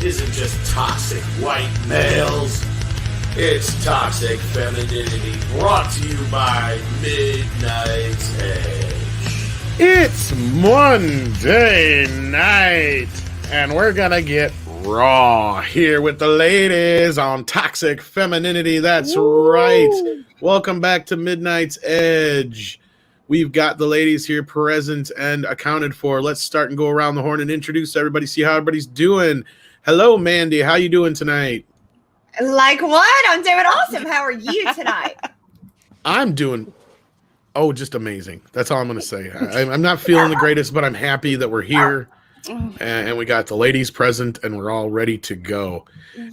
isn't just toxic white males. It's toxic femininity, brought to you by Midnight's Edge. It's Monday night, and we're gonna get raw here with the ladies on toxic femininity. That's right. Welcome back to Midnight's Edge. We've got the ladies here present and accounted for. Let's start and go around the horn and introduce everybody, see how everybody's doing. Hello, Mandy. How you doing tonight? Like what? I'm doing awesome. How are you tonight? I'm doing, just amazing. That's all I'm going to say. I'm not feeling the greatest, but I'm happy that we're here. And we got the ladies present, and we're all ready to go.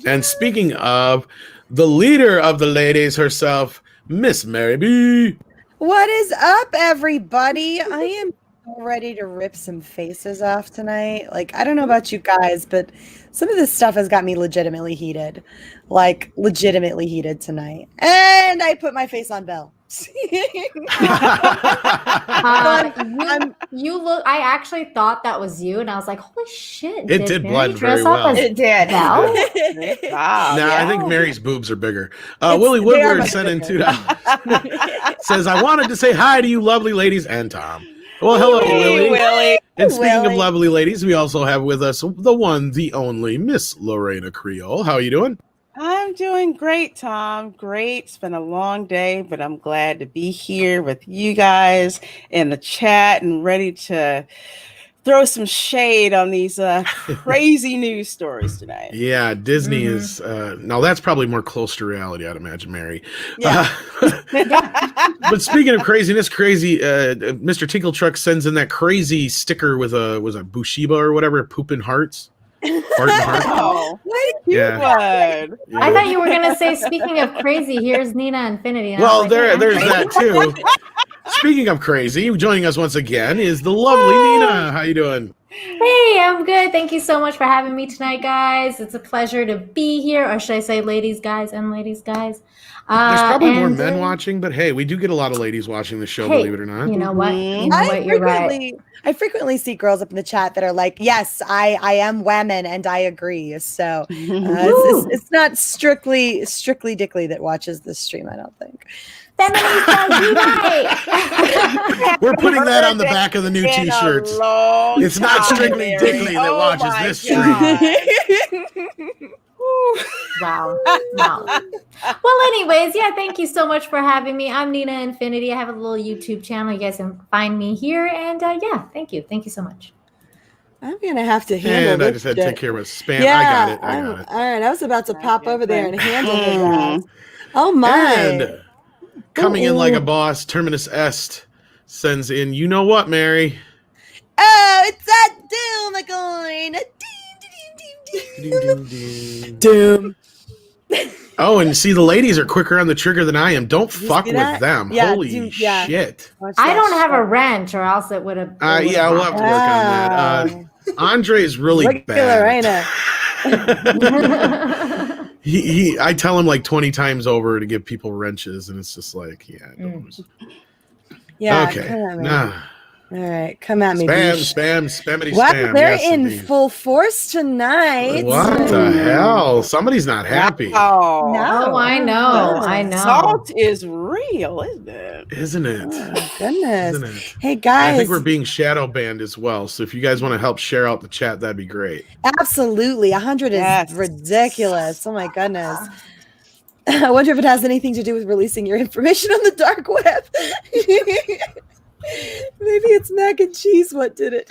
And speaking of, the leader of the ladies herself, Miss Mary B. What is up, everybody? I am ready to rip some faces off tonight. Like, I don't know about you guys, but some of this stuff has got me legitimately heated. Like, legitimately heated tonight. And I put my face on Belle. You look. I actually thought that was you, and I was like, "Holy shit!" It did blend very well. It did. Belle? I think Mary's boobs are bigger. Willie Woodward sent in $2. Says, I wanted to say hi to you lovely ladies and Tom. Well, hello, Willie. And speaking of lovely ladies, we also have with us the one, the only, Miss Lorena Creole. How are you doing? I'm doing great, Tom. Great. It's been a long day, but I'm glad to be here with you guys in the chat and ready to throw some shade on these crazy news stories tonight. Yeah, Disney is now that's probably more close to reality, I'd imagine, Mary. Yeah. But speaking of craziness, Mr. Tinkle Truck sends in that crazy sticker with a Bushiba or whatever, pooping hearts. Oh, yeah. I thought you were gonna say, speaking of crazy, here's Nina Infinity. And well, there's that too. Speaking of crazy, joining us once again is the lovely Nina. How you doing? Hey, I'm good. Thank you so much for having me tonight, guys. It's a pleasure to be here, or should I say ladies, guys, and ladies, guys. There's probably more men watching, but hey, we do get a lot of ladies watching the show, believe it or not. You know what? You're right. I frequently see girls up in the chat that are like, yes, I am women, and I agree. So it's not strictly Dickley that watches this stream, I don't think. We're putting that on the back of the new t-shirts. It's not strictly Dickley that watches this stream. Wow. Well, anyways, thank you so much for having me. I'm Nina Infinity. I have a little YouTube channel. You guys can find me here. And thank you. Thank you so much. I'm going to have to handle And this I just had to take care of spam. Yeah, I got it. All right, I was about to pop over there and handle that. Oh, my. And coming in like a boss, Terminus Est sends in, you know what, Mary? Oh, it's that Doom. Oh, and see, the ladies are quicker on the trigger than I am. Don't fuck with them. Yeah, Holy shit. I don't have a wrench, or else it would have. Yeah, we'll have to work on that. Andre is really bad. I tell him like 20 times over to give people wrenches, and it's just like, okay. All right, come at me. Spammity what? spam. They're yes, in indeed. full force tonight. What the hell? Somebody's not happy. Oh, no, I know. Salt is real, isn't it? Isn't it? Oh, goodness. Isn't it? Hey, guys. I think we're being shadow banned as well. So if you guys want to help share out the chat, that'd be great. Absolutely. 100 is ridiculous. Oh, my goodness. I wonder if it has anything to do with releasing your information on the dark web. Maybe it's mac and cheese. What did it?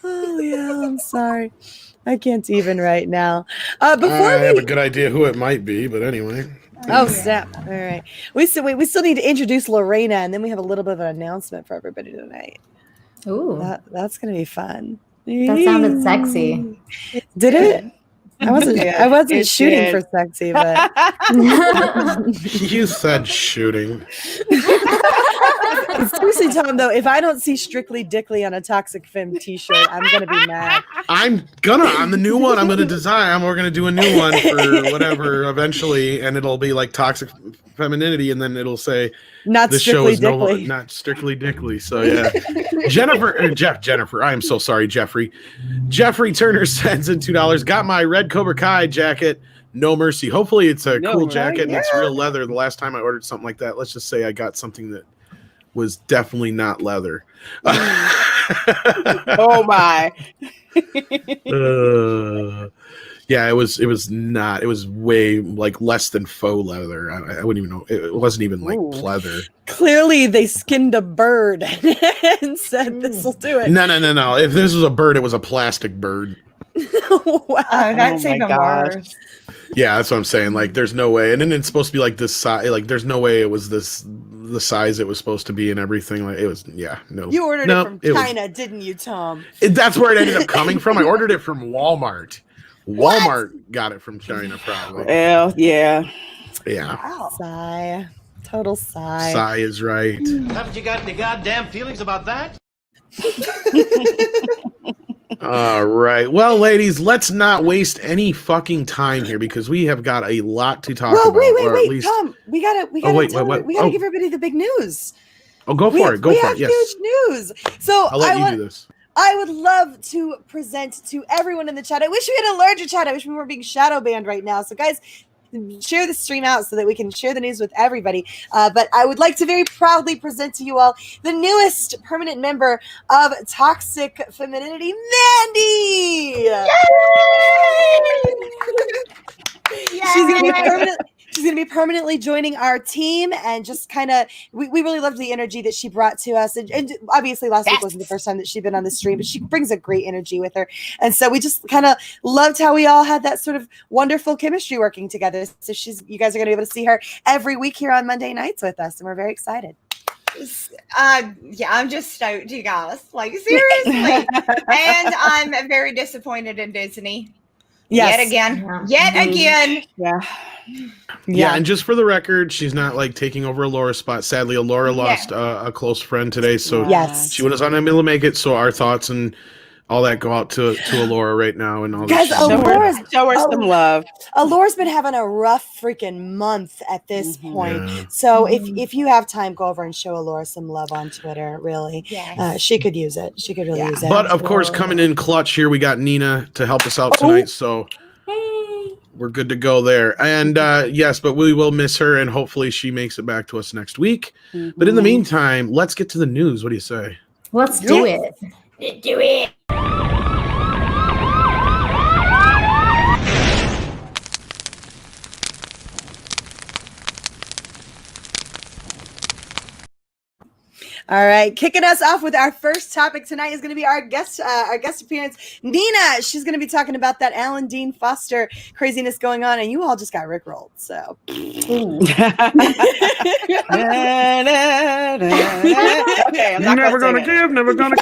Oh, yeah. I'm sorry. I can't even right now. I have a good idea who it might be, but anyway. Oh, snap. All right. We still need to introduce Lorena, and then we have a little bit of an announcement for everybody tonight. Ooh. That's going to be fun. That sounded sexy. Did it? I wasn't shooting for sexy, but you said shooting. Seriously, Tom, though, if I don't see Strictly Dickley on a Toxic Femme t-shirt, I'm gonna be mad. On the new one I'm gonna design. We're gonna do a new one for whatever eventually, and it'll be like Toxic Femininity, and then it'll say Not This strictly show is Dickly. not strictly Dickly. So yeah, Jennifer. I am so sorry, Jeffrey. Jeffrey Turner sends in $2. Got my red Cobra Kai jacket. No mercy. Hopefully it's a No cool mercy. jacket and it's real leather. The last time I ordered something like that, let's just say I got something that was definitely not leather. Oh my. Yeah, it was not. It was way like less than faux leather. I wouldn't even know. It wasn't even like Ooh. pleather. Clearly, they skinned a bird and said this will do it. No. If this was a bird, it was a plastic bird. Wow. Oh, that's Oh my even gosh. worse. Yeah, that's what I'm saying. Like, there's no way. And then it's supposed to be like this size. Like, there's no way it was the size it was supposed to be and everything. Like, it was. Yeah, no. You ordered No, it from was- China, didn't you, Tom? That's where it ended up coming from. I ordered it from Walmart. Walmart got it from China, probably. Well, yeah. Yeah. Wow. Sigh. Total sigh. Sigh is right. Haven't you got any goddamn feelings about that? All right. Well, ladies, let's not waste any fucking time here because we have got a lot to talk Well, about. wait, or at wait, least... Tom. We gotta wait, give everybody the big news. Oh, go for it. Go for it. Yes. Huge news. So I'll let you do this. I would love to present to everyone in the chat. I wish we had a larger chat. I wish we weren't being shadow banned right now. So, guys, share the stream out so that we can share the news with everybody. But I would like to very proudly present to you all the newest permanent member of Toxic Femininity, Mandy. She's gonna be permanently joining our team, and just kind of we really loved the energy that she brought to us. And obviously last week wasn't the first time that she'd been on the stream, but she brings a great energy with her. And so we just kind of loved how we all had that sort of wonderful chemistry working together. So you guys are gonna be able to see her every week here on Monday nights with us, and we're very excited. Yeah, I'm just stoked, you guys. Like, seriously. And I'm very disappointed in Disney. Yes. Yet again. Yeah, and just for the record, she's not like taking over Alora's spot. Sadly, Alora lost a close friend today, so Yes. she was unable to make it. So our thoughts and all that go out to Alora right now, and all Guys, this. Show her some love. Alora's been having a rough freaking month at this point. Yeah. So if you have time, go over and show Alora some love on Twitter. Really, Yes. she could use it. She could really use it. But of course, coming in clutch here, we got Nina to help us out tonight. So Hey. we're good to go there. And yes, but we will miss her, and hopefully she makes it back to us next week. But in the meantime, let's get to the news. What do you say? Let's do it. Do it. All right, kicking us off with our first topic tonight is going to be our guest appearance, Nina. She's going to be talking about that Alan Dean Foster craziness going on, and you all just got rickrolled. So, Okay, I'm not Never gonna sing it. give, never gonna.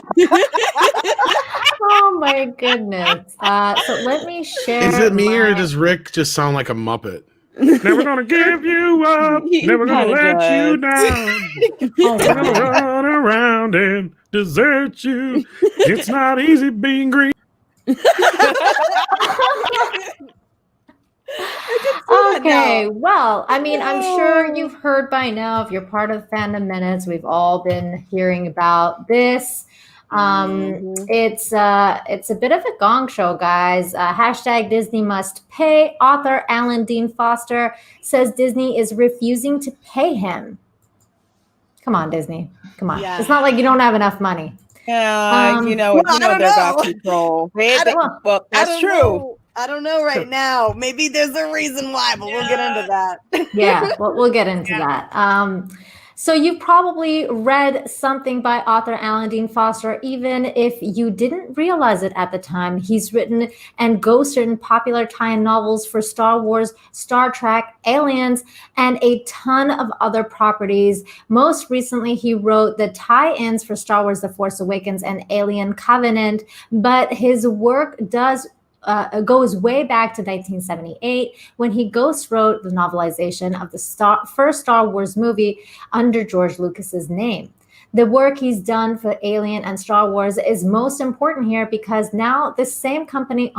Oh my goodness. So let me share. Is it me or my- does Rick just sound like a Muppet? Never gonna give you up. He Never gonna kinda let you does. down. Oh, Never gonna wow. run around and desert you. It's not easy being green. Okay, well, I mean, I'm sure you've heard by now if you're part of Fandom Menace. We've all been hearing about this. It's a bit of a gong show, guys. Hashtag Disney must pay. Author Alan Dean Foster says Disney is refusing to pay him. Come on, Disney. Come on. Yeah. It's not like you don't have enough money. You know, well, I don't they're know. about control. don't- Well, I that's don't true. know. I don't know right now. Maybe there's a reason why, but we'll get into that. Yeah, we'll get into that. So you've probably read something by author Alan Dean Foster, even if you didn't realize it at the time. He's written and ghosted popular tie-in novels for Star Wars, Star Trek, Aliens, and a ton of other properties. Most recently, he wrote the tie-ins for Star Wars: The Force Awakens and Alien Covenant, but his work goes way back to 1978 when he ghost wrote the novelization of the first Star Wars movie under George Lucas's name. The work he's done for Alien and Star Wars is most important here because now the same company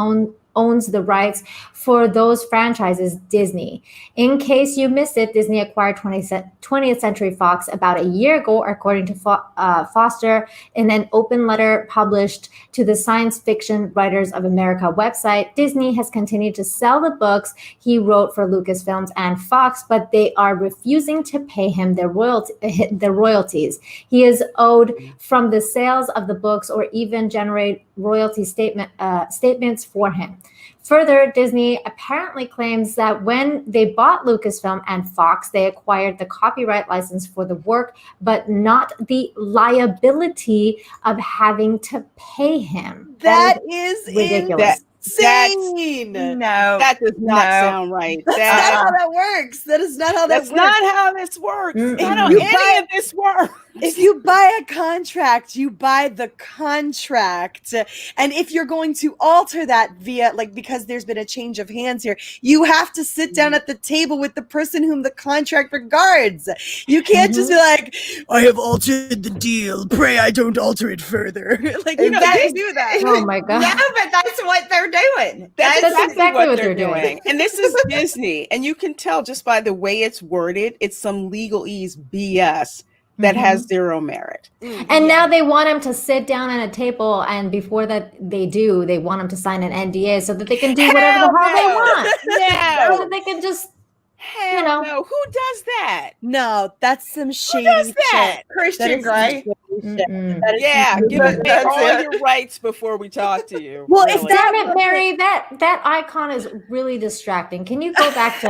owns the rights for those franchises, Disney. In case you missed it, Disney acquired 20th Century Fox about a year ago, according to Foster, in an open letter published to the Science Fiction Writers of America website. Disney has continued to sell the books he wrote for Lucasfilms and Fox, but they are refusing to pay him their royalties. He is owed from the sales of the books or even generate royalty statements for him. Further, Disney apparently claims that when they bought Lucasfilm and Fox, they acquired the copyright license for the work, but not the liability of having to pay him. That is ridiculous. Insane. No, That does not sound right. That's not how that works. That is not how that That's works. not how this works. Mm-mm. Not how You any buy- of this works. If you buy a contract, you buy the contract. And if you're going to alter that via, like, because there's been a change of hands here, you have to sit down at the table with the person whom the contract regards. You can't just be like, I have altered the deal. Pray I don't alter it further. Like, you know, they do that. Oh my God. No, but that's what they're doing. That's exactly what they're doing. And this is Disney. And you can tell just by the way it's worded, it's some legalese BS that has zero merit. And now they want him to sit down at a table, and before that they do, they want him to sign an NDA so that they can do whatever the hell they want. No. So that they can just, Hell no. Who does that? No, that's some shady does that? shit. Christian That is Grey. some shady shit. Mm-mm. That is Yeah, some give us shady That's all it. your rights before we talk to you. Well, if Really. that- Damn it, Mary, that icon is really distracting. Can you go back to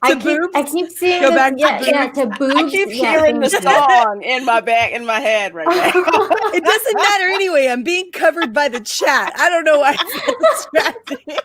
I keep seeing Go this, back to to boobs. I keep hearing the thank you. song in my head right now. It doesn't matter anyway. I'm being covered by the chat. I don't know why it's distracting.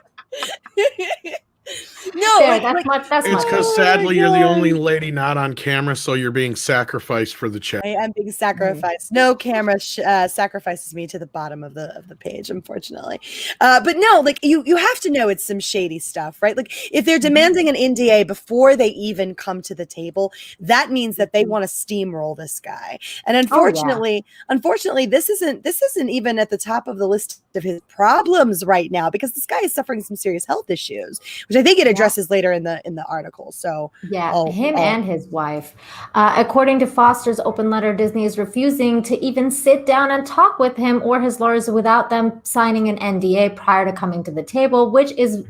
No, There, like, that's much. That's It's much. because sadly you're the only lady not on camera, so you're being sacrificed for the chat. I am being sacrificed. No camera sacrifices me to the bottom of the page, unfortunately. But no, like you have to know it's some shady stuff, right? Like if they're demanding an NDA before they even come to the table, that means that they want to steamroll this guy. And unfortunately, this isn't even at the top of the list of his problems right now, because this guy is suffering some serious health issues, which I think it addresses later in the article. So him and his wife. According to Foster's open letter, Disney is refusing to even sit down and talk with him or his lawyers without them signing an NDA prior to coming to the table, which is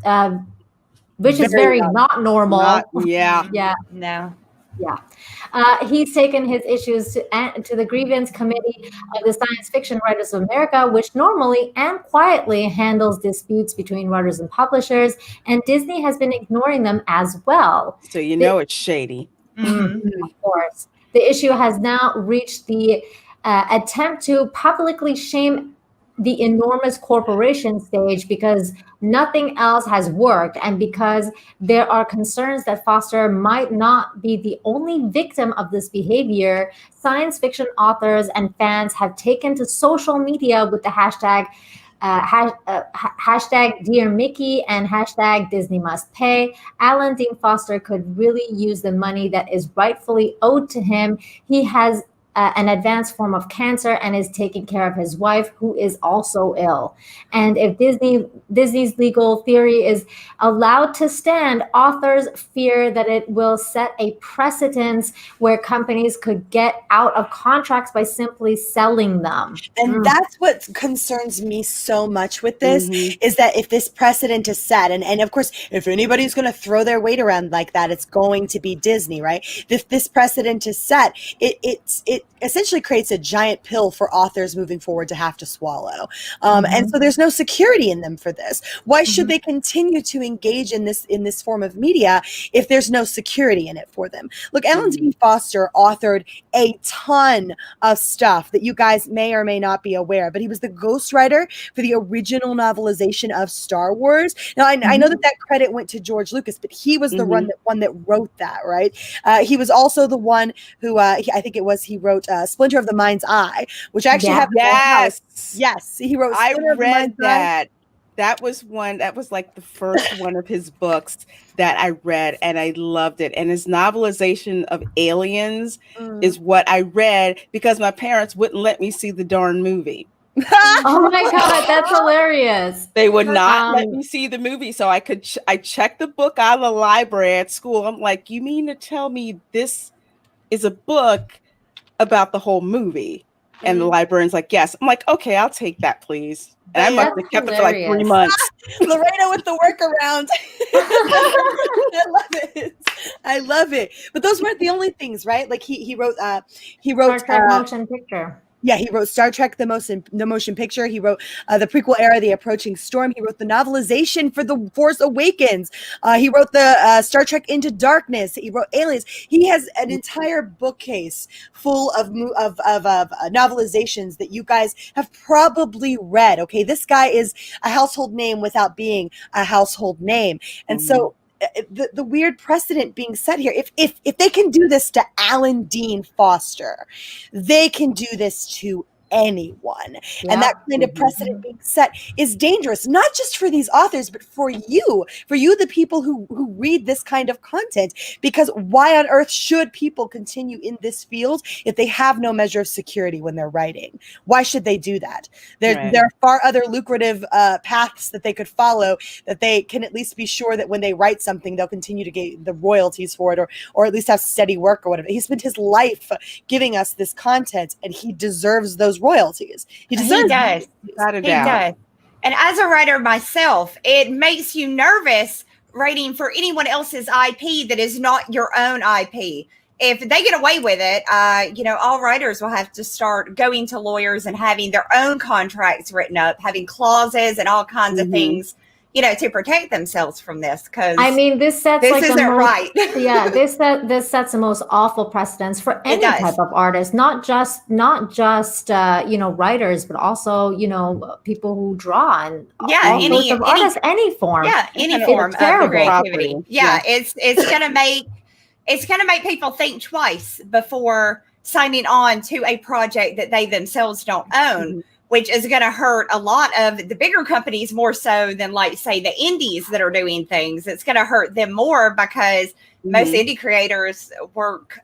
very not normal. Yeah. No. Yeah. He's taken his issues to the grievance committee of the Science Fiction Writers of America, which normally and quietly handles disputes between writers and publishers, and Disney has been ignoring them as well. So you know it's shady. Of course. The issue has now reached the attempt to publicly shame the enormous corporation stage because nothing else has worked, and because there are concerns that Foster might not be the only victim of this behavior. Science fiction authors and fans have taken to social media with the hashtag Dear Mickey and hashtag Disney Must Pay. Alan Dean Foster could really use the money that is rightfully owed to him. He has an advanced form of cancer and is taking care of his wife, who is also ill. And if Disney's legal theory is allowed to stand, authors fear that it will set a precedence where companies could get out of contracts by simply selling them. And that's what concerns me so much with this, is that if this precedent is set, and of course, if anybody's going to throw their weight around like that, it's going to be Disney, right? If this precedent is set, it essentially creates a giant pill for authors moving forward to have to swallow. And so there's no security in them for this. Why should they continue to engage in this form of media if there's no security in it for them? Look, Alan Dean Foster authored a ton of stuff that you guys may or may not be aware, but he was the ghostwriter for the original novelization of Star Wars. Now, I know that credit went to George Lucas, but he was the one that wrote that, right? He was also the one who, he wrote Splinter of the Mind's Eye, which I actually have in my house. Yes, he wrote Splinter of the Mind's Eye. That was like the first one of his books that I read, and I loved it. And his novelization of Aliens is what I read because my parents wouldn't let me see the darn movie. Oh my God, that's hilarious. They would not let Um, me see the movie, so I could. I checked the book out of the library at school. I'm like, you mean to tell me this is a book about the whole movie? And the librarian's like, yes. I'm like, okay, I'll take that, please. And I must That's have kept it for like 3 hilarious. months. Lorena with the workaround. I love it. I love it. But those weren't the only things, right? Like he wrote Star Trek motion picture. Yeah, he wrote Star Trek, the motion picture. He wrote the prequel era, The Approaching Storm. He wrote the novelization for The Force Awakens. He wrote the Star Trek Into Darkness. He wrote Aliens. He has an entire bookcase full of novelizations that you guys have probably read. Okay, this guy is a household name without being a household name, and so. The weird precedent being set here. If they can do this to Alan Dean Foster, they can do this to anyone. And that kind of precedent being set is dangerous, not just for these authors, but for you, the people who read this kind of content. Because why on earth should people continue in this field if they have no measure of security when they're writing? Why should they do that? There are far other lucrative paths that they could follow, that they can at least be sure that when they write something, they'll continue to get the royalties for it, or at least have steady work or whatever. He spent his life giving us this content, and he deserves those royalties. He does. He does. And as a writer myself, it makes you nervous writing for anyone else's IP that is not your own IP. If they get away with it, all writers will have to start going to lawyers and having their own contracts written up, having clauses and all kinds of things, to protect themselves from this. Because I mean, this isn't right. Yeah, this sets the most awful precedents for any type of artist, not just writers, but also people who draw and all sorts of artists, any form. Yeah, any form of creativity. Yeah, it's gonna make people think twice before signing on to a project that they themselves don't own. Which is going to hurt a lot of the bigger companies more so than, like, say, the indies that are doing things. It's going to hurt them more because most indie creators work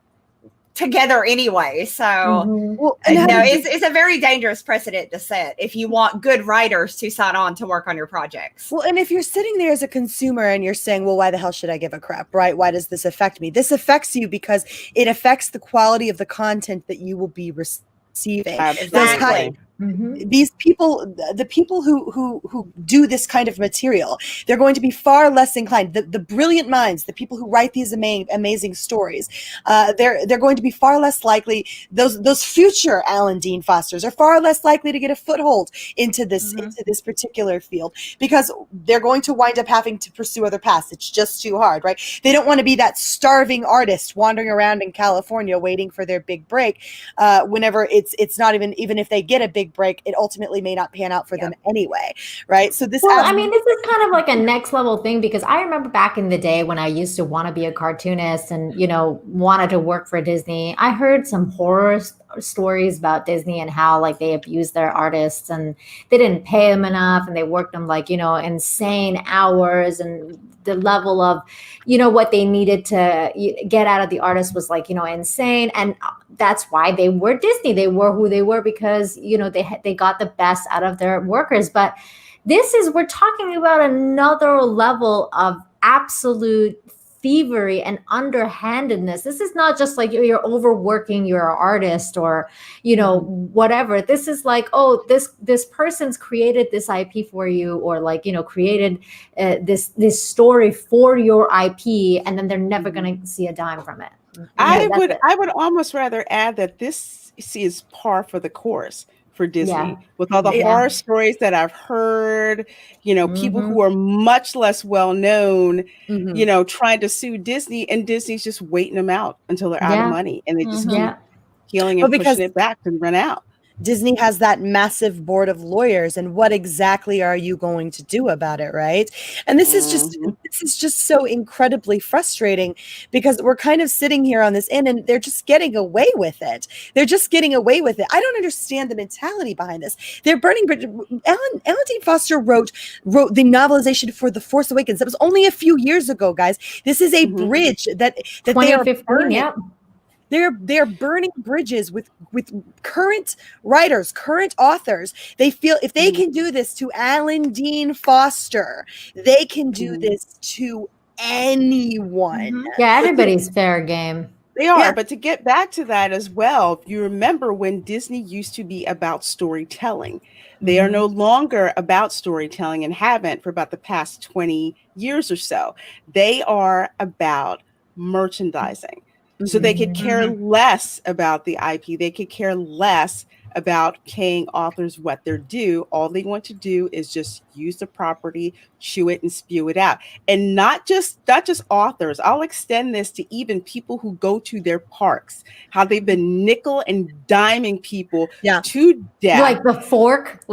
together anyway. So, it's a very dangerous precedent to set if you want good writers to sign on to work on your projects. Well, and if you're sitting there as a consumer and you're saying, well, why the hell should I give a crap, right? Why does this affect me? This affects you because it affects the quality of the content that you will be receiving. Exactly. These people, the people who do this kind of material, they're going to be far less inclined. The brilliant minds, the people who write these amazing stories, they're going to be far less likely. Those future Alan Dean Fosters are far less likely to get a foothold into this particular field, because they're going to wind up having to pursue other paths. It's just too hard, right? They don't want to be that starving artist wandering around in California waiting for their big break. Whenever it's not even if they get a big break, it ultimately may not pan out for them anyway, right? So this is kind of like a next level thing, because I remember back in the day when I used to want to be a cartoonist and wanted to work for Disney. I heard some horror stories about Disney and how, like, they abused their artists and they didn't pay them enough and they worked them like insane hours, and the level of what they needed to get out of the artist was like insane. And that's why they were Disney. They were who they were because they got the best out of their workers. But we're talking about another level of absolute thievery and underhandedness. This is not just like you're overworking your artist or whatever. This is like, oh, this person's created this IP for you, or like created this story for your IP, and then they're never going to see a dime from it. I would almost rather add that this is par for the course for Disney, with all the horror stories that I've heard, people who are much less well known, trying to sue Disney, and Disney's just waiting them out until they're out of money, and they just keep healing and pushing it back and run out. Disney has that massive board of lawyers, and what exactly are you going to do about it, right? And this is just so incredibly frustrating, because we're kind of sitting here on this end and they're just getting away with it. I don't understand the mentality behind this. They're burning bridges. Alan Dean Foster wrote the novelization for The Force Awakens. That was only a few years ago, guys. This is a bridge that they are burning. They're burning bridges with current writers, current authors. They feel if they can do this to Alan Dean Foster, they can do this to anyone. Yeah, everybody's fair game. They are, but to get back to that as well, if you remember when Disney used to be about storytelling, they are no longer about storytelling and haven't for about the past 20 years or so. They are about merchandising. So they could care less about the IP. They could care less about paying authors what they're due. All they want to do is just use the property, chew it, and spew it out. And not just authors. I'll extend this to even people who go to their parks. How they've been nickel and diming people to death. Like the fork.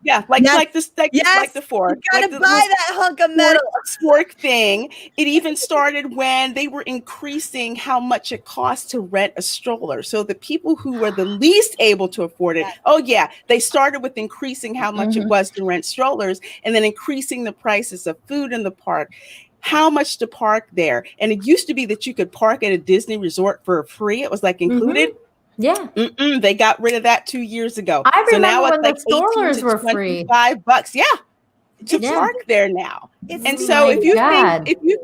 Yeah, like the fork. You gotta buy that hunk of metal. Fork thing. It even started when they were increasing how much it costs to rent a stroller. So the people who were the least able to afford it, they started with increasing how much it was to rent strollers, and then increasing the prices of food in the park. How much to park there? And it used to be that you could park at a Disney resort for free. It was like included. Yeah. They got rid of that 2 years ago. I remember now when it's like the strollers were free. $25. Yeah. To park there now. And so if you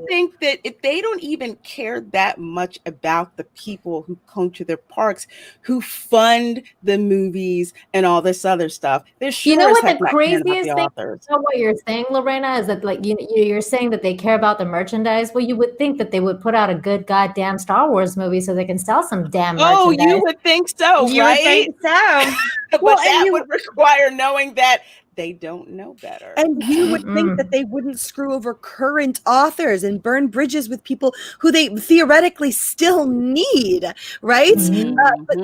think that if they don't even care that much about the people who come to their parks, who fund the movies and all this other stuff, they're sure you know what as heck the not caring about craziest the thing authors. about what you're saying, Lorena, is that like you're saying that they care about the merchandise. Well, you would think that they would put out a good goddamn Star Wars movie so they can sell some damn merchandise. You would think so, You right? would think so. But that would require knowing that they don't know better. And you would think that they wouldn't screw over current authors and burn bridges with people who they theoretically still need, right? But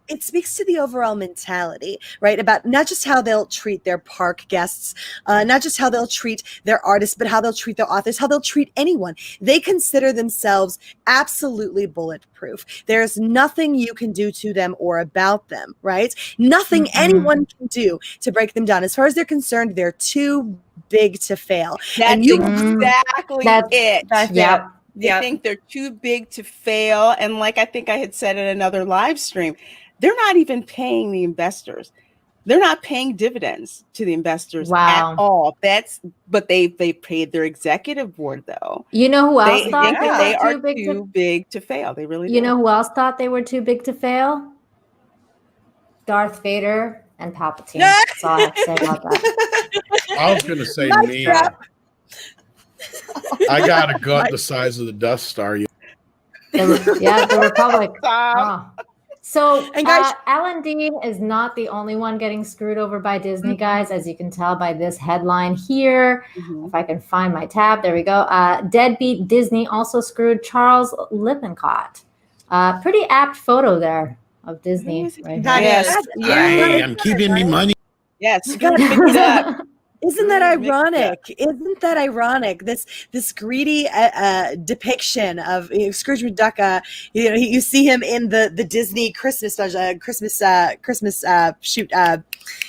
it speaks to the overall mentality, right? About not just how they'll treat their park guests, not just how they'll treat their artists, but how they'll treat their authors, how they'll treat anyone. They consider themselves absolutely bulletproof. There's nothing you can do to them or about them, right? Nothing anyone can do to break them down. As far as they're concerned, they're too big to fail. That's exactly it. Yep. They think they're too big to fail. And like I think I had said in another live stream, they're not even paying the investors. They're not paying dividends to the investors at all. But they paid their executive board though. You know who else thought they are too big to fail? They really. You know who else thought they were too big to fail? Darth Vader and Palpatine. That's all I have to say about that. I was going to say me. I got a gut the size of the Death Star. The Republic. So, and guys, Alan Dean is not the only one getting screwed over by Disney, guys, as you can tell by this headline here. If I can find my tab, there we go. Deadbeat Disney also screwed Charles Lippincott. Pretty apt photo there of Disney. Right? Yes. I'm keeping me money. Yes, you gotta pick it up. Isn't that ironic? Isn't that ironic? This greedy depiction of Scrooge McDuck. You see him in the Disney Christmas shoot.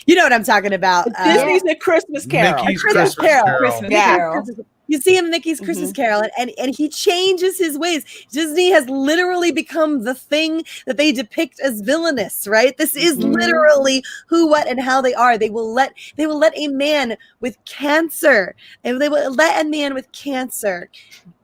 You know what I'm talking about? Disney's A Christmas Carol. Mickey's Christmas Carol. You see him in Mickey's Christmas Carol, and he changes his ways. Disney has literally become the thing that they depict as villainous, right? This is literally who, what, and how they are. They will let a man with cancer, and they will let a man with cancer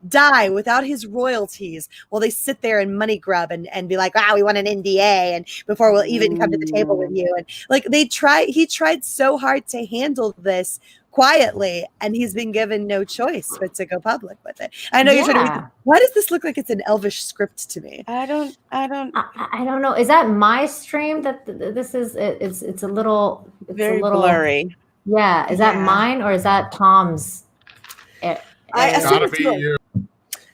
die without his royalties while they sit there and money grub and be like, we want an NDA, and before we'll even come to the table with you. And like he tried so hard to handle this quietly, and he's been given no choice but to go public with it. I know you're trying to. Why does this look like it's an Elvish script to me? I don't know. Is that my stream that this is? It's a little. It's very a little blurry. Yeah. Is that mine or is that Tom's? It's gotta be you.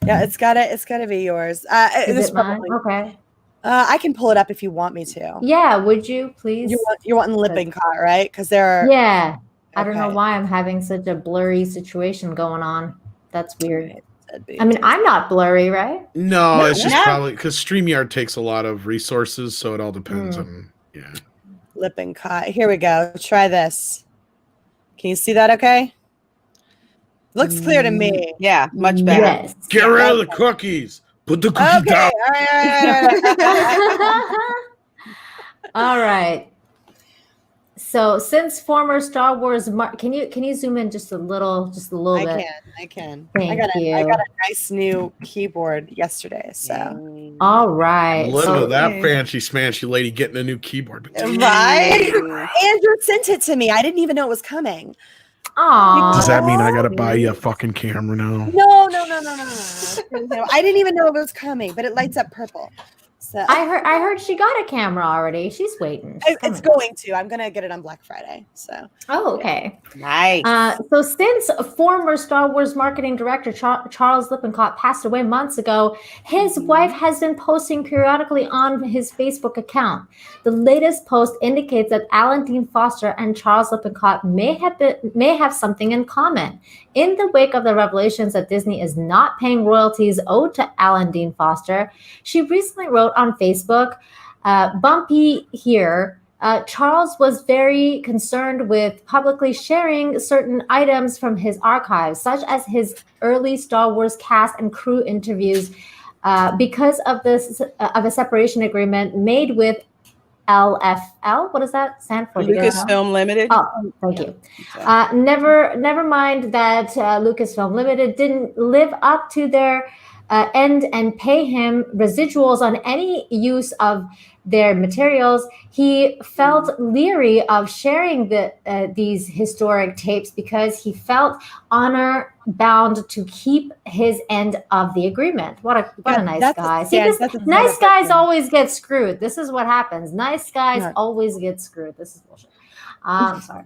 Yeah, it's gotta be yours. Is it mine? Okay. I can pull it up if you want me to. Yeah. Would you please? You're wanting Lippincott, right? Because there are. Yeah. I don't know why I'm having such a blurry situation going on. That's weird. I mean, I'm not blurry, right? No, it's just probably because StreamYard takes a lot of resources, so it all depends on Lippincott. Here we go. Try this. Can you see that okay? Looks clear to me. Yeah, much better. Get rid of the cookies. Put the cookie Okay. down. All right. All right. So since former Star Wars, can you zoom in just a little bit? I can. Thank you. I got a nice new keyboard yesterday. So. All right. Listen So to that fancy smancy lady getting a new keyboard. Right? Andrew sent it to me. I didn't even know it was coming. Does that mean I gotta buy you a fucking camera now? No. I didn't even know it was coming, but it lights up purple. So I heard she got a camera already. She's waiting. It's going to. I'm gonna get it on Black Friday. So. Oh, okay. Nice. So since former Star Wars marketing director Charles Lippincott passed away months ago, his wife has been posting periodically on his Facebook account. The latest post indicates that Alan Dean Foster and Charles Lippincott may have something in common. In the wake of the revelations that Disney is not paying royalties owed to Alan Dean Foster, she recently wrote on Facebook, "Bumpy here. Charles was very concerned with publicly sharing certain items from his archives, such as his early Star Wars cast and crew interviews, because of a separation agreement made with LFL. What does that stand for? Lucasfilm Limited. Oh, thank you. Never mind that Lucasfilm Limited didn't live up to their end and pay him residuals on any use of their materials. He felt leery of sharing these historic tapes because he felt honor bound to keep his end of the agreement." What a nice guy. Nice guys always get screwed. This is what happens. Nice guys always get screwed. This is bullshit. I'm sorry.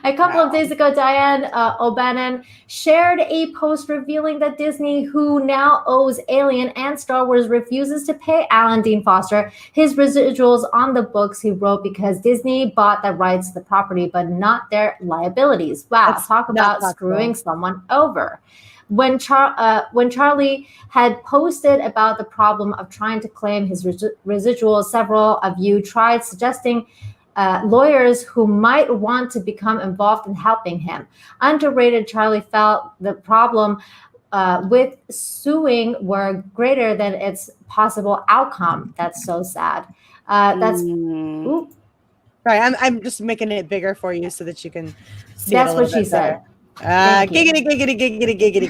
A couple of days ago, Diane O'Bannon shared a post revealing that Disney, who now owes Alien and Star Wars, refuses to pay Alan Dean Foster his residuals on the books he wrote because Disney bought the rights to the property, but not their liabilities. Wow, talk about screwing someone over. When Charlie had posted about the problem of trying to claim his residuals, several of you tried suggesting lawyers who might want to become involved in helping him. Underrated Charlie felt the problem with suing were greater than its possible outcome. That's so sad. Ooh. Sorry, I'm just making it bigger for you so that you can see That's it a what little she bit better. said. Giggity.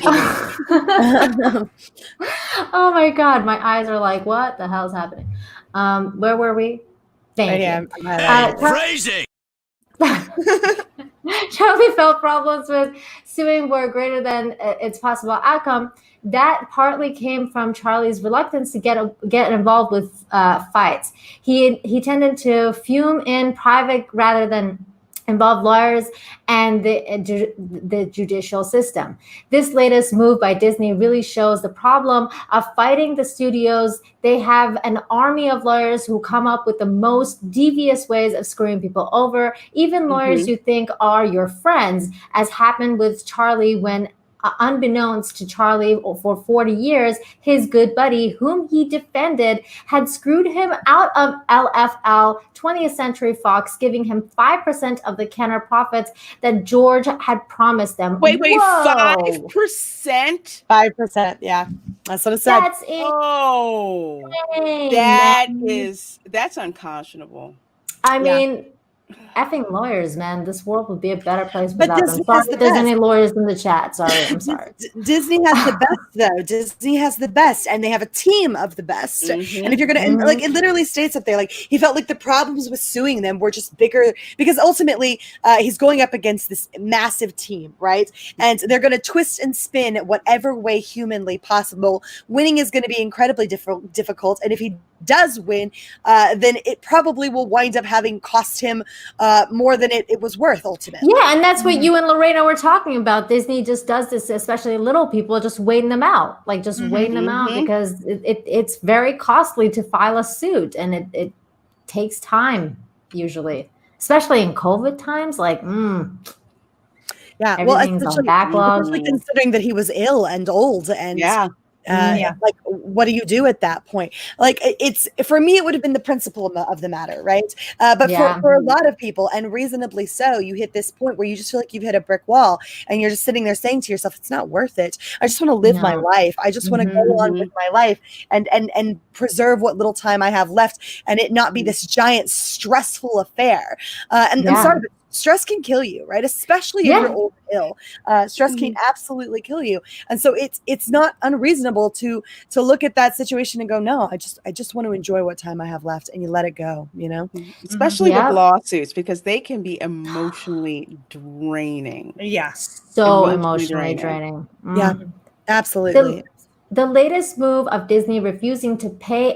Oh my God, my eyes are like, what the hell's happening? Where were we? Thank you. Crazy. Charlie felt problems with suing were greater than its possible outcome. That partly came from Charlie's reluctance to get involved with fights. He tended to fume in private rather than involve lawyers and the judicial system. This latest move by Disney really shows the problem of fighting the studios. They have an army of lawyers who come up with the most devious ways of screwing people over, even lawyers you think are your friends, as happened with Charlie when, unbeknownst to Charlie for 40 years, his good buddy, whom he defended, had screwed him out of LFL, 20th Century Fox, giving him 5% of the Kenner profits that George had promised them. Wait, Whoa. 5%? 5%, yeah. That's what it said. That's it. Oh, that's unconscionable. I mean, effing lawyers, man. This world would be a better place But without Disney them. Sorry has the if there's best. any lawyers in the chat. Sorry, I'm sorry. Disney has the best, though. Disney has the best, and they have a team of the best. And if you're gonna, and like, it literally states up there, like, he felt like the problems with suing them were just bigger because ultimately he's going up against this massive team, right? And they're gonna twist and spin whatever way humanly possible. Winning is going to be incredibly difficult, and if he does win, then it probably will wind up having cost him more than it was worth ultimately. Yeah, and that's what you and Lorena were talking about. Disney just does this, especially little people, just waiting them out, like just waiting them out because it's very costly to file a suit, and it takes time usually, especially in COVID times. Like, yeah, well, everything's on backlog. especially considering that he was ill and old, and Like, what do you do at that point? Like, it's, for me, it would have been the principle of the matter, right? But for a lot of people, and reasonably so, you hit this point where you just feel like you've hit a brick wall, and you're just sitting there saying to yourself, it's not worth it. I just want to live my life. I just want to go on with my life and preserve what little time I have left, and it not be this giant stressful affair. And I'm sorry, but stress can kill you, right? Especially if you're old and ill. Stress can absolutely kill you. And so it's not unreasonable to look at that situation and go, no, I just want to enjoy what time I have left, and you let it go, you know? Especially with lawsuits, because they can be emotionally draining. Yeah. So emotionally draining. Yeah, absolutely. The latest move of Disney refusing to pay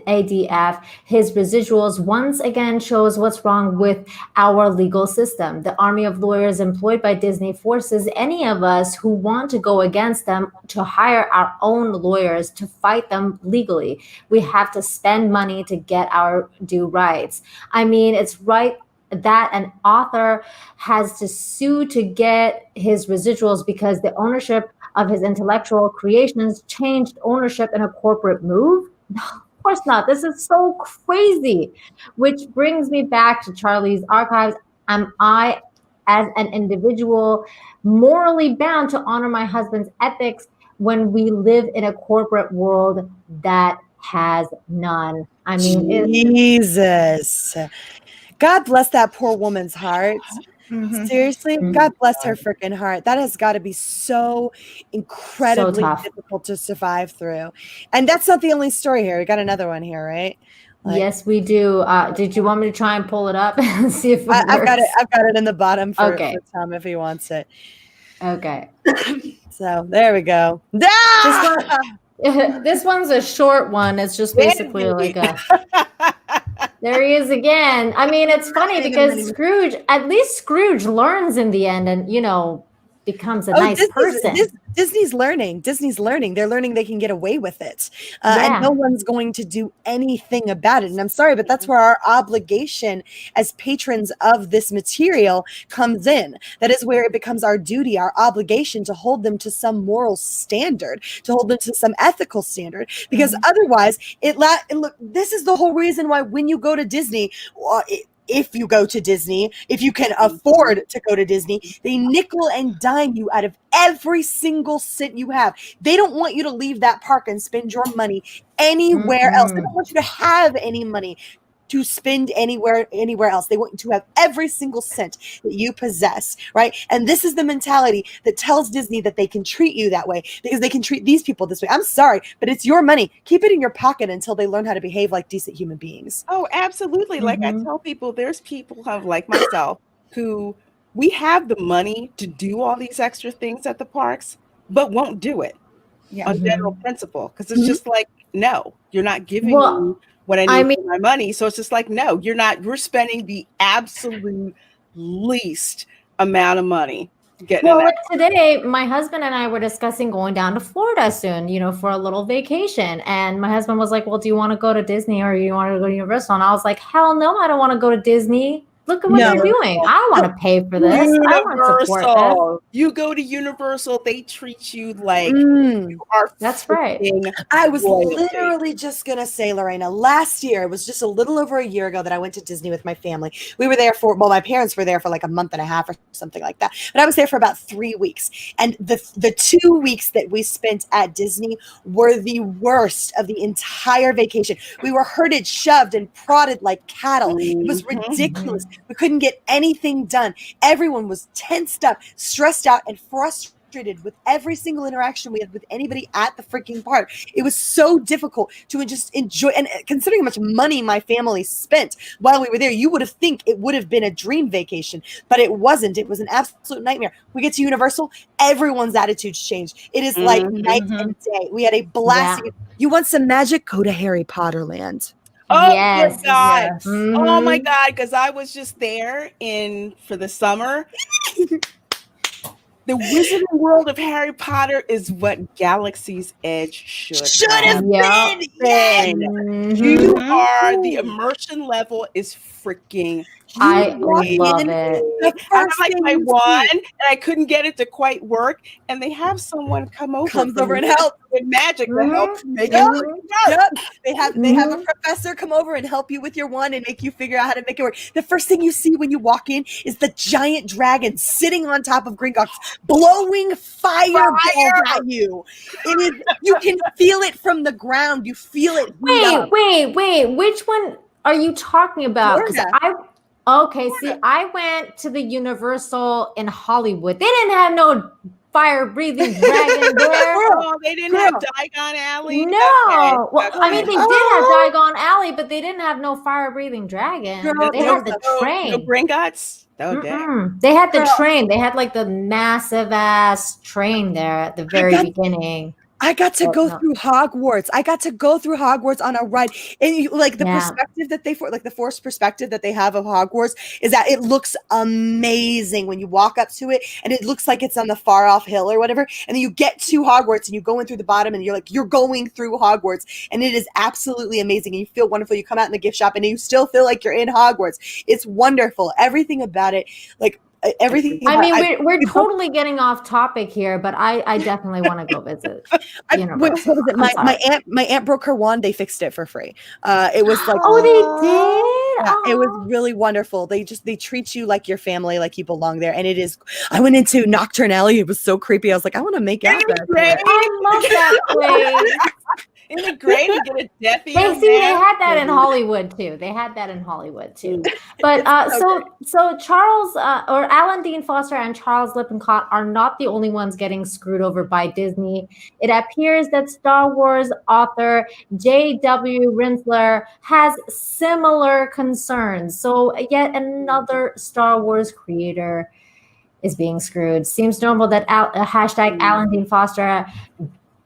ADF his residuals once again shows what's wrong with our legal system. The army of lawyers employed by Disney forces any of us who want to go against them to hire our own lawyers to fight them legally. We have to spend money to get our due rights. I mean, it's right that an author has to sue to get his residuals because the ownership of his intellectual creations changed ownership in a corporate move? No, of course not. This is so crazy. Which brings me back to Charlie's Archives. Am I, as an individual, morally bound to honor my husband's ethics when we live in a corporate world that has none? I mean, Jesus. God bless that poor woman's heart. Seriously, God bless her freaking heart. That has got to be so incredibly difficult to survive through. And that's not the only story here. We got another one here, right? Like, yes, we do. Did you want me to try and pull it up and see if I've got it in the bottom for Tom if he wants it. Okay. So there we go. This one's a short one. It's just basically like a. There he is again. I mean, it's funny because at least Scrooge learns in the end and, becomes a nice person. Disney's learning. They're learning they can get away with it. And no one's going to do anything about it. And I'm sorry, but that's where our obligation as patrons of this material comes in. That is where it becomes our duty, our obligation to hold them to some moral standard, to hold them to some ethical standard. Because otherwise, look, this is the whole reason why when you go to Disney, if you go to Disney, if you can afford to go to Disney, they nickel and dime you out of every single cent you have. They don't want you to leave that park and spend your money anywhere else. They don't want you to have any money to spend anywhere else. They want you to have every single cent that you possess, right? And this is the mentality that tells Disney that they can treat you that way because they can treat these people this way. I'm sorry, but it's your money. Keep it in your pocket until they learn how to behave like decent human beings. Oh, absolutely. Like I tell people, there's people like myself who we have the money to do all these extra things at the parks, but won't do it on general principle because it's just like, no, you're not giving me what I need for my money. So it's just like, no, you're spending the absolute least amount of money. Like today, my husband and I were discussing going down to Florida soon, for a little vacation. And my husband was like, well, do you want to go to Disney or do you want to go to Universal? And I was like, hell no, I don't want to go to Disney. Look at what they're doing. I don't want to pay for this. I want to support this. You go to Universal, they treat you like you are. That's right. I was literally just going to say, Lorena, last year, it was just a little over a year ago that I went to Disney with my family. We were there my parents were there for like a month and a half or something like that. But I was there for about 3 weeks. And the 2 weeks that we spent at Disney were the worst of the entire vacation. We were herded, shoved, and prodded like cattle. It was ridiculous. We couldn't get anything done. Everyone was tensed up, stressed out, and frustrated with every single interaction we had with anybody at the freaking park. It was so difficult to just enjoy. And considering how much money my family spent while we were there, you would have think it would have been a dream vacation, but it wasn't. It was an absolute nightmare. We get to Universal, everyone's attitudes changed. It is like night and day. We had a blast. Yeah. You want some magic? Go to Harry Potter Land. Oh my God. Yes. Oh my God. Because I was just there for the summer. The Wizarding World of Harry Potter is what Galaxy's Edge should have been. Yes. You are, the immersion level is freaking I love it. I have like my wand, and I couldn't get it to quite work. And they have someone comes over and help with magic to help make it work. Yep. They have a professor come over and help you with your wand and make you figure out how to make it work. The first thing you see when you walk in is the giant dragon sitting on top of Gringotts, blowing fireballs at you. It is, you can feel it from the ground. You feel it. Wait. Which one are you talking about? Because I went to the Universal in Hollywood. They didn't have no fire-breathing dragon there. Oh, they didn't have Diagon Alley? No. Okay. Well, I mean, they did have Diagon Alley, but they didn't have no fire-breathing dragon. They had the train. No Gringotts? Oh, damn. They had the train. They had like the massive-ass train there at the very beginning. I got to go through Hogwarts. I got to go through Hogwarts on a ride. And perspective that the forced perspective that they have of Hogwarts is that it looks amazing when you walk up to it and it looks like it's on the far off hill or whatever. And then you get to Hogwarts and you go in through the bottom and you're going through Hogwarts and it is absolutely amazing. And you feel wonderful. You come out in the gift shop and you still feel like you're in Hogwarts. It's wonderful. Everything about it, like everything. I mean, we're totally getting off topic here, but I definitely want to go visit. My aunt broke her wand. They fixed it for free. It was like, they did. Yeah, it was really wonderful. They treat you like your family, like you belong there. And it is. I went into Nocturne Alley. It was so creepy. I was like, I want to make out that. I love that place. Isn't it great to get a Deathie? They had that in Hollywood too. But so Charles or Alan Dean Foster and Charles Lippincott are not the only ones getting screwed over by Disney. It appears that Star Wars author J.W. Rinsler has similar concerns. So yet another Star Wars creator is being screwed. Seems normal that hashtag Alan Dean Foster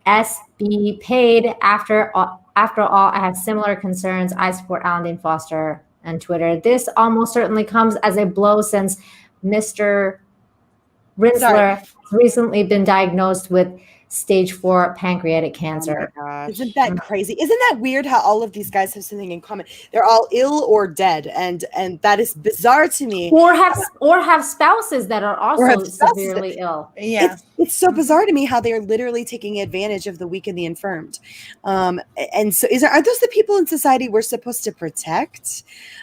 SB paid. After all, I have similar concerns. I support Alan Dean Foster on Twitter. This almost certainly comes as a blow since Mr. Rinsler has recently been diagnosed with stage 4 pancreatic cancer. Oh, isn't that crazy? Isn't that weird how all of these guys have something in common? They're all ill or dead, and that is bizarre to me. Or have spouses that are also severely ill. Yeah, it's so bizarre to me how they are literally taking advantage of the weak and the infirmed. And so, are those the people in society we're supposed to protect?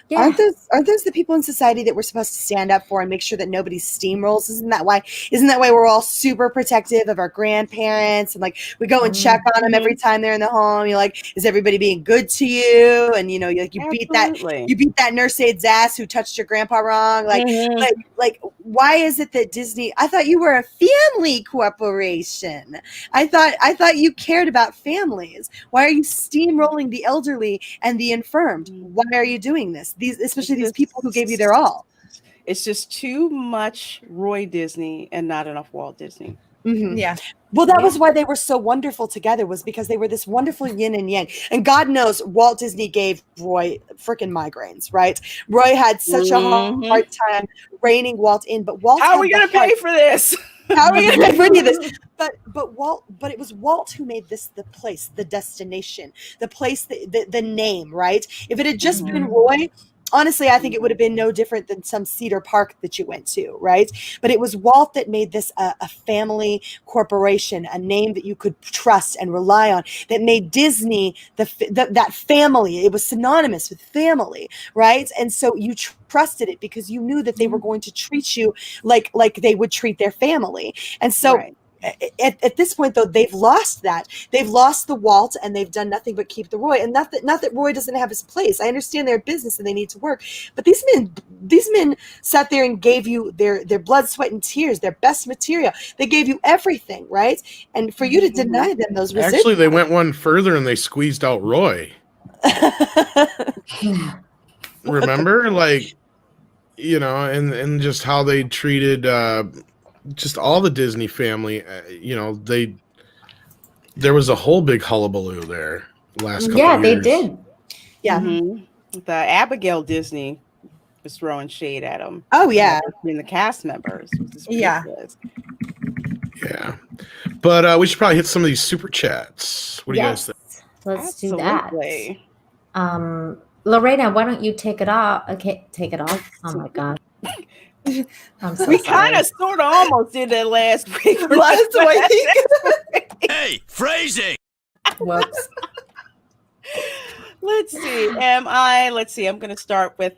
Yeah. Aren't those the people in society that we're supposed to stand up for and make sure that nobody steamrolls? Isn't that why we're all super protective of our grandparents and like we go and check on them every time they're in the home? You're like, is everybody being good to you? And you beat that nurse aide's ass who touched your grandpa wrong. Like why is it that Disney? I thought you were a family corporation. I thought you cared about families. Why are you steamrolling the elderly and the infirmed? Why are you doing this? Especially these people who gave you their all. It's just too much Roy Disney and not enough Walt Disney. Mm-hmm. Yeah. Well, that was why they were so wonderful together, was because they were this wonderful yin and yang. And God knows Walt Disney gave Roy freaking migraines, right? Roy had such a hard time reining Walt in, but Walt. How are we going to pay for this? How are we going to pay for any of this? But it was Walt who made this the place, the destination, the place, the name, right? If it had just been Roy, honestly, I think it would have been no different than some Cedar Park that you went to, right? But it was Walt that made this a family corporation, a name that you could trust and rely on, that made Disney that family. It was synonymous with family, right? And so you trusted it because you knew that they were going to treat you like they would treat their family. And so at this point, though, they've lost that. They've lost the Walt, and they've done nothing but keep the Roy. And not that Roy doesn't have his place. I understand their business and they need to work. But these men sat there and gave you their blood, sweat, and tears, their best material. They gave you everything, right? And for you to deny them those residuals. Actually, they went one further and they squeezed out Roy. Remember? And just how they treated just all the Disney family. There was a whole big hullabaloo there last couple of years. They did. Yeah. Mm-hmm. The Abigail Disney was throwing shade at them. Oh, yeah. Between the cast members. Yeah. Yeah. But we should probably hit some of these super chats. What do you guys think? Let's do that. Lorena, why don't you take it off? Okay, take it off. Oh my God. I'm so We sorry. kind of sort of almost did that last week. Hey, phrasing! Whoops. Let's see. I'm going to start with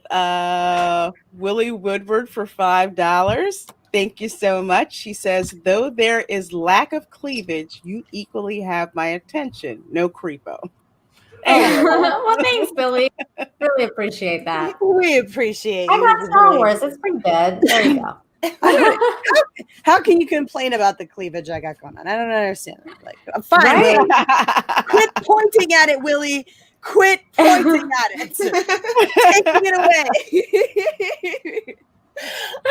Willie Woodward for $5. Thank you so much. She says, though there is lack of cleavage, you equally have my attention. No creepo. Well, thanks, Billy. Really appreciate that. We appreciate I you. got Star Wars. It's pretty good. There you go. How can you complain about the cleavage I got going on? I don't understand. Like, I'm fine. Right? Willie. Quit pointing at it, Willie. Quit pointing at it. Taking it away.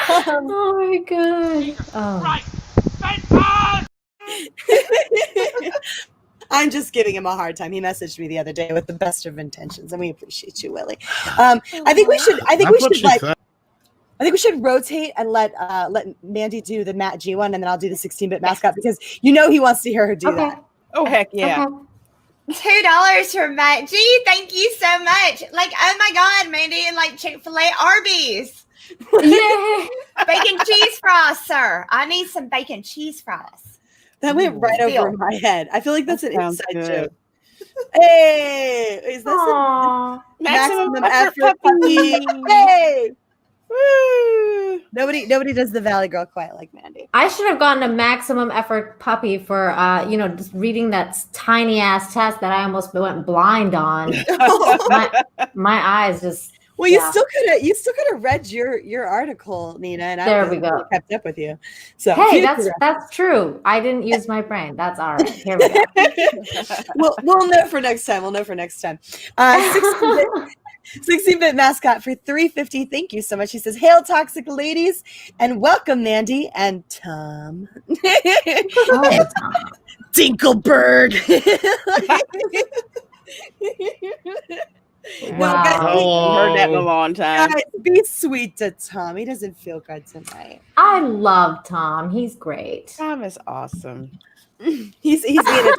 Oh my God. Oh. I'm just giving him a hard time. He messaged me the other day with the best of intentions, and we appreciate you, Willie. I think we should rotate and let Mandy do the Matt G one, and then I'll do the 16-bit mascot because he wants to hear her do that. Oh heck yeah. Okay. $2 for Matt G. Thank you so much. Like, oh my God, Mandy, and like Chick-fil-A, Arby's. Yay. Bacon cheese fries, sir. I need some bacon cheese fries. That went right over my head. I feel like that's an sounds inside good. joke. Hey, is that Aw. maximum effort puppy? Hey, woo! Nobody does the Valley Girl quite like Mandy. I should have gotten a maximum effort puppy for just reading that tiny ass test that I almost went blind on. my eyes just. Well, you still could have read your article, Nina, and There we go. Kept up with you. So Hey, that's true. I didn't use my brain. That's all right. Here we go. We'll know for next time. 16-bit mascot for $3.50. Thank you so much. He says, "Hail, toxic ladies, and welcome, Mandy and Tom." Oh, Tom. Dinkelberg. Wow. I haven't heard that in a long time. Guys, be sweet to Tom. He doesn't feel good tonight. I love Tom. He's great. Tom is awesome. He's being a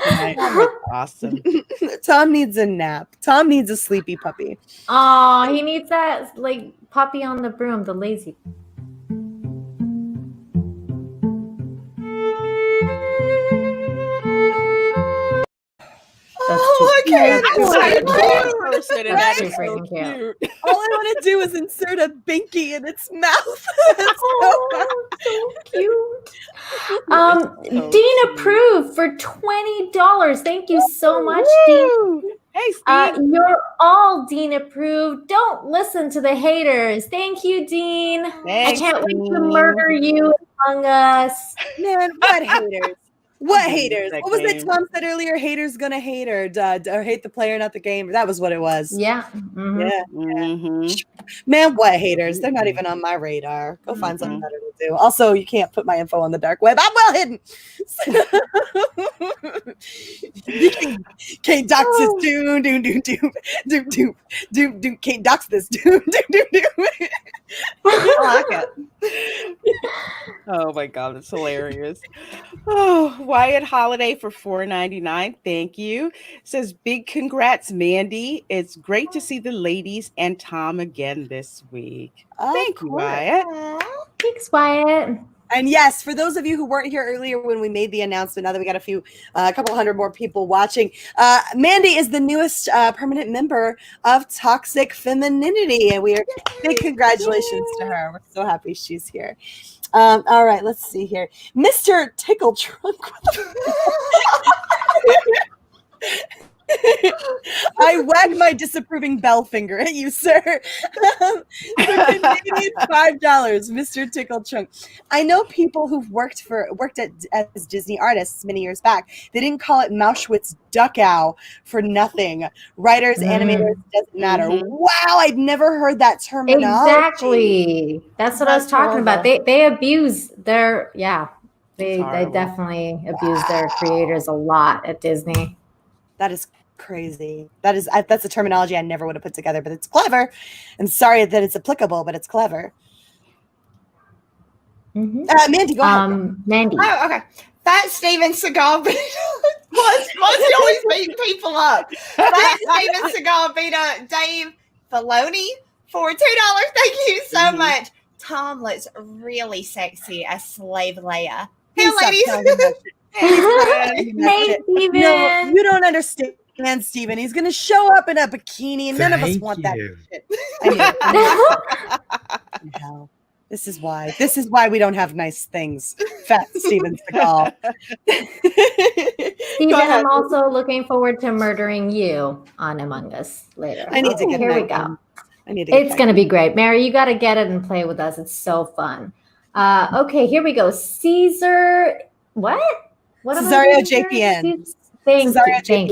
tonight. Tom is awesome. Tom needs a nap. Tom needs a sleepy puppy. Oh, he needs that like puppy on the broom, the lazy. Okay. That's so freaking cute. All I want to do is insert a binky in its mouth. So cute. Dean approved for $20. Thank you so much, Dean. Hey, Steve. You're all Dean approved. Don't listen to the haters. Thank you, Dean. Thanks, I can't wait to Dean. murder you among us. Man, what haters? What haters? that What was it game. Tom said earlier? Haters gonna hate or hate the player, not the game. That was what it was. Yeah. Mhm. Yeah. Mhm. Man, what haters? They're not even on my radar. Go find something better to do. Also, you can't put my info on the dark web. I'm well hidden. You can't dox this. Can't dox this. I like it. Oh my God, it's hilarious. Oh, Wyatt Holiday for $4.99. Thank you. Says big congrats, Mandy. It's great to see the ladies and Tom again this week. Thank you, Wyatt. Thanks, Wyatt. And yes, for those of you who weren't here earlier when we made the announcement, now that we got a couple hundred more people watching, Mandy is the newest permanent member of Toxic Femininity, and we are big congratulations to her. We're so happy she's here. All right, let's see here, Mr. Tickle Trunk. I wag my disapproving bell finger at you, sir. $5, Mr. Tickle Trunk. I know people who've worked as Disney artists many years back. They didn't call it Mauschwitz Duckow for nothing. Writers, animators, doesn't matter. Wow, I'd never heard that terminology. Exactly. That's what I was talking about. They abuse their They definitely abuse their creators a lot at Disney. That is crazy. That's a terminology I never would have put together, but it's clever. I'm sorry that it's applicable, but it's clever. Mm-hmm. Mandy, go ahead. Mandy. Oh, okay. Fat Steven Seagal. What's he always beating people up? Frank Steven Seagal beat up Dave Filoni for $2. Thank you so much. Tom looks really sexy as Slave Leia. Hey, ladies. Hey, Steven. No, you don't understand, Steven. He's going to show up in a bikini, and none of us want that shit. I mean, this is why we don't have nice things. Fat Steven Seagal. Steven, I'm also looking forward to murdering you on Among Us later. I need to get Here we back go. in. It's going to be great. Mary, you got to get it and play with us. It's so fun. Okay, here we go. Caesar, what? Cesario JPN. Thank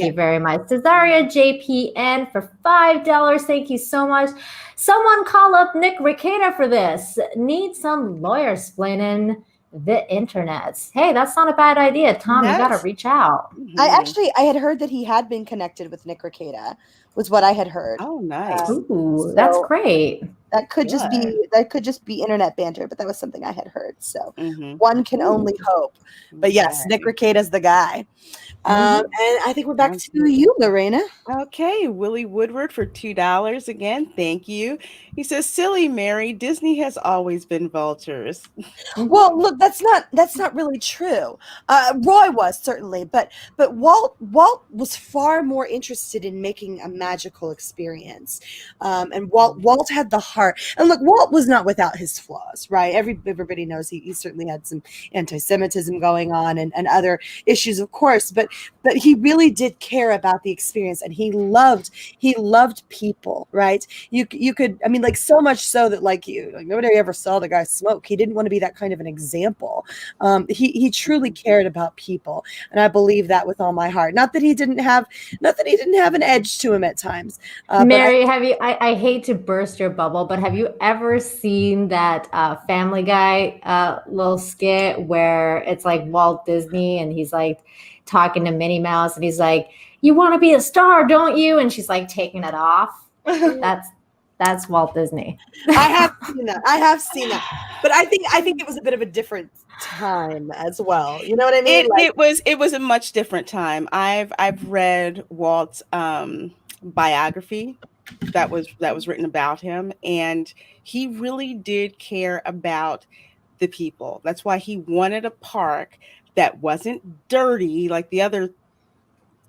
you very much. Cesario JPN for $5. Thank you so much. Someone call up Nick Rekieta for this. Need some lawyer explaining the internet. Hey, that's not a bad idea. Tom, you got to reach out. I had heard that he had been connected with Nick Rekieta, was what I had heard. Oh, nice. Ooh, that's great. That could just be internet banter, but that was something I had heard. So one can only hope. But yes, Nick Rekieta's the guy. And I think we're back to you, Lorena. Okay, Willie Woodward for $2 again. Thank you. He says, "Silly Mary, Disney has always been vultures." Well, look, that's not really true. Roy was certainly, but Walt was far more interested in making a magical experience. And Walt had the heart. And look, Walt was not without his flaws, right? Everybody knows he certainly had some anti-Semitism going on and other issues, of course, but he really did care about the experience, and he loved people, right? You could, I mean, like, so much so that like nobody ever saw the guy smoke. He didn't want to be that kind of an example. He truly cared about people, and I believe that with all my heart. Not that he didn't have an edge to him at times. Mary, I hate to burst your bubble, but have you ever seen that Family Guy little skit where it's like Walt Disney and he's like talking to Minnie Mouse and he's like, "You want to be a star, don't you?" And she's like taking it off. That's Walt Disney. I have seen that. But I think it was a bit of a different time as well. You know what I mean? It was a much different time. I've read Walt's biography that was written about him, and he really did care about the people. That's why he wanted a park that wasn't dirty like the other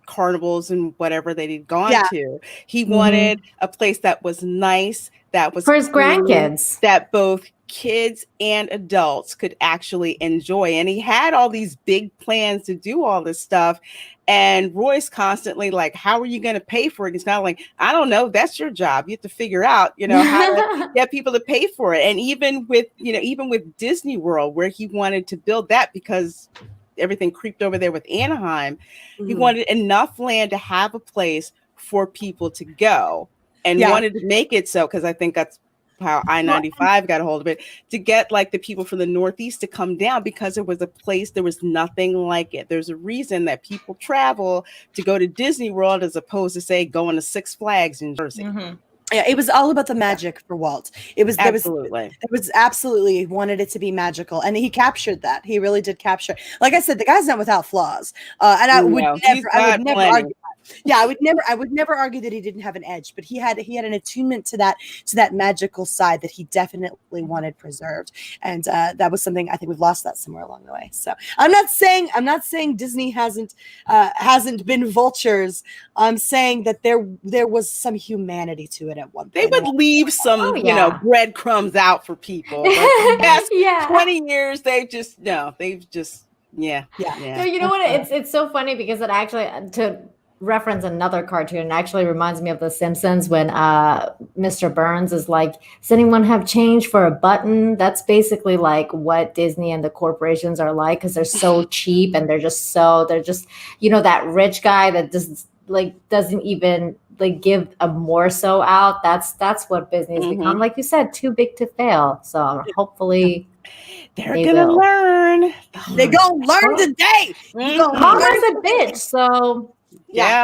carnivals and whatever they'd gone to. He wanted a place that was nice, that was for his grandkids, that both kids and adults could actually enjoy. And he had all these big plans to do all this stuff. And Roy's constantly like, "How are you going to pay for it?" He's not like, "I don't know. That's your job. You have to figure out, how to get people to pay for it." And even with Disney World, where he wanted to build that because everything creeped over there with Anaheim, he wanted enough land to have a place for people to go, and wanted to make it so, because I think that's how I-95 got a hold of it, to get like the people from the Northeast to come down, because it was a place, there was nothing like it. There's a reason that people travel to go to Disney World as opposed to, say, going to Six Flags in Jersey. Yeah, it was all about the magic for Walt. It was absolutely. It was absolutely wanted it to be magical, and he captured that. He really did capture. Like I said, the guy's not without flaws, and I would never argue. Yeah, I would never argue that he didn't have an edge, but he had an attunement to that magical side that he definitely wanted preserved, and that was something I think we've lost that somewhere along the way. So I'm not saying Disney hasn't been vultures. I'm saying that there was some humanity to it at one point. They would leave some breadcrumbs out for people. But the past 20 years, they've just No, you know what? It's so funny because it actually, to reference another cartoon, it actually reminds me of The Simpsons when Mr. Burns is like, "Does anyone have change for a button?" That's basically like what Disney and the corporations are like, because they're so cheap and they're just that rich guy that doesn't even like give a morsel out. That's what Disney's become. Like you said, too big to fail. So hopefully they're gonna learn. They're gonna learn today. Congress a bitch. So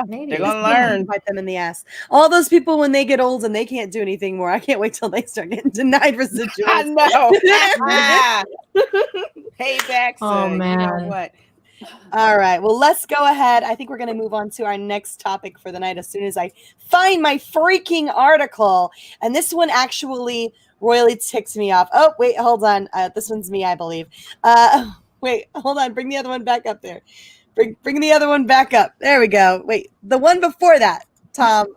maybe they're gonna learn. Bite them in the ass. All those people, when they get old and they can't do anything more, I can't wait till they start getting denied residuals. I know. Payback. Oh man. You know what? All right. Well, let's go ahead. I think we're going to move on to our next topic for the night as soon as I find my freaking article. And this one actually royally ticks me off. Oh, wait, hold on. This one's me, I believe. Wait, hold on. Bring the other one back up there. Bring the other one back up. There we go. Wait, the one before that, Tom.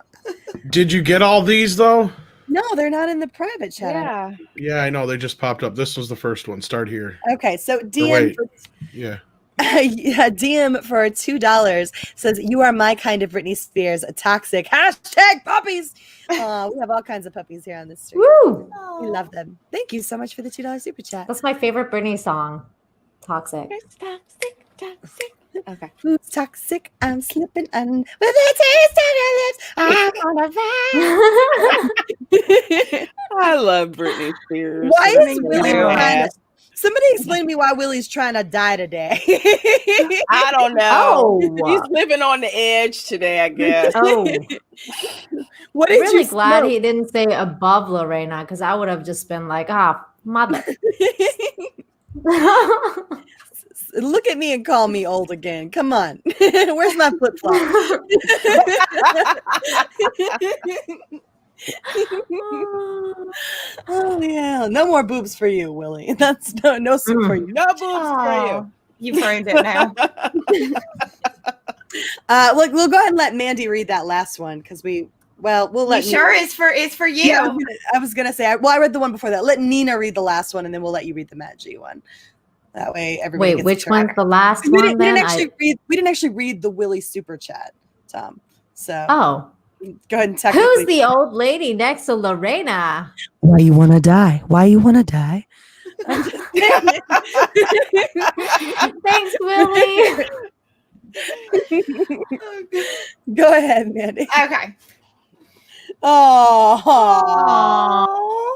Did you get all these, though? No, they're not in the private chat. Yeah. Yeah, I know. They just popped up. This was the first one. Start here. Okay, so Or DM wait. for Yeah. yeah, DM for $2 says, "You are my kind of Britney Spears, a toxic #puppies." We have all kinds of puppies here on the street. Woo! We love them. Thank you so much for the $2 super chat. That's my favorite Britney song. Toxic. It's toxic. Okay. Who's toxic? I'm slipping on with a taste on your lips. I wanna vibe. I love Britney Spears. Why is Something Willie real trying ass. to, somebody explain to me why Willie's trying to die today? I don't know. He's Oh, living on the edge today, I guess. oh. What did Really you glad smoke? he didn't say above Lorena, because I would have just been like, mother. Look at me and call me old again. Come on. Where's my flip flop? Oh yeah. No more boobs for you, Willie. That's no soup for you. No boobs for You've ruined it now. Look, we'll go ahead and let Mandy read that last one because we'll let You sure it's for you. Yeah, I was gonna say. I read the one before that. Let Nina read the last one, and then we'll let you read the Matt G one. That way, everybody. Wait, gets which a turn. one's the last We one then? didn't actually read the Willie super chat, Tom. So Oh, go ahead and technically. who's the old lady next to Lorena? Why you wanna die? Why you wanna die? Thanks, Willie. Go ahead, Mandy. Okay. Oh,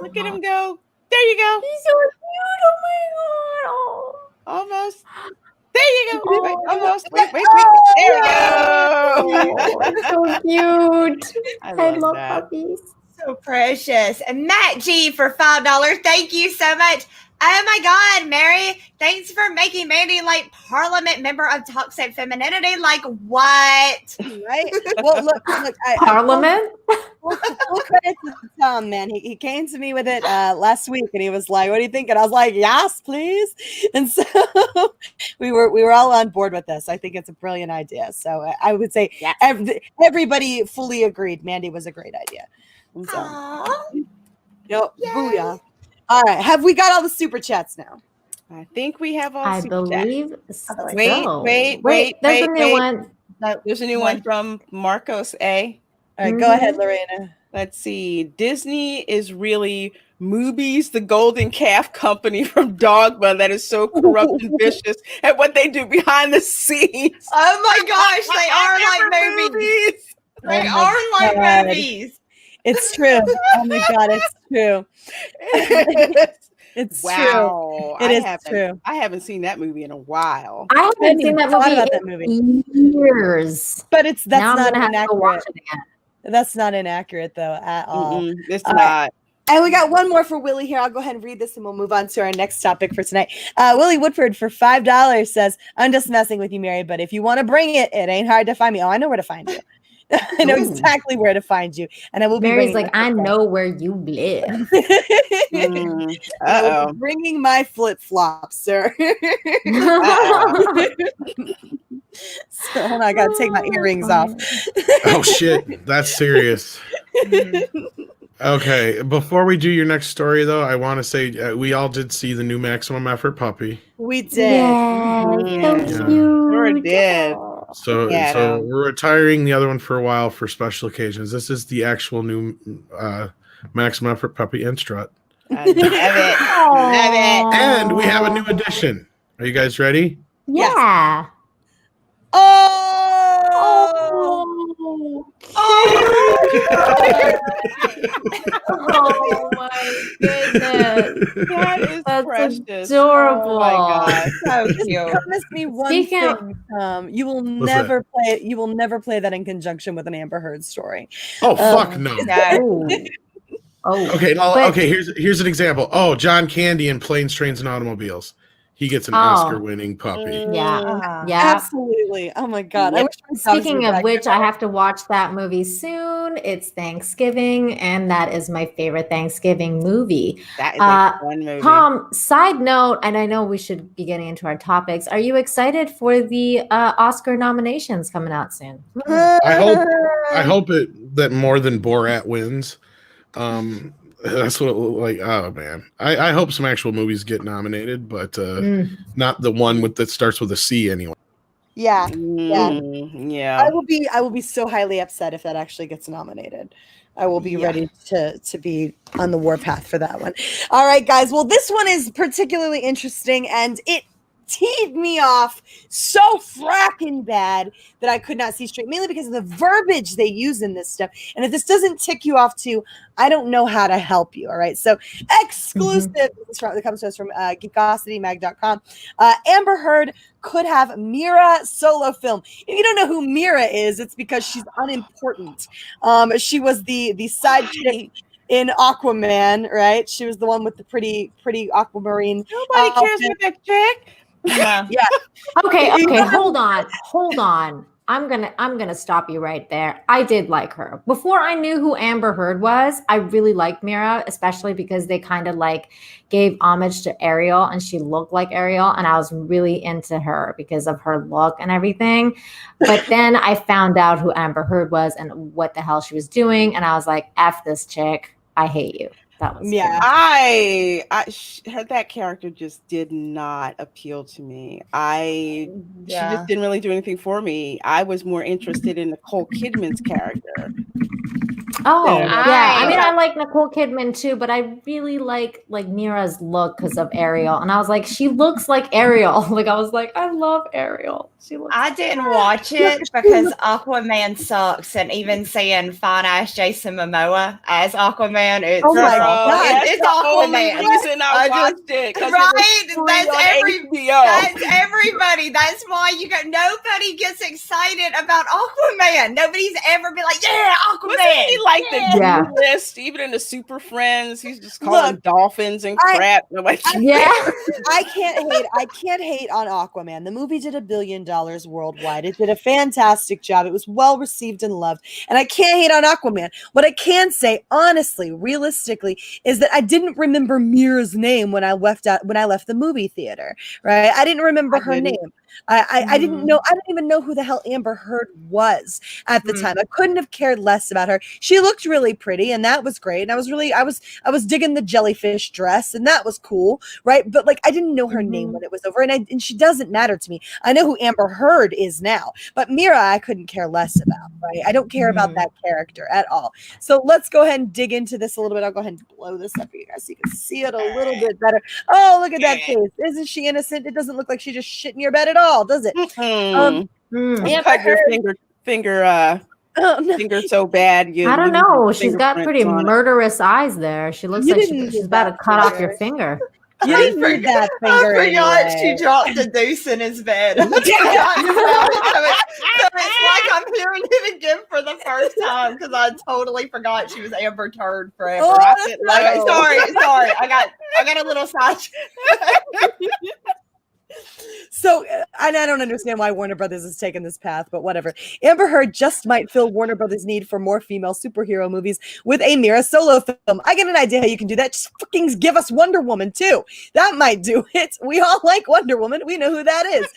you. Look at him go. There you go. He's so cute. Oh my god. Oh. Almost. There you go. Oh. Wait, almost. Wait. There we go. So cute. I love that. puppies. So precious. And Matt G for $5. Thank you so much. Oh my God, Mary. Thanks for making Mandy like Parliament member of Toxic Femininity. Like what? right. Well, look. Parliament? Full credit to Tom, man. He came to me with it last week, and he was like, "What do you think?" And I was like, "Yes, please." And so we were all on board with this. I think it's a brilliant idea. So I would say everybody fully agreed. Mandy was a great idea. And so, Aww. yep, Yay. booyah. All right, have we got all the super chats now? I think we have all. I super chat. believe Wait, so. wait, There's a new wait. one. There's a new one from Marcos A. All right, go ahead, Lorena. Let's see. Disney is really Moobies, the golden calf company from Dogma that is so corrupt and vicious at what they do behind the scenes. Oh my gosh, they are like movies. They are like God. movies. It's true. Oh my God, it's true. It's Wow. true. It is true. I haven't seen that movie in a while. I haven't hadn't seen even that thought movie, about that in years. But that's Now I'm not gonna have to go watch inaccurate. it again. That's not inaccurate though at all. It's All not. And we got one more for Willie here. I'll go ahead and read this and we'll move on to our next topic for tonight. Willie Woodford for $5 says, "I'm just messing with you, Mary, but if you want to bring it, it ain't hard to find me." Oh, I know where to find you. I know exactly where to find you. And I will be Mary's bringing like, I know where you live. I will be bringing my flip-flops, sir. So hold on, I gotta take my earrings off. Oh shit, that's serious. Okay, before we do your next story, though, I want to say we all did see the new Maximum Effort puppy. We did. Yeah, so Yeah. cute. Sure did. So we're retiring the other one for a while for special occasions. This is the actual new Maximum Effort puppy and strut. I love it. Love it. And we have a new addition. Are you guys ready? Yeah. Oh my goodness. That is That's precious. adorable. Oh my God. So Just cute. promise me one Speaking of- thing. You will What's never play. You will never play that in conjunction with an Amber Heard story. Oh fuck no. No. Oh. Okay, But- okay. Here's an example. Oh, John Candy in Planes, Trains, and Automobiles. he gets an Oh. Oscar-winning puppy. Yeah. Absolutely. Oh my god. I Yep. wish my dogs Speaking were of back. which, I have to watch that movie soon. It's Thanksgiving, and that is my favorite Thanksgiving movie. That is a fun movie. Tom, side note, and I know we should be getting into our topics. Are you excited for the Oscar nominations coming out soon? I hope that more than Borat wins. That's what oh man. I hope some actual movies get nominated, but not the one that starts with a C anyway. Yeah. Yeah. I will be so highly upset if that actually gets nominated. I will be ready to be on the warpath for that one. All right, guys. Well, this one is particularly interesting, and it teed me off so fracking bad that I could not see straight, mainly because of the verbiage they use in this stuff. And if this doesn't tick you off too, I don't know how to help you. All right. So exclusive that comes to us from geekositymag.com. Amber Heard could have Mira solo film. If you don't know who Mira is, it's because she's unimportant. She was the side chick in Aquaman, right? She was the one with the pretty aquamarine. Nobody cares about that chick. Yeah. Okay, hold on. I'm gonna stop you right there. I did like her. Before I knew who Amber Heard was, I really liked Mira, especially because they kind of like gave homage to Ariel and she looked like Ariel, and I was really into her because of her look and everything. But then I found out who Amber Heard was and what the hell she was doing, and I was like, F this chick. I hate you. That was that character just did not appeal to me. She just didn't really do anything for me. I was more interested in Nicole Kidman's character. Oh, yeah. I mean, I like Nicole Kidman too, but I really like Mira's look because of Ariel. And I was like, she looks like Ariel. Like, I was like, I love Ariel. I didn't watch it because Aquaman sucks, and even seeing fine ass Jason Momoa as Aquaman, it's it's Aquaman. Reason I watched it, right? That's everybody. That's why nobody gets excited about Aquaman. Nobody's ever been like, yeah, Aquaman. Wasn't he like the list? Even in the Super Friends, he's just calling dolphins and crap. I can't hate on Aquaman. The movie did $1 billion worldwide. It did a fantastic job. It was well received and loved. And I can't hate on Aquaman. What I can say, honestly, realistically, is that I didn't remember Mira's name when I left the movie theater. Right? I didn't remember her name. I didn't know. I didn't even know who the hell Amber Heard was at the time. I couldn't have cared less about her. She looked really pretty, and that was great. And I was digging the jellyfish dress, and that was cool, right? But like, I didn't know her name when it was over, and she doesn't matter to me. I know who Amber Heard is now, but Mira, I couldn't care less about. Right? I don't care about that character at all. So let's go ahead and dig into this a little bit. I'll go ahead and blow this up for you guys so you can see it a little bit better. Oh, look at that face! Isn't she innocent? It doesn't look like she just shit in your bed at all, does it? Cut your finger so bad. I don't know. She's got pretty murderous eyes there. She looks like she's about to cut off your finger. You didn't need that finger. I forgot she dropped a deuce in his bed. So it's like I'm hearing it again for the first time because I totally forgot she was Amber Turd forever. Sorry. I got a little side. So, and I don't understand why Warner Brothers is taking this path, but whatever. Amber Heard just might fill Warner Brothers' need for more female superhero movies with a Mira solo film. I get an idea how you can do that. Just fucking give us Wonder Woman, too. That might do it. We all like Wonder Woman. We know who that is.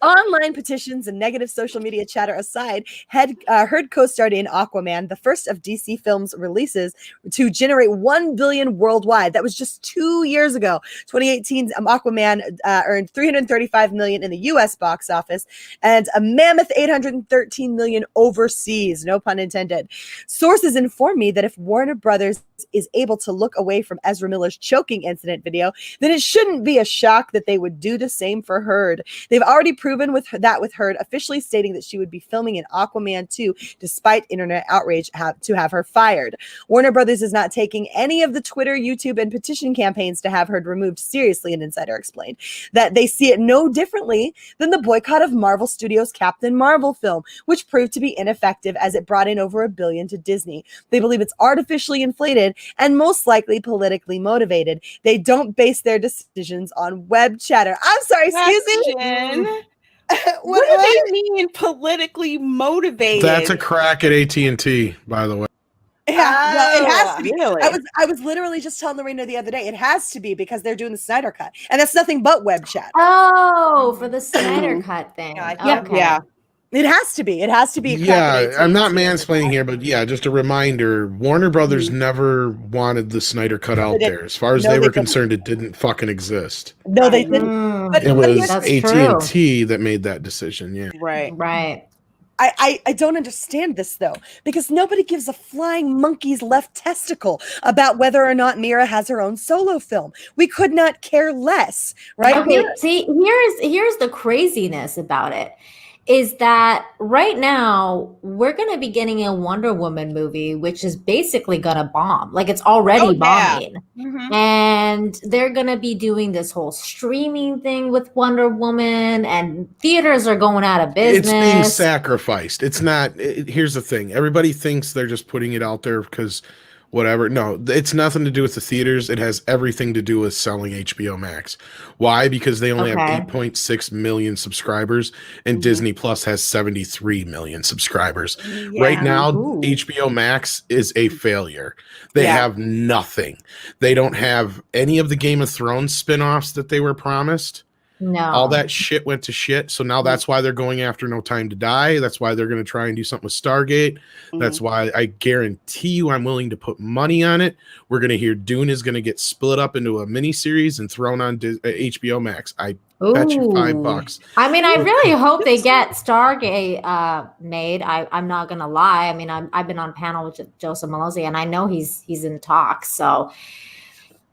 Online petitions and negative social media chatter aside, Heard co-starred in Aquaman, the first of DC Films' releases to generate $1 billion worldwide. That was just 2 years ago. 2018's Aquaman earned $335 million in the U.S. box office and a mammoth $813 million overseas. No pun intended. Sources inform me that if Warner Brothers is able to look away from Ezra Miller's choking incident video, then it shouldn't be a shock that they would do the same for Heard. They've already already proven with her officially stating that she would be filming in Aquaman 2, despite internet outrage to have her fired. Warner Brothers is not taking any of the Twitter, YouTube, and petition campaigns to have her removed seriously, an insider explained. That they see it no differently than the boycott of Marvel Studios' Captain Marvel film, which proved to be ineffective as it brought in over $1 billion to Disney. They believe it's artificially inflated and most likely politically motivated. They don't base their decisions on web chatter. I'm sorry, excuse me. What do they mean politically motivated? That's a crack at AT&T, by the way. Yeah, well, it has to be. Really? I was literally just telling Lorena the other day, it has to be because they're doing the Snyder Cut. And that's nothing but web chat. Oh, for the Snyder Cut thing. Okay. Yeah. It has to be. It has to be. Yeah, I'm not mansplaining here, but yeah, just a reminder, Warner Brothers never wanted the Snyder Cut out there. As far as they were concerned, it didn't fucking exist. No, they didn't. But it was AT&T that made that decision, yeah. Right. I don't understand this, though, because nobody gives a flying monkey's left testicle about whether or not Mira has her own solo film. We could not care less, right? Okay, see, here's the craziness about it. Is that right now we're going to be getting a Wonder Woman movie, which is basically going to bomb. Like it's already bombing. And they're going to be doing this whole streaming thing with Wonder Woman, and theaters are going out of business. It's being sacrificed. It's not. Here's the thing. Everybody thinks they're just putting it out there because whatever. No, it's nothing to do with the theaters. It has everything to do with selling HBO Max. Why? Because they only have 8.6 million subscribers, and Disney Plus has 73 million subscribers. Right now, HBO Max is a failure. They have nothing. They don't have any of the Game of Thrones spinoffs that they were promised. No. All that shit went to shit. So now that's why they're going after No Time to Die. That's why they're going to try and do something with Stargate. That's why I guarantee you I'm willing to put money on it. We're going to hear Dune is going to get split up into a miniseries and thrown on HBO Max. I bet you $5. I mean, I really hope they get Stargate made. I'm not going to lie. I mean, I've been on panel with Joseph Malozzi, and I know he's in talks. So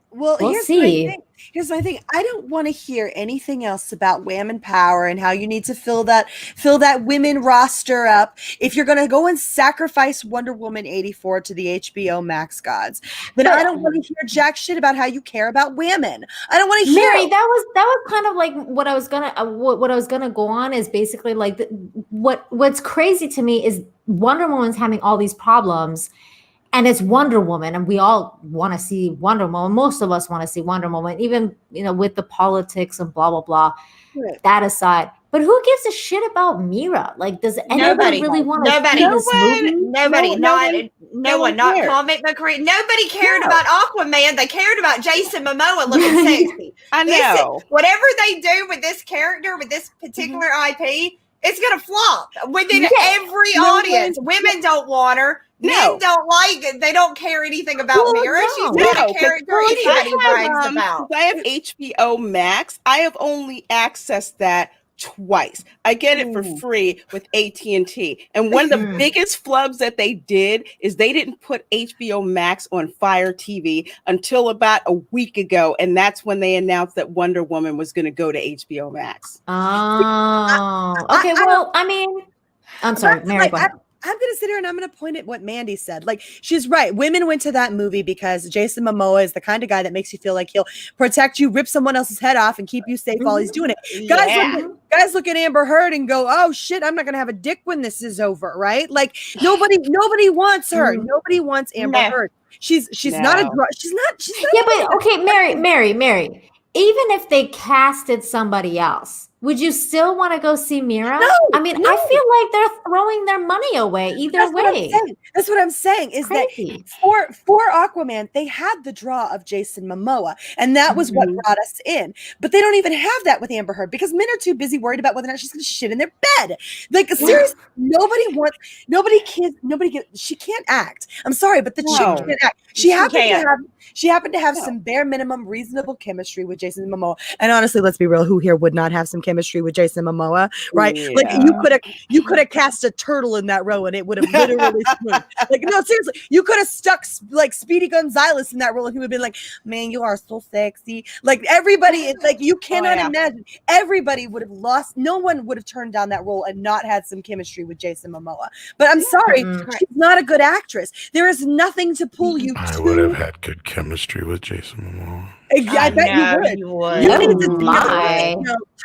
we'll see. Here's my thing. I don't want to hear anything else about women power and how you need to fill that women roster up. If you're going to go and sacrifice Wonder Woman 84 to the HBO Max gods, then I don't want to hear jack shit about how you care about women. I don't want to hear. Mary, that was kind of like what I was gonna go on is basically like what's crazy to me is Wonder Woman's having all these problems. And it's Wonder Woman, and we all want to see Wonder Woman. Most of us want to see Wonder Woman, even with the politics and blah blah blah. Right. That aside, but who gives a shit about Mira? Like, does anybody really want to see this movie? Nobody, no one, not comic book readers. Nobody cared about Aquaman. They cared about Jason Momoa looking sexy. I know. Whatever they do with this character, with this particular IP, it's gonna flop within every audience. Women don't want her. Men don't like it. They don't care anything about Mira. She's not a character anybody brags about. I have HBO Max. I have only accessed that twice. I get it for free with AT&T. And one of the biggest flubs that they did is they didn't put HBO Max on Fire TV until about a week ago. And that's when they announced that Wonder Woman was going to go to HBO Max. Oh, okay. Well, I mean, I'm sorry, Mary. Go ahead. I'm going to sit here and I'm going to point at what Mandy said. Like, she's right. Women went to that movie because Jason Momoa is the kind of guy that makes you feel like he'll protect you, rip someone else's head off, and keep you safe while he's doing it. Guys look at Amber Heard and go, "Oh shit, I'm not going to have a dick when this is over." Right? Like nobody wants her. Nobody wants Amber Heard. She's not a she's not. Yeah, but okay, Mary. Even if they casted somebody else, would you still want to go see Mira? No, I mean, I feel like they're throwing their money away either way. That's what I'm saying is Crazy. that for Aquaman, they had the draw of Jason Momoa, and that was what brought us in. But they don't even have that with Amber Heard because men are too busy worried about whether or not she's going to shit in their bed. Like seriously, she can't act. I'm sorry, but the chick can't act. She happened to have some bare minimum reasonable chemistry with Jason Momoa. And honestly, let's be real, who here would not have some chemistry with Jason Momoa, right? Like you could have cast a turtle in that role and it would have literally smooth. Like, no, seriously, you could have stuck like Speedy Gonzalez in that role and he would have been like, man, you are so sexy. Like everybody, it's like you cannot imagine. Everybody would have lost. No one would have turned down that role and not had some chemistry with Jason Momoa. But I'm sorry, she's not a good actress. There is nothing to pull you. I would have had good chemistry with Jason Momoa. I bet you would. You need to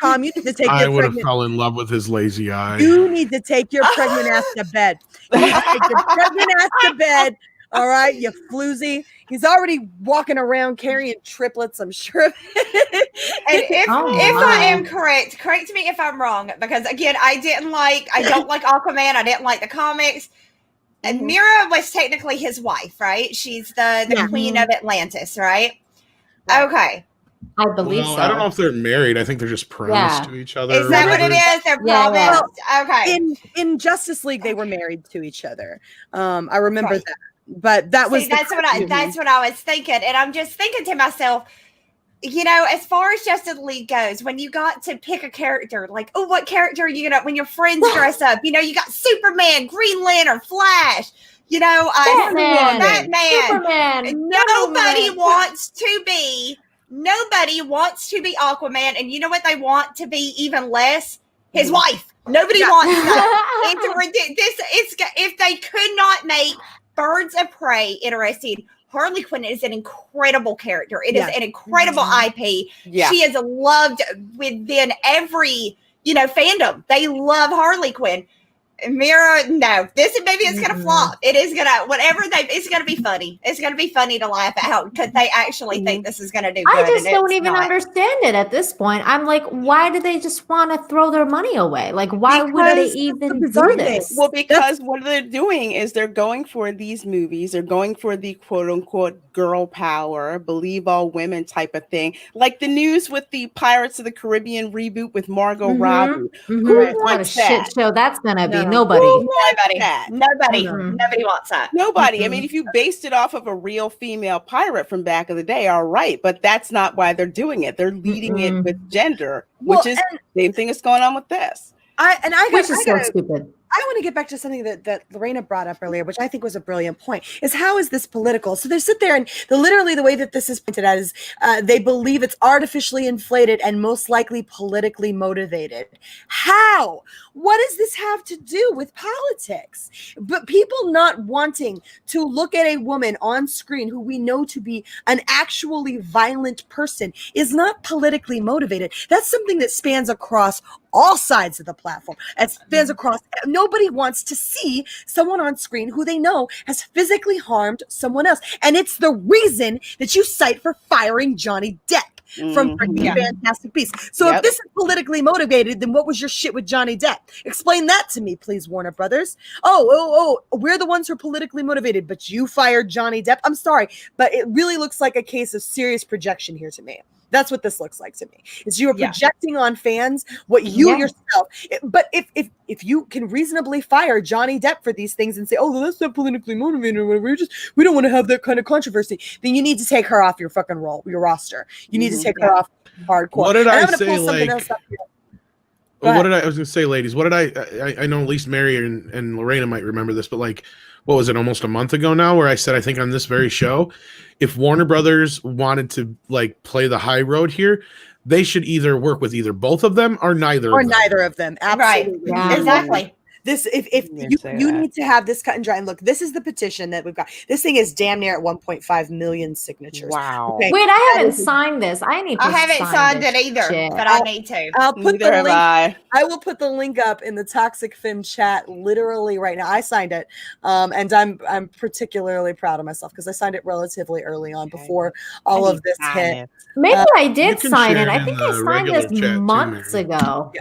Tom, you need to take I would have fell in love with his lazy eye. You need to take your pregnant ass to bed. You need to take your pregnant ass to bed. All right, you floozy. He's already walking around carrying triplets, I'm sure. And if I am correct me if I'm wrong, because again, I don't like Aquaman. I didn't like the comics. And Mira was technically his wife, right? She's the queen of Atlantis, right? Okay. I believe so. I don't know if they're married. I think they're just promised to each other. Is that what it is? They're promised. Okay. In Justice League, they were married to each other. I remember that. But that was that's what I was thinking. And I'm just thinking to myself, you know, as far as Justice League goes, when you got to pick a character, like, oh, what character are you gonna when your friends dress up? You know, you got Superman, Green Lantern, Flash, you know, Batman. Superman. Nobody wants to be Aquaman, and you know what they want to be even less? His wife. Nobody wants that. If they could not make Birds of Prey interesting, Harley Quinn is an incredible character. It is an incredible IP. Yeah. She is loved within every, fandom. They love Harley Quinn. Mira, no, this maybe it's gonna flop. It is gonna it's gonna be funny. It's gonna be funny to laugh out because they actually think this is gonna do good. I just don't even understand it at this point. I'm like, why do they just want to throw their money away? Like, why would they even do this? Well, because what they're doing is they're going for these movies. They're going for the quote unquote girl power, believe all women type of thing. Like the news with the Pirates of the Caribbean reboot with Margot Robbie. What a shit show that's gonna be. Nobody wants that. Nobody. I mean, if you based it off of a real female pirate from back of the day, all right, but that's not why they're doing it. They're leading it with gender, which is the same thing that's going on with this. Which is so stupid. I want to get back to something that Lorena brought up earlier, which I think was a brilliant point, is how is this political? So they sit there and literally the way that this is pointed at is they believe it's artificially inflated and most likely politically motivated. How? What does this have to do with politics? But people not wanting to look at a woman on screen who we know to be an actually violent person is not politically motivated. That's something that spans across all sides of the platform. It spans across. Nobody wants to see someone on screen who they know has physically harmed someone else. And it's the reason that you cite for firing Johnny Depp from Fantastic Beasts. So if this is politically motivated, then what was your shit with Johnny Depp? Explain that to me, please, Warner Brothers. Oh, we're the ones who are politically motivated, but you fired Johnny Depp. I'm sorry, but it really looks like a case of serious projection here to me. That's what this looks like to me. Is you are projecting on fans what you yourself. But if you can reasonably fire Johnny Depp for these things and say, "Oh, that's not politically motivated," or whatever, we don't want to have that kind of controversy, then you need to take her off your fucking your roster. You need to take her off hardcore. What did I say? I was going to say, ladies. What did I know? At least Mary and Lorena might remember this, but like, what was it? Almost a month ago now, where I said I think on this very show, if Warner Brothers wanted to like play the high road here, they should either work with either both of them or neither of them. Absolutely. Right. Yeah. Exactly. This if you need to have this cut and dry. And look, this is the petition that we've got. This thing is damn near at 1.5 million signatures. Wow. Okay. Wait, I haven't signed this. I haven't signed it either, but I need to. I'll put the link. I will put the link up in the Toxic Femme chat literally right now. I signed it. And I'm particularly proud of myself because I signed it relatively early on before all of this hit. Maybe I did sign it. I think I signed this months ago.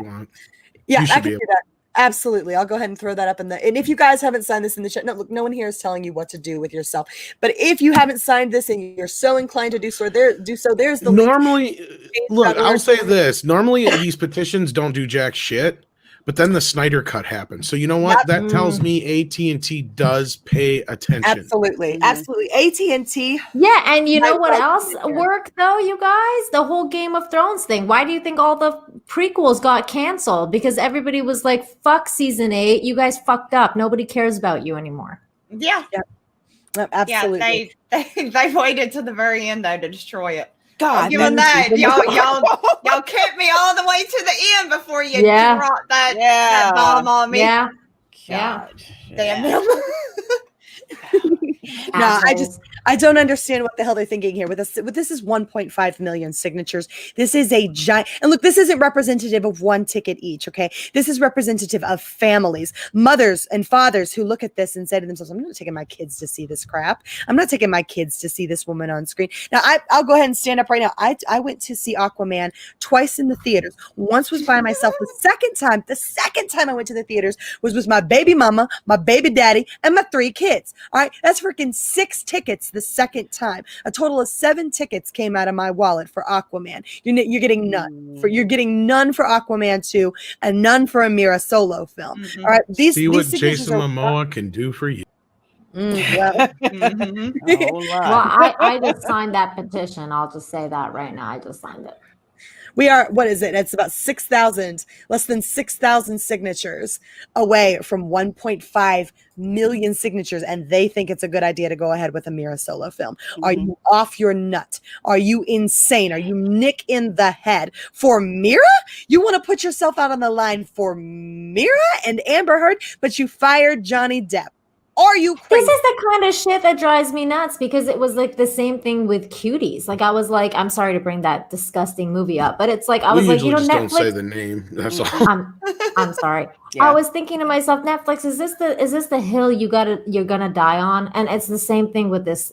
Yeah, I can do that. Absolutely. I'll go ahead and throw that up and if you guys haven't signed this in the chat, no one here is telling you what to do with yourself. But if you haven't signed this and you're so inclined to do so, there's the normally link. Look, I'll say this. Normally these petitions don't do jack shit, But then the Snyder cut happened. So you know what? That tells me AT&T does pay attention. Absolutely. Absolutely. AT&T. Yeah, and you know what else worked though, you guys? The whole Game of Thrones thing. Why do you think all the prequels got canceled? Because everybody was like, fuck season 8. You guys fucked up. Nobody cares about you anymore. Yeah. Absolutely. Yeah, they waited to the very end though to destroy it. God, give them that. Y'all kept me all the way to the end before you dropped that bomb on me. Yeah. Damn them. No, I don't understand what the hell they're thinking here. With this is 1.5 million signatures. This is a giant, and look, this isn't representative of one ticket each. Okay, this is representative of families, mothers and fathers who look at this and say to themselves, "I'm not taking my kids to see this crap. I'm not taking my kids to see this woman on screen." Now, I'll go ahead and stand up right now. I went to see Aquaman twice in the theaters. Once was by myself. The second time I went to the theaters was with my baby mama, my baby daddy, and my 3 kids. All right, that's freaking 6 tickets the second time. A total of 7 tickets came out of my wallet for Aquaman. You're getting none for Aquaman 2 and none for a Mira solo film. All right, see what Jason Momoa can do for you. Well, I just signed that petition. I'll just say that right now. I just signed it. We are, what is it? It's about 6,000, less than 6,000 signatures away from 1.5 million signatures. And they think it's a good idea to go ahead with a Mira solo film. Are you off your nut? Are you insane? Are you Nick in the head? For Mira? You want to put yourself out on the line for Mira and Amber Heard, but you fired Johnny Depp. Are you crazy? This is the kind of shit that drives me nuts because it was like the same thing with Cuties. Like I was like, I'm sorry to bring that disgusting movie up, but it's like I was like, you know, just Netflix. Don't say the name. That's all. I'm sorry. Yeah. I was thinking to myself, Netflix, is this the hill you're gonna die on? And it's the same thing with this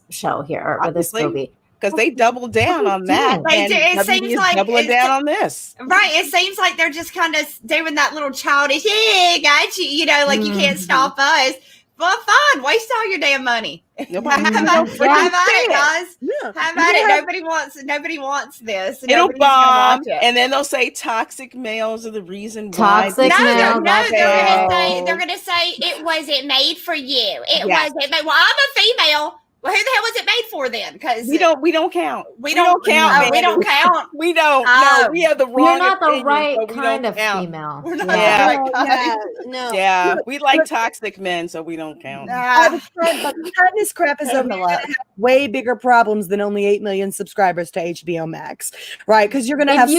show here or with this movie. Because they doubled down on that. It seems like doubling down on this. Right. It seems like they're just kind of doing that little childish, yeah, got you, you know, like you can't stop us. Well, fine. Waste all your damn money. How about it, guys? Yeah. How about it? Nobody wants this. It'll bomb, and then they'll say toxic males are the reason why. Toxic males. They're gonna say it wasn't made for you. It wasn't made. Well, I'm a female. Well, who the hell was it made for then? Because we don't count. We don't count. We don't count. We don't. No, we have the wrong. You're not the opinion, right so kind of count. female. We're not the right kind. No. Yeah, we like toxic men, so we don't count. But this crap is going to have way bigger problems than only 8 million subscribers to HBO Max, right? Because you're going to have.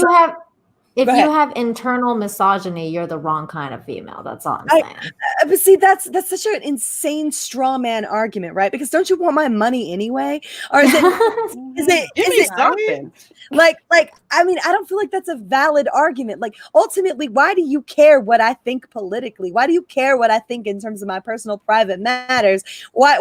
If you have internal misogyny, you're the wrong kind of female. That's all I'm saying. But see, that's such an insane straw man argument, right? Because don't you want my money anyway? Or is it something? Like, I mean, I don't feel like that's a valid argument. Like, ultimately, why do you care what I think politically? Why do you care what I think in terms of my personal private matters? Why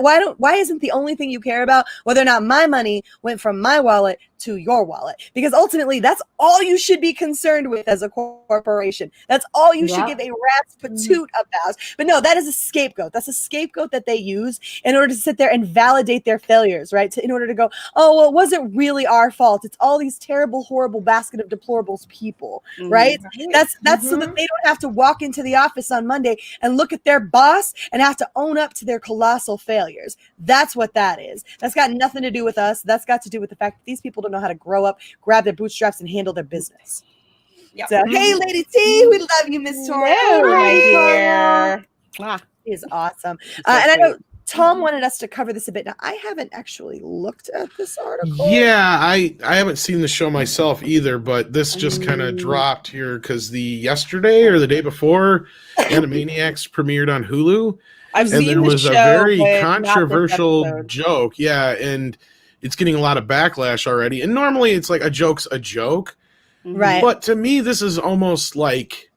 isn't the only thing you care about whether or not my money went from my wallet to your wallet? Because ultimately, that's all you should be concerned with as a corporation. That's all you should give a rat's patoot about. But no, that is a scapegoat. That's a scapegoat that they use in order to sit there and validate their failures, right? In order to go, oh, well, it wasn't really our fault. It's all these terrible, horrible basket of deplorables people, right? That's so that they don't have to walk into the office on Monday and look at their boss and have to own up to their colossal failures. That's what that is. That's got nothing to do with us. That's got to do with the fact that these people don't know how to grow up, grab their bootstraps, and handle their business. Yep. So, hey, Lady T, we love you, Miss Tori. Hi, dear. She is awesome. And I know Tom wanted us to cover this a bit. Now, I haven't actually looked at this article. Yeah, I haven't seen the show myself either, but this just kind of dropped here because yesterday or the day before, Animaniacs premiered on Hulu. And there was a very controversial joke. Yeah, and it's getting a lot of backlash already. And normally it's like a joke's a joke. Right. But to me, this is almost like,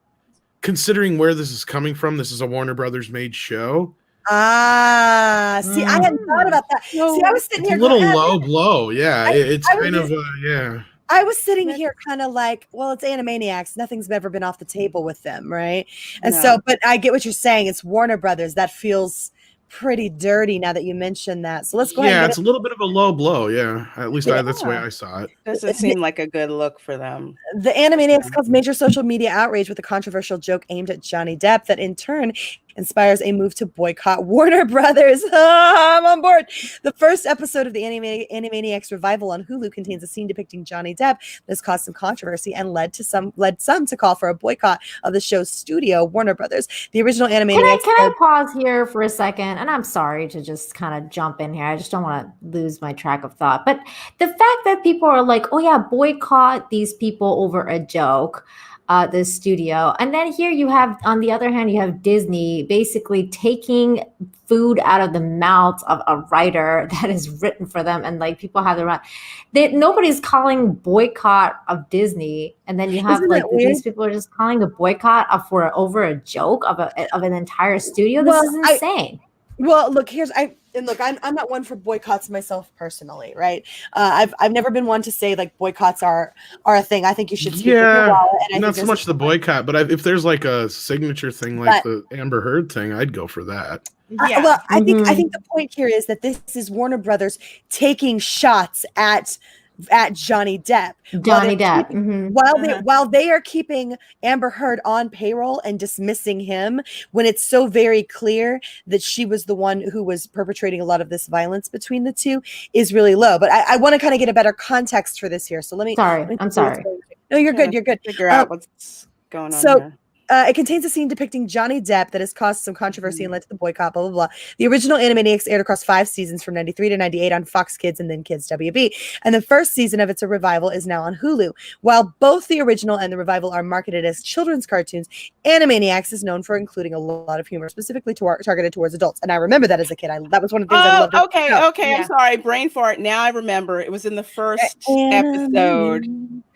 considering where this is coming from, this is a Warner Brothers made show. See, I hadn't thought about that. See, I was sitting here. A little low blow. Yeah. It's kind of, yeah. I was sitting here kind of like, well, it's Animaniacs. Nothing's ever been off the table with them, right? And so, but I get what you're saying. It's Warner Brothers. That feels pretty dirty now that you mentioned that. So let's go ahead. Yeah, And it's a little bit of a low blow. Yeah, at least that's the way I saw it. Doesn't seem like a good look for them. The Animaniacs caused major social media outrage with a controversial joke aimed at Johnny Depp that in turn inspires a move to boycott Warner Brothers. I'm on board. The first episode of the Animaniacs revival on Hulu contains a scene depicting Johnny Depp that has caused some controversy and led some to call for a boycott of the show's studio, Warner Brothers. The original Animaniacs. Can I pause here for a second? And I'm sorry to just kind of jump in here. I just don't want to lose my track of thought. But the fact that people are like, oh yeah, boycott these people over a joke. The studio. And then here you have, on the other hand, you have Disney basically taking food out of the mouths of a writer that is written for them. And like people have their own. Nobody's calling boycott of Disney. And then you have these people are just calling a boycott over a joke of an entire studio. This is insane. Look, I'm not one for boycotts myself personally, right? I've never been one to say like boycotts are a thing. I think you should speak with your wallet. And not so much the boycott, but if there's like a signature thing like the Amber Heard thing, I'd go for that. Yeah. I think the point here is that this is Warner Brothers taking shots at Johnny Depp. While they are keeping Amber Heard on payroll and dismissing him when it's so very clear that she was the one who was perpetrating a lot of this violence between the two is really low. But I want to kind of get a better context for this here. So I'm sorry. No, you're good. You're good. Figure out what's going on here. It contains a scene depicting Johnny Depp that has caused some controversy and led to the boycott, blah, blah, blah. The original Animaniacs aired across 5 seasons from 93 to 98 on Fox Kids and then Kids WB. And the first season of its revival is now on Hulu. While both the original and the revival are marketed as children's cartoons, Animaniacs is known for including a lot of humor, specifically targeted towards adults. And I remember that as a kid. That was one of the things I loved. Okay. Yeah. I'm sorry. Brain fart. Now I remember. It was in the first episode.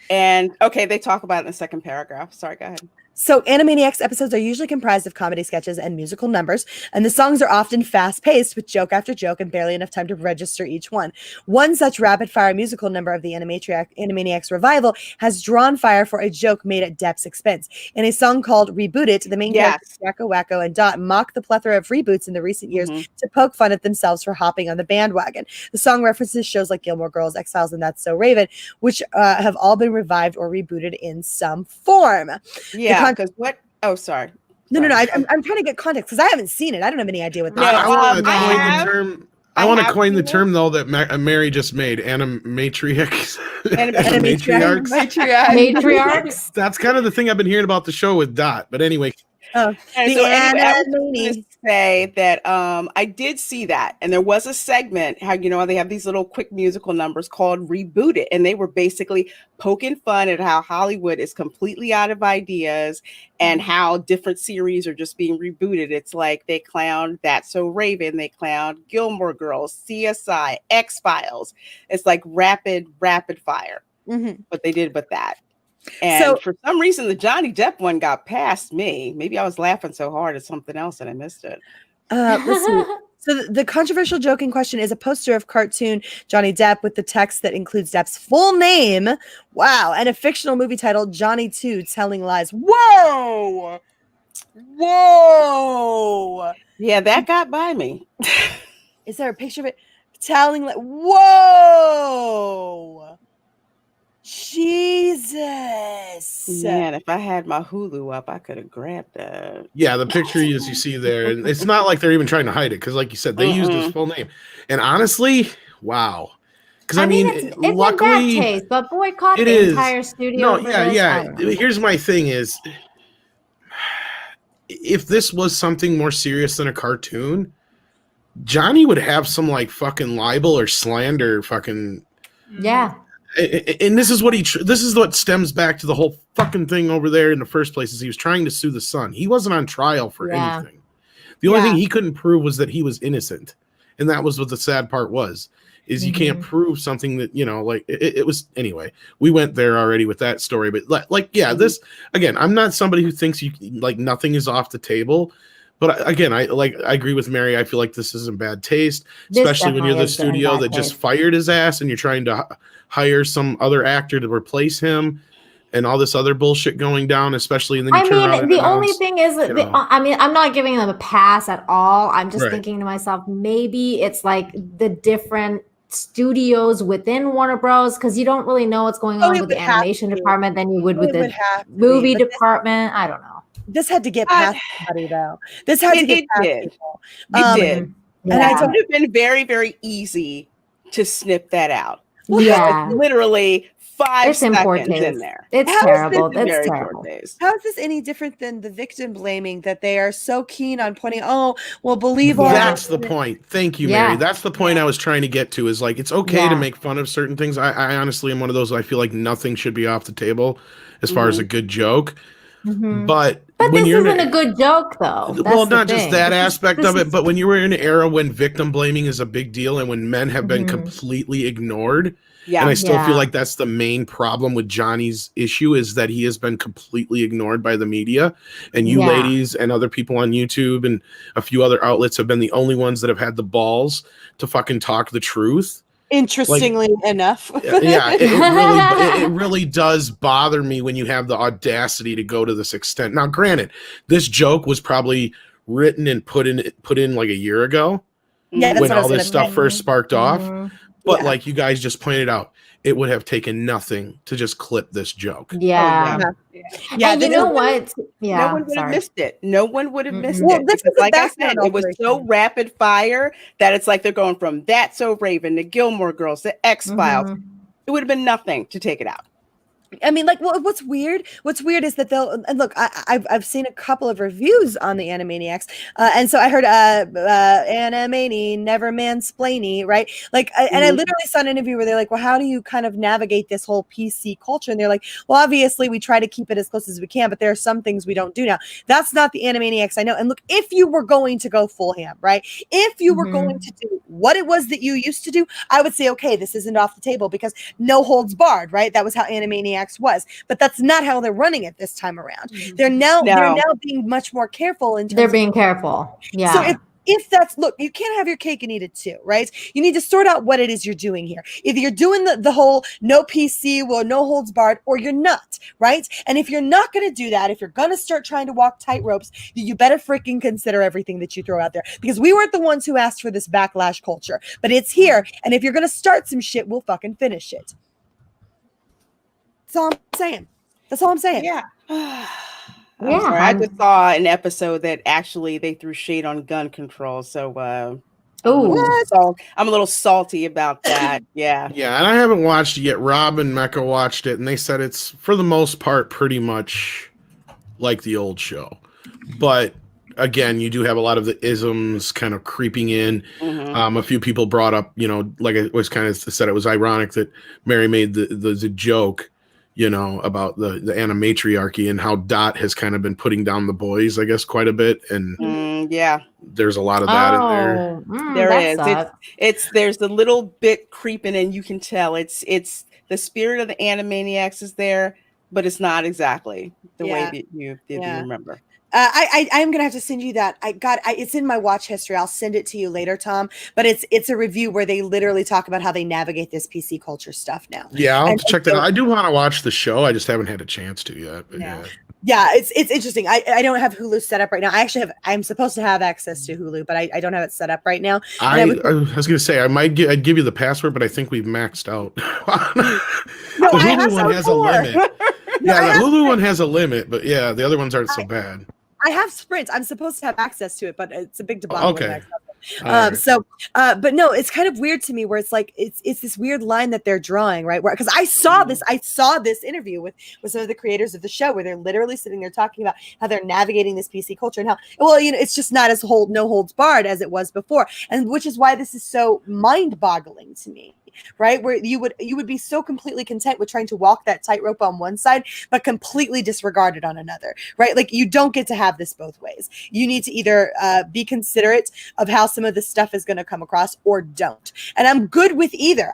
And they talk about it in the second paragraph. Sorry, go ahead. So Animaniacs episodes are usually comprised of comedy sketches and musical numbers, and the songs are often fast-paced with joke after joke and barely enough time to register each one. One such rapid-fire musical number of the Animaniacs revival has drawn fire for a joke made at Depp's expense. In a song called Reboot It, the main characters Wacko Wacko and Dot mock the plethora of reboots in the recent years to poke fun at themselves for hopping on the bandwagon. The song references shows like Gilmore Girls, X-Files, and That's So Raven, which have all been revived or rebooted in some form. Yeah. Because what? Oh, sorry. No. I'm trying to get context because I haven't seen it. I don't have any idea what that is. I want to coin the term though that Mary just made. Animatriarchs. Matriarchs. That's kind of the thing I've been hearing about the show with Dot. But anyway. I was say that I did see that, and there was a segment how they have these little quick musical numbers called Reboot It, and they were basically poking fun at how Hollywood is completely out of ideas and how different series are just being rebooted. It's like they clowned That's So Raven, they clowned Gilmore Girls, CSI, X-Files. It's like rapid fire. What they did with that. And for some reason, the Johnny Depp one got past me. Maybe I was laughing so hard at something else and I missed it. Let's see. So the controversial joke in question is a poster of cartoon Johnny Depp with the text that includes Depp's full name. Wow. And a fictional movie titled Johnny 2 Telling Lies. Whoa. Yeah, that got by me. Is there a picture of it? Whoa. Jesus. Man, if I had my Hulu up, I could have grabbed that. Yeah, the picture you see there, and it's not like they're even trying to hide it because, like you said, they used his full name. And honestly, wow. Because I mean, it's luckily, in bad taste, but boycott the entire studio. No, yeah. Here's my thing: is if this was something more serious than a cartoon, Johnny would have some like fucking libel or slander, fucking And this is what stems back to the whole fucking thing over there in the first place is he was trying to sue the son. He wasn't on trial for anything. The only thing he couldn't prove was that he was innocent. And that was what the sad part was, is you can't prove something that, like it was, anyway, we went there already with that story, but this, again, I'm not somebody who thinks nothing is off the table. But again, I agree with Mary. I feel like this is in bad taste, especially when you're the studio that just fired his ass and you're trying to hire some other actor to replace him. and all this other bullshit going down, especially and then you I turn around mean, and the announce, only thing is that I mean, I'm not giving them a pass at all. I'm just thinking to myself, maybe it's like the different studios within Warner Bros. Because you don't really know what's going on with the animation department than you would with the movie department. I don't know. This had to get past somebody, though. This had to get past people. It did. And it would have been very, very easy to snip that out. Well, yeah, literally 5 seconds in there. It's terrible. It's terrible. How is this any different than the victim blaming that they are so keen on pointing? Oh, well, believe all. That's the point. Thank you, Mary. That's the point I was trying to get to. Is like it's okay to make fun of certain things. I honestly am one of those. I feel like nothing should be off the table as far as a good joke. But when this isn't a good joke, though. Well, not just that aspect of it, but when you were in an era when victim blaming is a big deal and when men have been completely ignored. Yeah. And I still feel like that's the main problem with Johnny's issue is that he has been completely ignored by the media. And you ladies and other people on YouTube and a few other outlets have been the only ones that have had the balls to fucking talk the truth. Interestingly enough. It really does bother me when you have the audacity to go to this extent. Now, granted, this joke was probably written and put in like a year ago when all this stuff first sparked off. But like you guys just pointed out, it would have taken nothing to just clip this joke. Yeah. And you know what? No one would have missed it. No one would have missed it. Because like I said, it was so rapid fire that it's like they're going from That's So Raven to Gilmore Girls to X-Files. It would have been nothing to take it out. I mean, like, what's weird is that they'll, and look, I've seen a couple of reviews on the Animaniacs, and so I heard Animani, never mansplainy, right? Like, and I literally saw an interview where they're like, well, how do you kind of navigate this whole PC culture? And they're like, well, obviously we try to keep it as close as we can, but there are some things we don't do now. That's not the Animaniacs I know. And look, if you were going to go full ham, right? If you were going to do what it was that you used to do, I would say, okay, this isn't off the table because no holds barred, right? That was how Animaniacs was, but that's not how they're running it this time around. They're now being much more careful in terms they're being careful. Yeah. So if that's, look, you can't have your cake and eat it too, right? You need to sort out what it is you're doing here. Either you're doing the whole no PC, well, no holds barred, or you're not, right? And if you're not going to do that, if you're going to start trying to walk tight ropes, you better freaking consider everything that you throw out there, because we weren't the ones who asked for this backlash culture, but it's here. And if you're going to start some shit, we'll fucking finish it. That's all I'm saying. Yeah. I'm sorry. I just saw an episode that actually they threw shade on gun control. So I'm a little salty about that. Yeah. Yeah, and I haven't watched it yet. Rob and Mecca watched it, and they said it's for the most part pretty much like the old show. But again, you do have a lot of the isms kind of creeping in. A few people brought up, like I was kind of said, it was ironic that Mary made the joke, about the animatriarchy and how Dot has kind of been putting down the boys, I guess, quite a bit. And there's a lot of that in there. There is. There's a little bit creeping in. You can tell it's the spirit of the Animaniacs is there, but it's not exactly the way that you remember. I'm gonna have to send you that. It's in my watch history. I'll send it to you later, Tom. But it's a review where they literally talk about how they navigate this PC culture stuff now. Yeah, I'll check that out. I do want to watch the show. I just haven't had a chance to yet. But yeah, it's interesting. I don't have Hulu set up right now. I'm supposed to have access to Hulu, but I don't have it set up right now. I was gonna say I'd give you the password, but I think we've maxed out. No, the Hulu one has a limit. Yeah, the Hulu one has a limit, but yeah, the other ones aren't so bad. I have Sprint. I'm supposed to have access to it, but it's a big debacle. Okay. But no, it's kind of weird to me where it's like it's this weird line that they're drawing, right? Because I saw this interview with some of the creators of the show where they're literally sitting there talking about how they're navigating this PC culture and how it's just not as no holds barred as it was before, and which is why this is so mind-boggling to me. Right, where you would be so completely content with trying to walk that tightrope on one side, but completely disregard it on another. Right, like you don't get to have this both ways. You need to either be considerate of how some of this stuff is going to come across, or don't. And I'm good with either.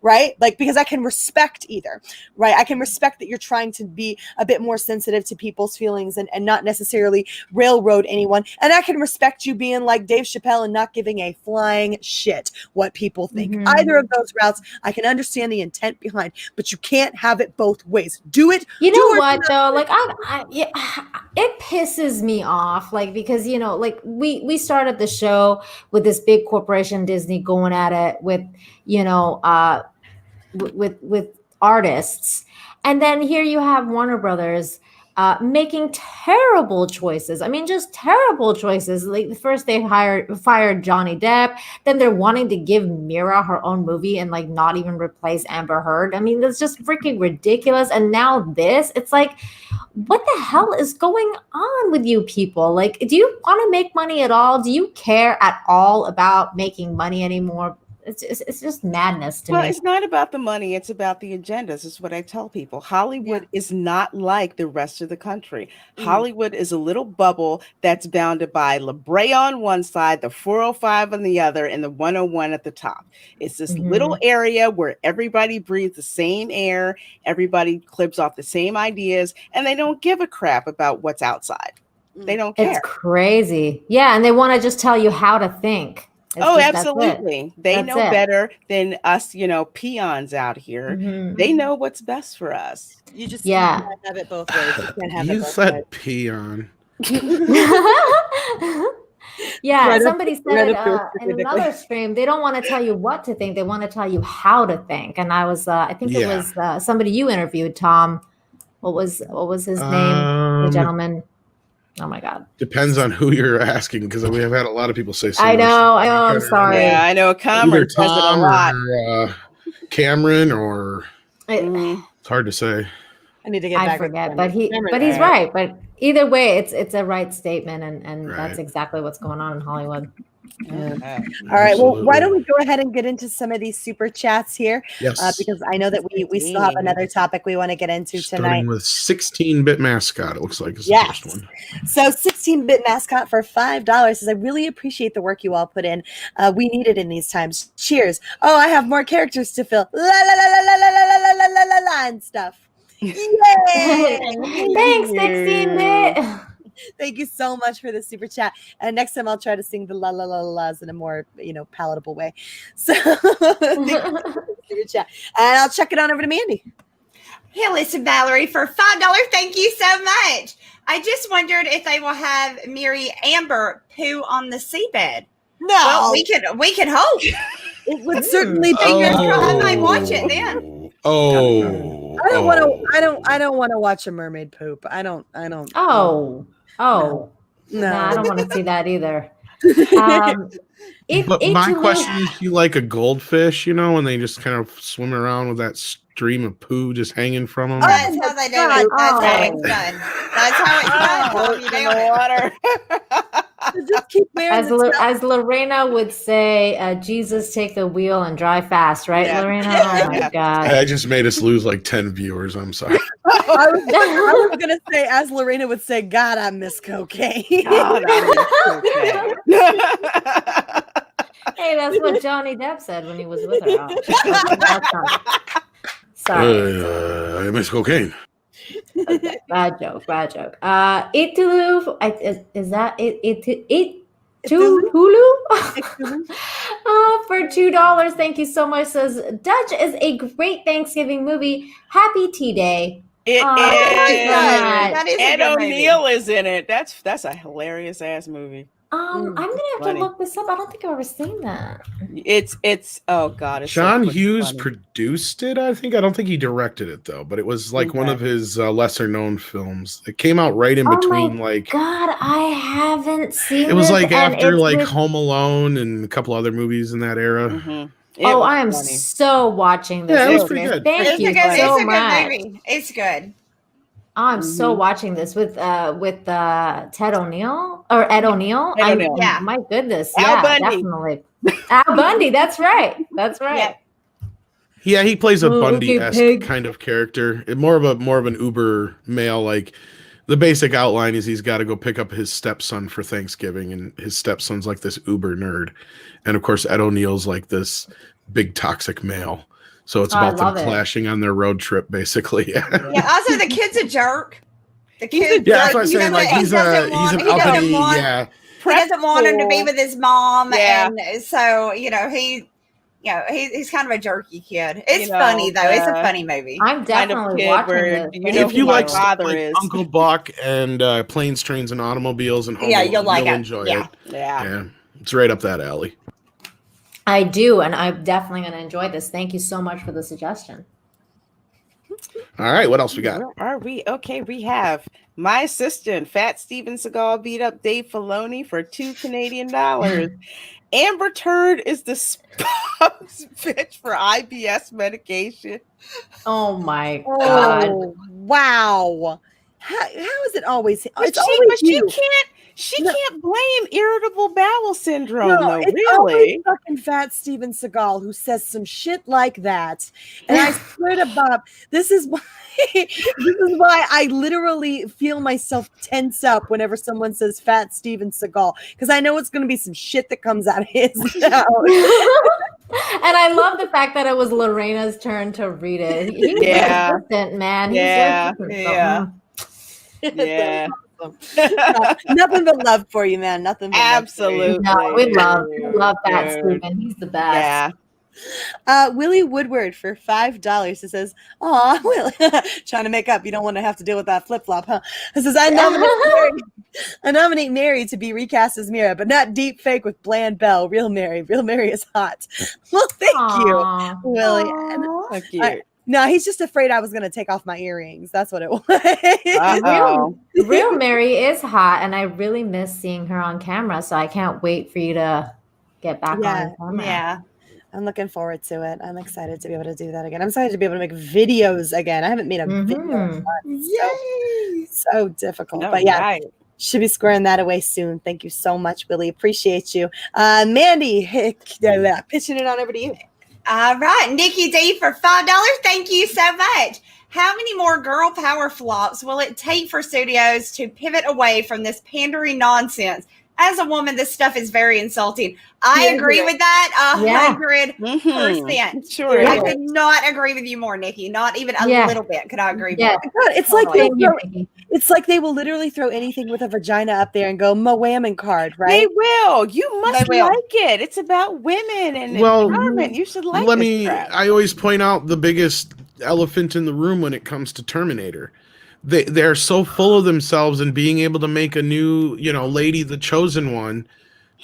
Right, like because I can respect either. Right, I can respect that you're trying to be a bit more sensitive to people's feelings and not necessarily railroad anyone. And I can respect you being like Dave Chappelle and not giving a flying shit what people think. take either of those routes. I can understand the intent behind, but you can't have it both ways. Do it. You know what though? Like yeah, it pisses me off. Like because like we started the show with this big corporation Disney going at it with with artists, and then here you have Warner Brothers making terrible choices. I mean, just terrible choices. Like first they fired Johnny Depp, then they're wanting to give Mira her own movie and like not even replace Amber Heard. I mean, that's just freaking ridiculous. And now this, it's like, what the hell is going on with you people? Like, do you want to make money at all? Do you care at all about making money anymore? It's just madness to me. Well, it's not about the money. It's about the agendas. It's what I tell people. Hollywood is not like the rest of the country. Hollywood is a little bubble that's bounded by La Brea on one side, the 405 on the other, and the 101 at the top. It's this little area where everybody breathes the same air, everybody clips off the same ideas, and they don't give a crap about what's outside. They don't care. It's crazy. Yeah, and they want to just tell you how to think. Absolutely. They know better than us, peons out here. They know what's best for us. You just can't have it both ways. You can't have You said peon. Yeah, somebody said in another stream, they don't want to tell you what to think. They want to tell you how to think. And I was, I think it was somebody you interviewed, Tom. What was his name? The gentleman. Oh my God. Depends on who you're asking, because we have had a lot of people say I know. I'm sorry. Yeah, I know. Cameron says it a lot. Or, Cameron, or it's hard to say. I need to get back. I forget, but he's right. But either way, it's a right statement, and that's exactly what's going on in Hollywood. Yeah. All right. Well, why don't we go ahead and get into some of these super chats here? Yes. Because I know that we still have another topic we want to get into tonight. Starting with 16-bit mascot, it looks like is the first one. So 16-bit mascot for $5 says, I really appreciate the work you all put in. We need it in these times. Cheers. Oh, I have more characters to fill. La la la la la la la la la la la and stuff. Yay! Thanks, 16-bit. Thank you so much for the super chat. And next time I'll try to sing the la la la la's in a more palatable way. So thank you for the super chat. And I'll check it on over to Mandy. Hey, listen, Valerie, for $5, thank you so much. I just wondered if they will have Mary Amber poo on the seabed. No, well, we could hope. It would certainly be. I might watch it then. I don't want to watch a mermaid poop. I don't. No, I don't want to see that either. But my question is, do you like a goldfish, when they just kind of swim around with that stream of poo just hanging from them? That's how they do it. That's how it's done. That's how it's done. In the water. Just keep wearing as Lorena would say, Jesus take the wheel and drive fast, right, Lorena? Oh my God. I just made us lose like 10 viewers. I'm sorry. I was going to say, as Lorena would say, God, I miss cocaine. God, I miss cocaine. Hey, that's what Johnny Depp said when he was with her. Sorry. I miss cocaine. Okay, bad joke. Itulu, is that it? Hulu? For $2, thank you so much. Says Dutch is a great Thanksgiving movie. Happy Tea Day. It is. That is Ed O'Neill is in it. That's a hilarious ass movie. I'm gonna have to look this up. I don't think I've ever seen that. It's oh God. It's John Hughes produced it, I think. I don't think he directed it though, but it was like one of his lesser known films. It came out right in between God, I haven't seen it. It was like after Home Alone and a couple other movies in that era. Mm-hmm. I am so watching this. Yeah, it was pretty good. Thank you so much. Movie. It's good. I'm so watching this with Ted O'Neill or Ed O'Neill. Yeah. My goodness. Al Bundy. Definitely. Al Bundy. That's right. Yeah, he plays a Bundy-esque kind of character. More of an uber male. Like the basic outline is he's got to go pick up his stepson for Thanksgiving, and his stepson's like this uber nerd, and of course Ed O'Neill's like this big toxic male. So it's about them clashing on their road trip, basically. Yeah. Also, the kid's a jerk. The kid. Yeah, that's what I'm saying. Like he's an uppity. He doesn't want him to be with his mom, and so he he's kind of a jerky kid. It's funny though. It's a funny movie. I'm definitely watching this. If you like stuff like Uncle Buck and Planes, Trains, and Automobiles and Home Alone, you'll enjoy it. Yeah, it's right up that alley. I do, and I'm definitely going to enjoy this. Thank you so much for the suggestion. All right, what else we got? Where are we? Okay, we have My Assistant, Fat Steven Seagal beat up Dave Filoni for $2 Canadian. Amber Turd is the bitch for IBS medication. Oh my God. Wow. How is it always? She can't blame irritable bowel syndrome, though, it's really. Always fucking Fat Steven Seagal who says some shit like that. And I swear to Bob, this is why I literally feel myself tense up whenever someone says Fat Steven Seagal, because I know it's going to be some shit that comes out of his mouth. And I love the fact that it was Lorena's turn to read it. He's persistent, man. Yeah. Nothing but love for you, man. Nothing but absolutely. No, we love that Steven. He's the best. Yeah. Willie Woodward for $5. It says, "Aw, Willie, trying to make up. You don't want to have to deal with that flip flop, huh?" It says, "I nominate Mary to be recast as Mira, but not deep fake with bland Belle. Real Mary is hot." Well, thank you, Willie. So cute. No, he's just afraid I was going to take off my earrings. That's what it was. Real Mary is hot, and I really miss seeing her on camera, so I can't wait for you to get back on camera. Yeah. I'm looking forward to it. I'm excited to be able to do that again. I'm excited to be able to make videos again. I haven't made a video. So difficult. But should be squaring that away soon. Thank you so much, Willie. Appreciate you. Mandy, pitching it on over to you. All right, Nikki D for $5. Thank you so much. How many more girl power flops will it take for studios to pivot away from this pandering nonsense? As a woman, this stuff is very insulting. I agree with that 100%. Sure. I could not agree with you more, Nikki. Not even a little bit could I agree more. It's like they will literally throw anything with a vagina up there and go Moammin card, right? They will. You must like it. It's about women and empowerment. You should like it. I always point out the biggest elephant in the room when it comes to Terminator. They're so full of themselves and being able to make a new, lady, the chosen one,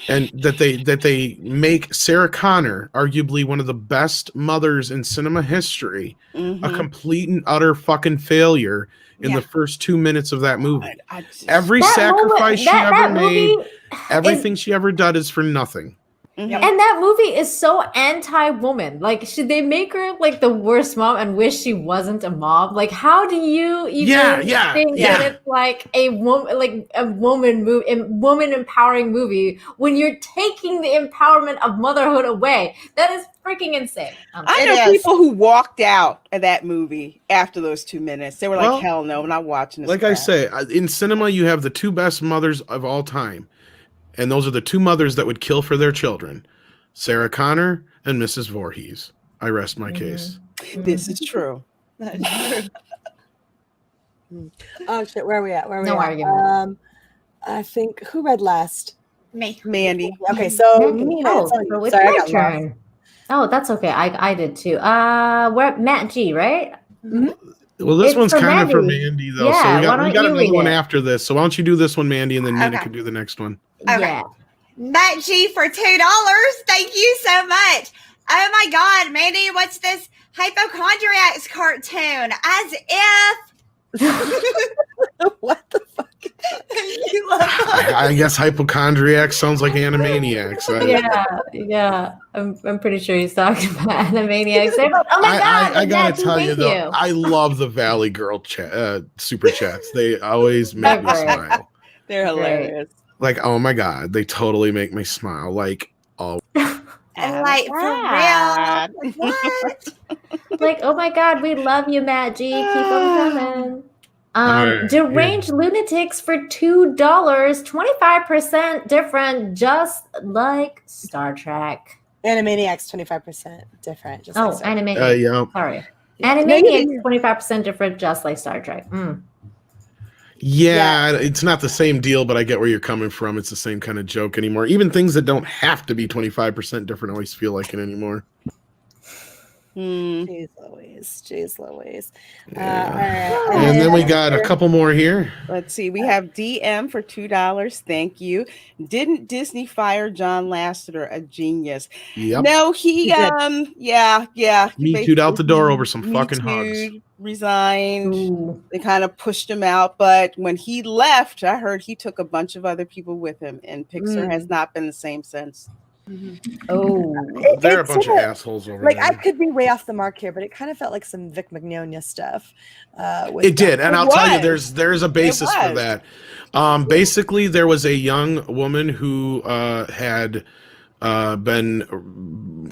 and that they make Sarah Connor, arguably one of the best mothers in cinema history, a complete and utter fucking failure in the first 2 minutes of that movie. Every sacrifice she ever made, everything she ever did is for nothing. And that movie is so anti-woman. Like, should they make her like the worst mom and wish she wasn't a mom? Like, how do you even think that it's like a woman empowering movie when you're taking the empowerment of motherhood away? That is freaking insane. I know people who walked out of that movie after those 2 minutes. They were like, "Hell no, I'm not watching this." Like I say, in cinema, you have the two best mothers of all time. And those are the two mothers that would kill for their children, Sarah Connor and Mrs. Voorhees. I rest my case. This is true. Oh shit! Where are we at? No argument. I think who read last? Me, Mandy. Okay, so Mina. So it's my turn. Oh, that's okay. I did too. We're Matt G, right? Mm-hmm. Well, this one's kind of for Mandy, though. Yeah, so we got another one after this. So why don't you do this one, Mandy, and then Mina can do the next one. Okay. Yeah. Matt G for $2. Thank you so much. Oh my God, Mandy, what's this hypochondriacs cartoon? As if. What the fuck? You love I guess hypochondriac sounds like Animaniacs. Yeah. I'm pretty sure he's talking about Animaniacs. Oh my God! I gotta tell you though, I love the Valley Girl super chats. They always make me smile. They're hilarious. Like, oh my God, they totally make me smile. Like, oh. Like, for real? Like, what? Like, oh my God, we love you, Matt G. Keep them coming. Deranged Lunatics for $2, 25% different, just like Star Trek. Animaniacs 25% different. Just like Animaniacs. Sorry. Animaniacs 25% different, just like Star Trek. Yeah, it's not the same deal, but I get where you're coming from. It's the same kind of joke anymore. Even things that don't have to be 25% different always feel like it anymore. Jeez Louise. Yeah. And then we got a couple more here. Let's see. We have DM for $2. Thank you. Didn't Disney fire John Lasseter, a genius? Yep. No, he yeah. Me too'd out the door over some fucking hugs. Resigned. Ooh. They kind of pushed him out, but when he left, I heard he took a bunch of other people with him, and Pixar has not been the same since. Oh, They're a bunch of assholes over like there. I could be way off the mark here, but it kind of felt like some Vic Mignogna stuff. It did, and I'll tell you, there's a basis for that. Basically, there was a young woman who had been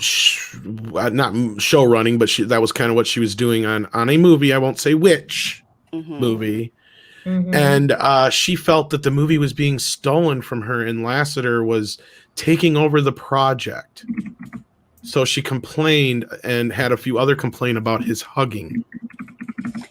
not show running, but that was kind of what she was doing on a movie. I won't say which movie. And she felt that the movie was being stolen from her, and Lasseter was taking over the project. So she complained and had a few other complain about his hugging.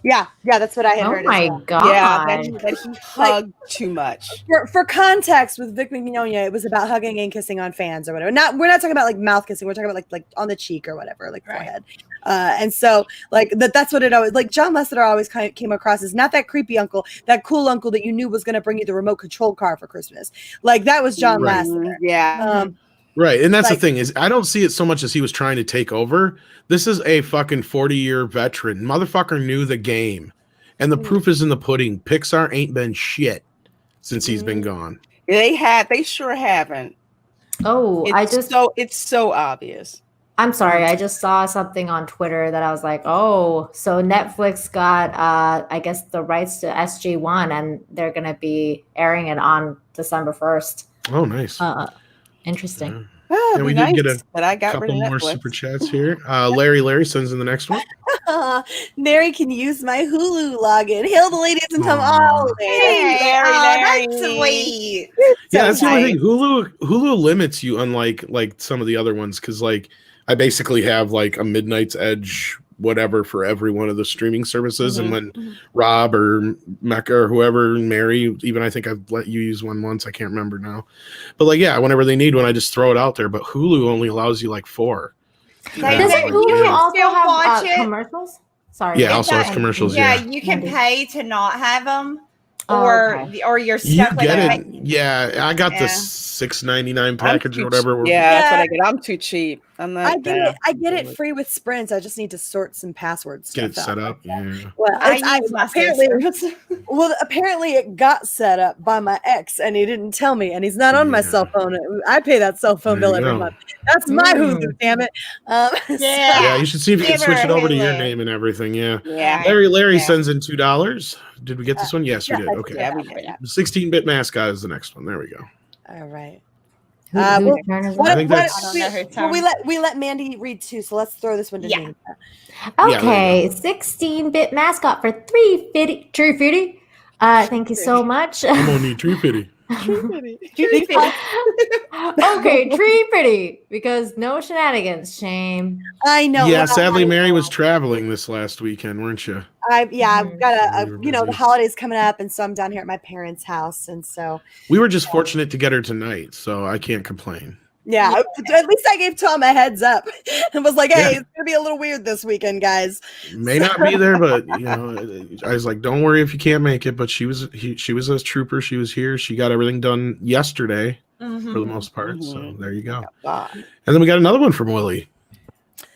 Yeah, that's what I had heard. Oh my god! Yeah, that he hugged too much. For context, with Vic Mignogna, it was about hugging and kissing on fans or whatever. We're not talking about like mouth kissing. We're talking about like on the cheek or whatever, like forehead. And so like that's what it always like. John Lasseter always kind of came across as not that creepy uncle, that cool uncle that you knew was going to bring you the remote control car for Christmas. Like that was John Lasseter. Yeah. Right, and that's the thing is I don't see it so much as he was trying to take over. This is a fucking 40-year veteran. Motherfucker knew the game. And the proof is in the pudding. Pixar ain't been shit since he's been gone. They sure haven't. Oh, it's so obvious. I'm sorry, I just saw something on Twitter that I was like, oh, so Netflix got I guess the rights to SG1 and they're gonna be airing it on December 1st. Oh, nice. Interesting. And we did get a couple more super chats here. Larry sends in the next one. Mary can use my Hulu login. Hail the ladies and come on. Larry. That's sweet. Yeah, that's the only thing. Hulu limits you, unlike like some of the other ones, because like I basically have like a Midnight's Edge whatever for every one of the streaming services. And when Rob or Mecca or whoever, Mary, even I think I've let you use one once, I can't remember now. But like, yeah, whenever they need one, I just throw it out there. But Hulu only allows you like 4. Doesn't Hulu also have commercials? Sorry. Yeah, also has commercials. Yeah, you can pay to not have them. Or you're stuck with it. Yeah, I got the $6.99 package or whatever. Yeah, that's what I get. I'm too cheap. I'm not. I get it free with Sprint. I just need to sort some passwords. Get it set up. Yeah. Well, apparently it got set up by my ex, and he didn't tell me, and he's not on my cell phone. I pay that cell phone bill every month. That's my Hulu, damn it. Yeah, you should see if you can switch it over to your name and everything. Yeah. Larry sends in $2. Did we get this one? Yes, we did. Okay. Yeah, we did. 16-bit mascot is the next one. There we go. All right. We let Mandy read too, so let's throw this one to me. Okay, 16-bit mascot for $3.50. Thank you so much. I'm gonna need $3.50. Okay, $3.50 because no shenanigans. Shame. I know. Yeah, sadly, Mary was traveling this last weekend, weren't you? I've got the holidays coming up, and so I'm down here at my parents' house, and so we were just fortunate to get her tonight, so I can't complain. Yeah, at least I gave Tom a heads up and was like, "Hey, it's gonna be a little weird this weekend, guys." May not be there, but you know, I was like, "Don't worry if you can't make it." But she was a trooper. She was here. She got everything done yesterday for the most part. So there you go. And then we got another one from Willie.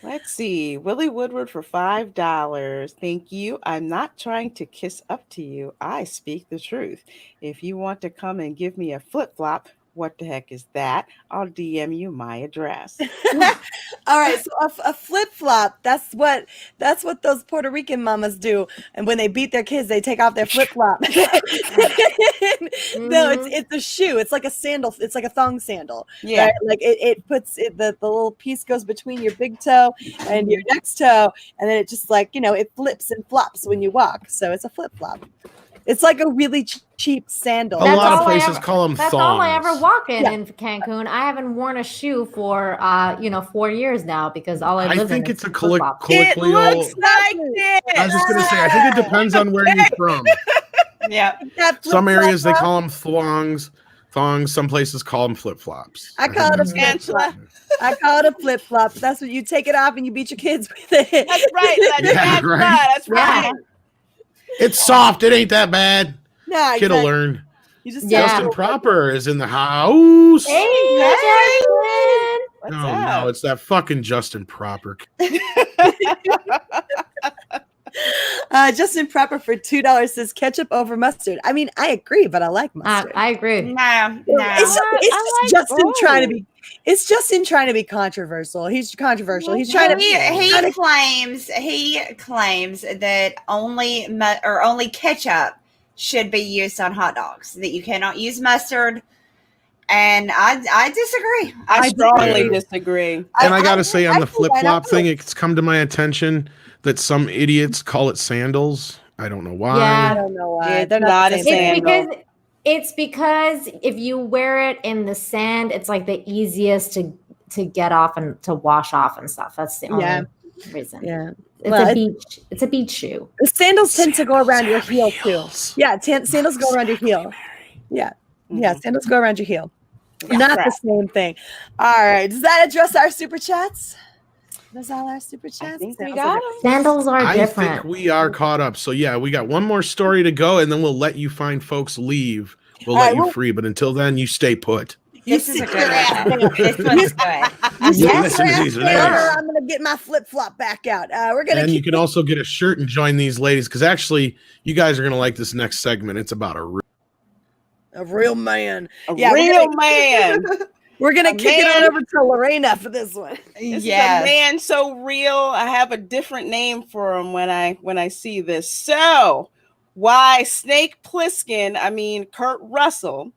Let's see, Willie Woodward for $5. Thank you. I'm not trying to kiss up to you. I speak the truth. If you want to come and give me a flip flop. What the heck is that? I'll DM you my address. All right, so a flip flop. That's what those Puerto Rican mamas do, and when they beat their kids, they take off their flip flop. No, it's a shoe. It's like a sandal. It's like a thong sandal. Yeah, right? Like it puts it, the little piece goes between your big toe and your next toe, and then it just like it flips and flops when you walk. So it's a flip flop. It's like a really cheap sandal. A lot of places call them thongs. That's all I ever walk in Cancun. I haven't worn a shoe for 4 years now because all I live in. I think it's a colloquial. It looks like this. I was just gonna say, I think it depends on where you're from. Yeah. Some areas they call them thongs. Some places call them flip flops. I call it a flip flop. I call it a flip flop. That's what you take it off and you beat your kids with it. That's right. That's right. It's soft. It ain't that bad. No, Kid will learn. You just Justin Proper is in the house. Hey, What's Oh up? no, it's that fucking Justin Proper. Justin Proper for $2 says ketchup over mustard. I mean, I agree, but I like mustard. I agree. No. It's just Justin trying to be. It's Justin trying to be controversial. He's controversial. He's trying to. He claims that only ketchup should be used on hot dogs. That you cannot use mustard. And I disagree. I strongly disagree. And I gotta say, on the flip flop thing, it's come to my attention that some idiots call it sandals. I don't know why. Yeah. I don't know why. They're not a sandal. It's because if you wear it in the sand, it's like the easiest to get off and to wash off and stuff. That's the only reason. Yeah. It's a beach shoe. The sandals tend to go around your heel too. Yeah, sandals go around your heel. Yeah. Yeah, sandals go around your heel. Yeah, not the same thing. All right. Does that address our super chats? That's all our super chats. I think we got them. Sandals are different. I think we are caught up. So yeah, we got one more story to go, and then we'll let you find folks leave. We'll let you free, but until then, you stay put. This is a good one. This one's good. Listen to these ladies. I'm gonna get my flip flop back out. And you can also get a shirt and join these ladies because actually, you guys are gonna like this next segment. It's about a real man. Real man. We're gonna kick it on over to Lorena for this one. This is a man so real. I have a different name for him when I see this. So, why Snake Plissken, Kurt Russell,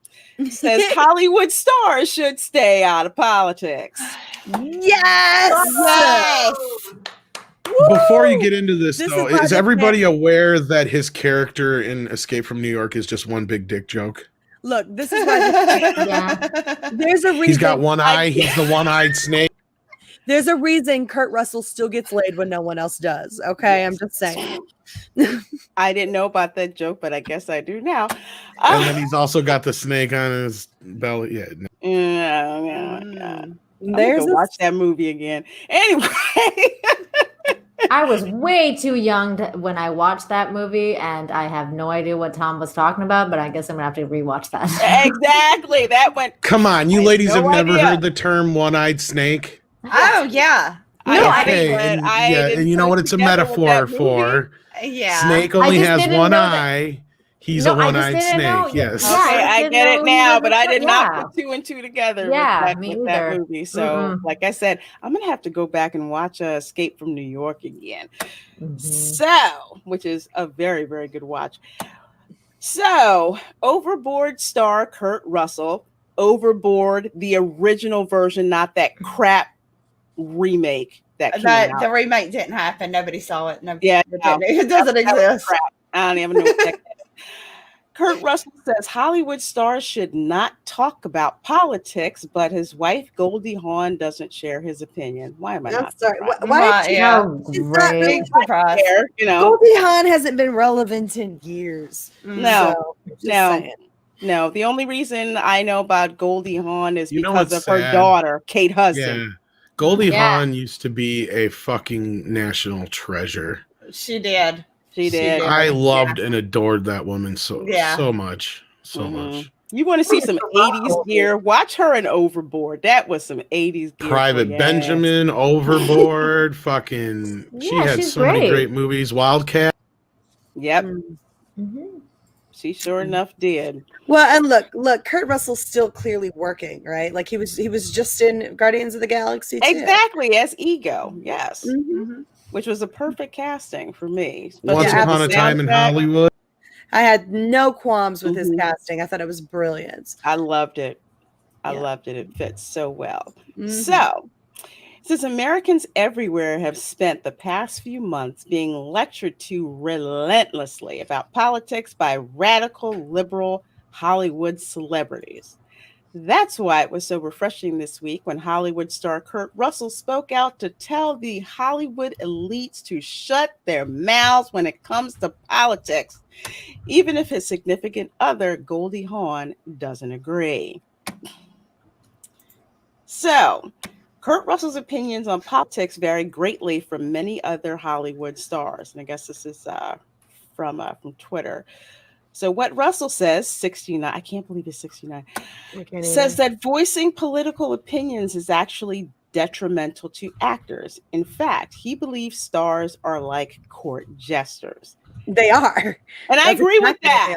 says Hollywood stars should stay out of politics. Yes. Before you get into this though, is everybody aware that his character in Escape from New York is just one big dick joke? Look, this is why there's a reason. He's got one eye. He's the one-eyed snake. There's a reason Kurt Russell still gets laid when no one else does. Okay, I'm just saying. I didn't know about that joke, but I guess I do now. And then he's also got the snake on his belly. Yeah. I'm gonna watch that movie again. Anyway. I was way too young when I watched that movie, and I have no idea what Tom was talking about, but I guess I'm going to have to rewatch that. Exactly. That went. Come on. You ladies have never heard the term one-eyed snake? Oh, yeah. And you know what it's a metaphor for? Yeah. Snake only has one eye. He's a one-eyed snake. Yes. Okay, I get it now, but I did not put two and two together with that movie. So, like I said, I'm going to have to go back and watch Escape from New York again. So, which is a very, very good watch. So, Overboard star Kurt Russell. Overboard, the original version, not that crap remake that came out. The remake didn't happen. Nobody saw it. It doesn't exist. I don't even know what that is. Kurt Russell says Hollywood stars should not talk about politics, but his wife Goldie Hawn doesn't share his opinion. Why am I not? Sorry. Why? Great surprise. Goldie Hawn hasn't been relevant in years. No. The only reason I know about Goldie Hawn is because of her daughter, Kate Hudson. Yeah. Goldie Hawn used to be a fucking national treasure. She did. I loved and adored that woman so much. You want to see some 80s gear? Watch her in Overboard. That was some 80s gear. Private Benjamin, Overboard, fucking. She had so many great movies. Wildcat. Yep. She sure enough did. Well, and look, Kurt Russell's still clearly working, right? Like he was just in Guardians of the Galaxy too. Exactly, as Ego. Yes. Which was a perfect casting for me. Once Upon a Time in Hollywood. I had no qualms with his casting. I thought it was brilliant. I loved it. It fits so well. So, since Americans everywhere have spent the past few months being lectured to relentlessly about politics by radical liberal Hollywood celebrities, that's why it was so refreshing this week when Hollywood star Kurt Russell spoke out to tell the Hollywood elites to shut their mouths when it comes to politics. even if his significant other, Goldie Hawn, doesn't agree. So, Kurt Russell's opinions on politics vary greatly from many other Hollywood stars. And I guess this is from Twitter. So what Russell says, 69, I can't believe he's 69, says that voicing political opinions is actually detrimental to actors. In fact, he believes stars are like court jesters. They are. And I agree with that.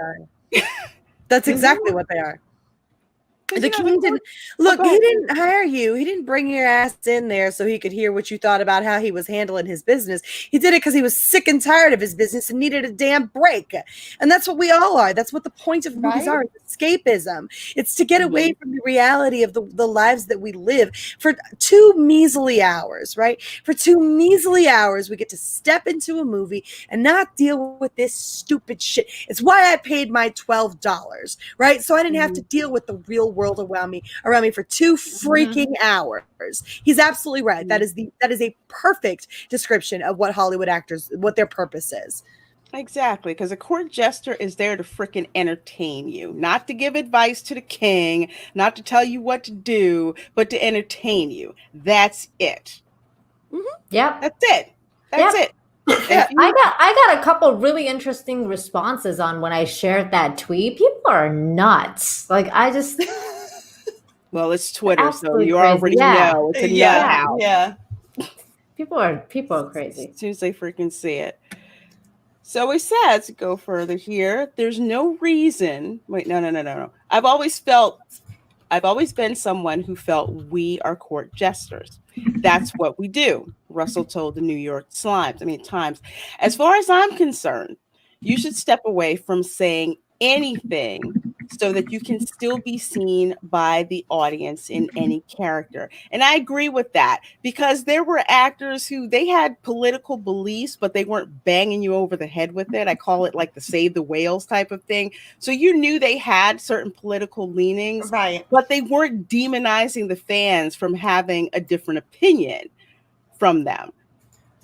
That's exactly what they are. The king didn't look. He didn't hire you. He didn't bring your ass in there so he could hear what you thought about how he was handling his business. He did it because he was sick and tired of his business and needed a damn break. And that's what we all are. That's what the point of movies are. It's escapism. It's to get away from the reality of the lives that we live for 2 measly hours, right? For 2 measly hours, we get to step into a movie and not deal with this stupid shit. It's why I paid my $12, right? So I didn't have to deal with the real world around me for 2 freaking hours. He's absolutely right. That is a perfect description of what Hollywood actors, what their purpose is. Exactly, because a court jester is there to freaking entertain you, not to give advice to the king, not to tell you what to do, but to entertain you. That's it. Yep. That's it. That's it. Yeah, I got a couple really interesting responses on when I shared that tweet. People are nuts. Like I just well, it's Twitter, so you crazy. already know. It's a nut house. Yeah. People are crazy. As soon as they freaking see it. So he says, to go further here, there's no reason. Wait, no. I've always been someone who felt we are court jesters. That's what we do, Russell told the New York Times. As far as I'm concerned, you should step away from saying anything so that you can still be seen by the audience in any character. And I agree with that, because there were actors who they had political beliefs, but they weren't banging you over the head with it. I call it like the Save the Whales type of thing. So you knew they had certain political leanings, right, but they weren't demonizing the fans from having a different opinion from them.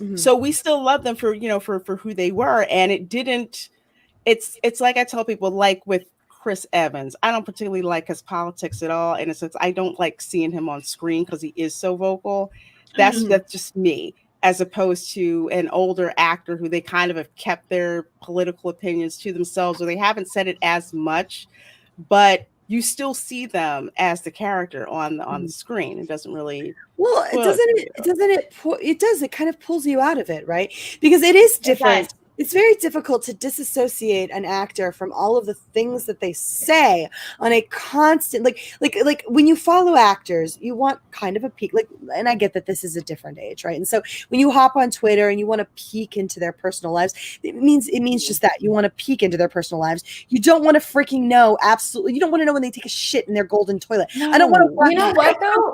Mm-hmm. So we still love them for who they were. And it didn't, it's like I tell people, like with Chris Evans, I don't particularly like his politics at all. In a sense, I don't like seeing him on screen because he is so vocal. That's just me, as opposed to an older actor who they kind of have kept their political opinions to themselves, or they haven't said it as much, but you still see them as the character on the screen. It doesn't really. Well, it kind of pulls you out of it, right? Because it is different. It's very difficult to disassociate an actor from all of the things that they say on a constant, like when you follow actors, you want kind of a peek, and I get that this is a different age, right? And so when you hop on Twitter and you want to peek into their personal lives, it means just that you want to peek into their personal lives. You don't want to freaking know absolutely. You don't want to know when they take a shit in their golden toilet. No. I don't want to watch. You know what though?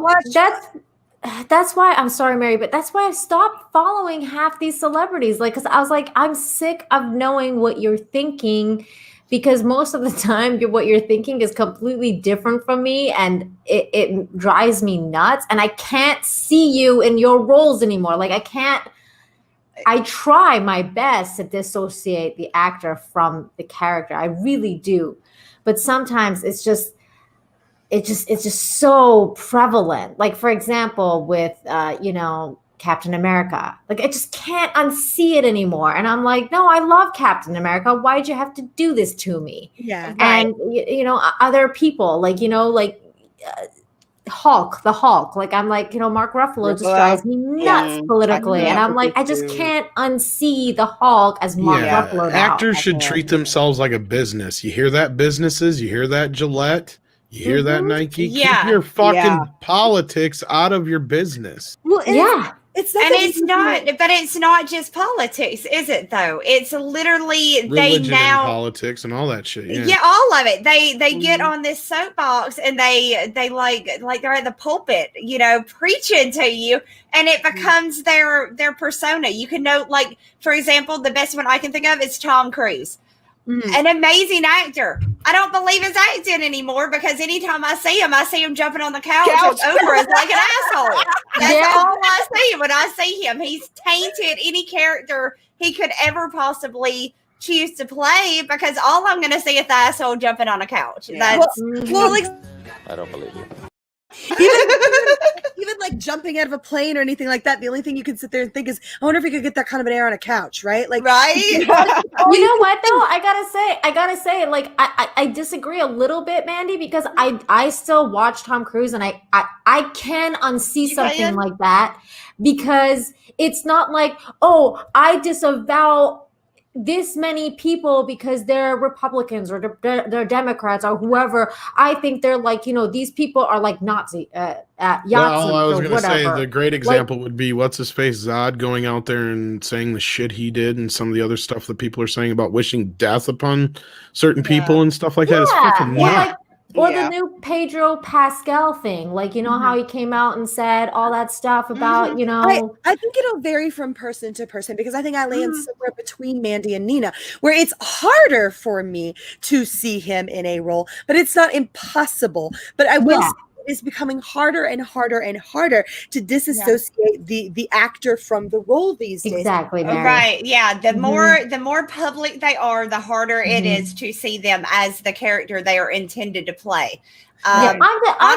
That's why I'm sorry, Mary, but that's why I stopped following half these celebrities. Because I was like, I'm sick of knowing what you're thinking, because most of the time what you're thinking is completely different from me, and it drives me nuts. And I can't see you in your roles anymore. Like I try my best to dissociate the actor from the character. I really do. But sometimes it's just so prevalent. Like, for example, with, Captain America, like I just can't unsee it anymore. And I'm like, no, I love Captain America. Why'd you have to do this to me? Yeah. And, other people Hulk, the Hulk, like, I'm like, Mark Ruffalo just drives me nuts politically. And I'm like, I just can't unsee the Hulk as Mark Ruffalo now. Actors should treat themselves like a business. You hear that, businesses? You hear that, Gillette? You hear that, Nike? Yeah. Keep your fucking politics out of your business. Well, but it's not just politics, is it though? It's literally religion and politics and all that shit. Yeah, all of it. They get on this soapbox and they like they're at the pulpit, preaching to you, and it becomes their persona. You can know, like, for example, the best one I can think of is Tom Cruise. An amazing actor. I don't believe his acting anymore, because anytime I see him jumping on the couch over us like an asshole. That's all I see when I see him. He's tainted any character he could ever possibly choose to play because all I'm going to see is the asshole jumping on a couch. Yeah. That's Well, like I don't believe you. even like jumping out of a plane or anything like that, the only thing you can sit there and think is, I wonder if you could get that kind of an air on a couch, right? Like, right. You know what though? I gotta say, like I disagree a little bit, Mandy, because I still watch Tom Cruise and I can unsee something like that because it's not like, oh, I disavow this many people because they're Republicans or they're Democrats or whoever. I think they're like, these people are like Nazi, Yazis Well, I was or going to say whatever. the great example would be what's his face Zod going out there and saying the shit he did and some of the other stuff that people are saying about wishing death upon certain people and stuff like that. It's fucking nuts. Or the new Pedro Pascal thing, like how he came out and said all that stuff about I think it'll vary from person to person because I think I land somewhere between Mandy and Nina, where it's harder for me to see him in a role, but it's not impossible. But I will say it's becoming harder and harder and harder to disassociate the actor from the role these days. Exactly, Mary. Right. Yeah. The more public they are, the harder it is to see them as the character they are intended to play. I'm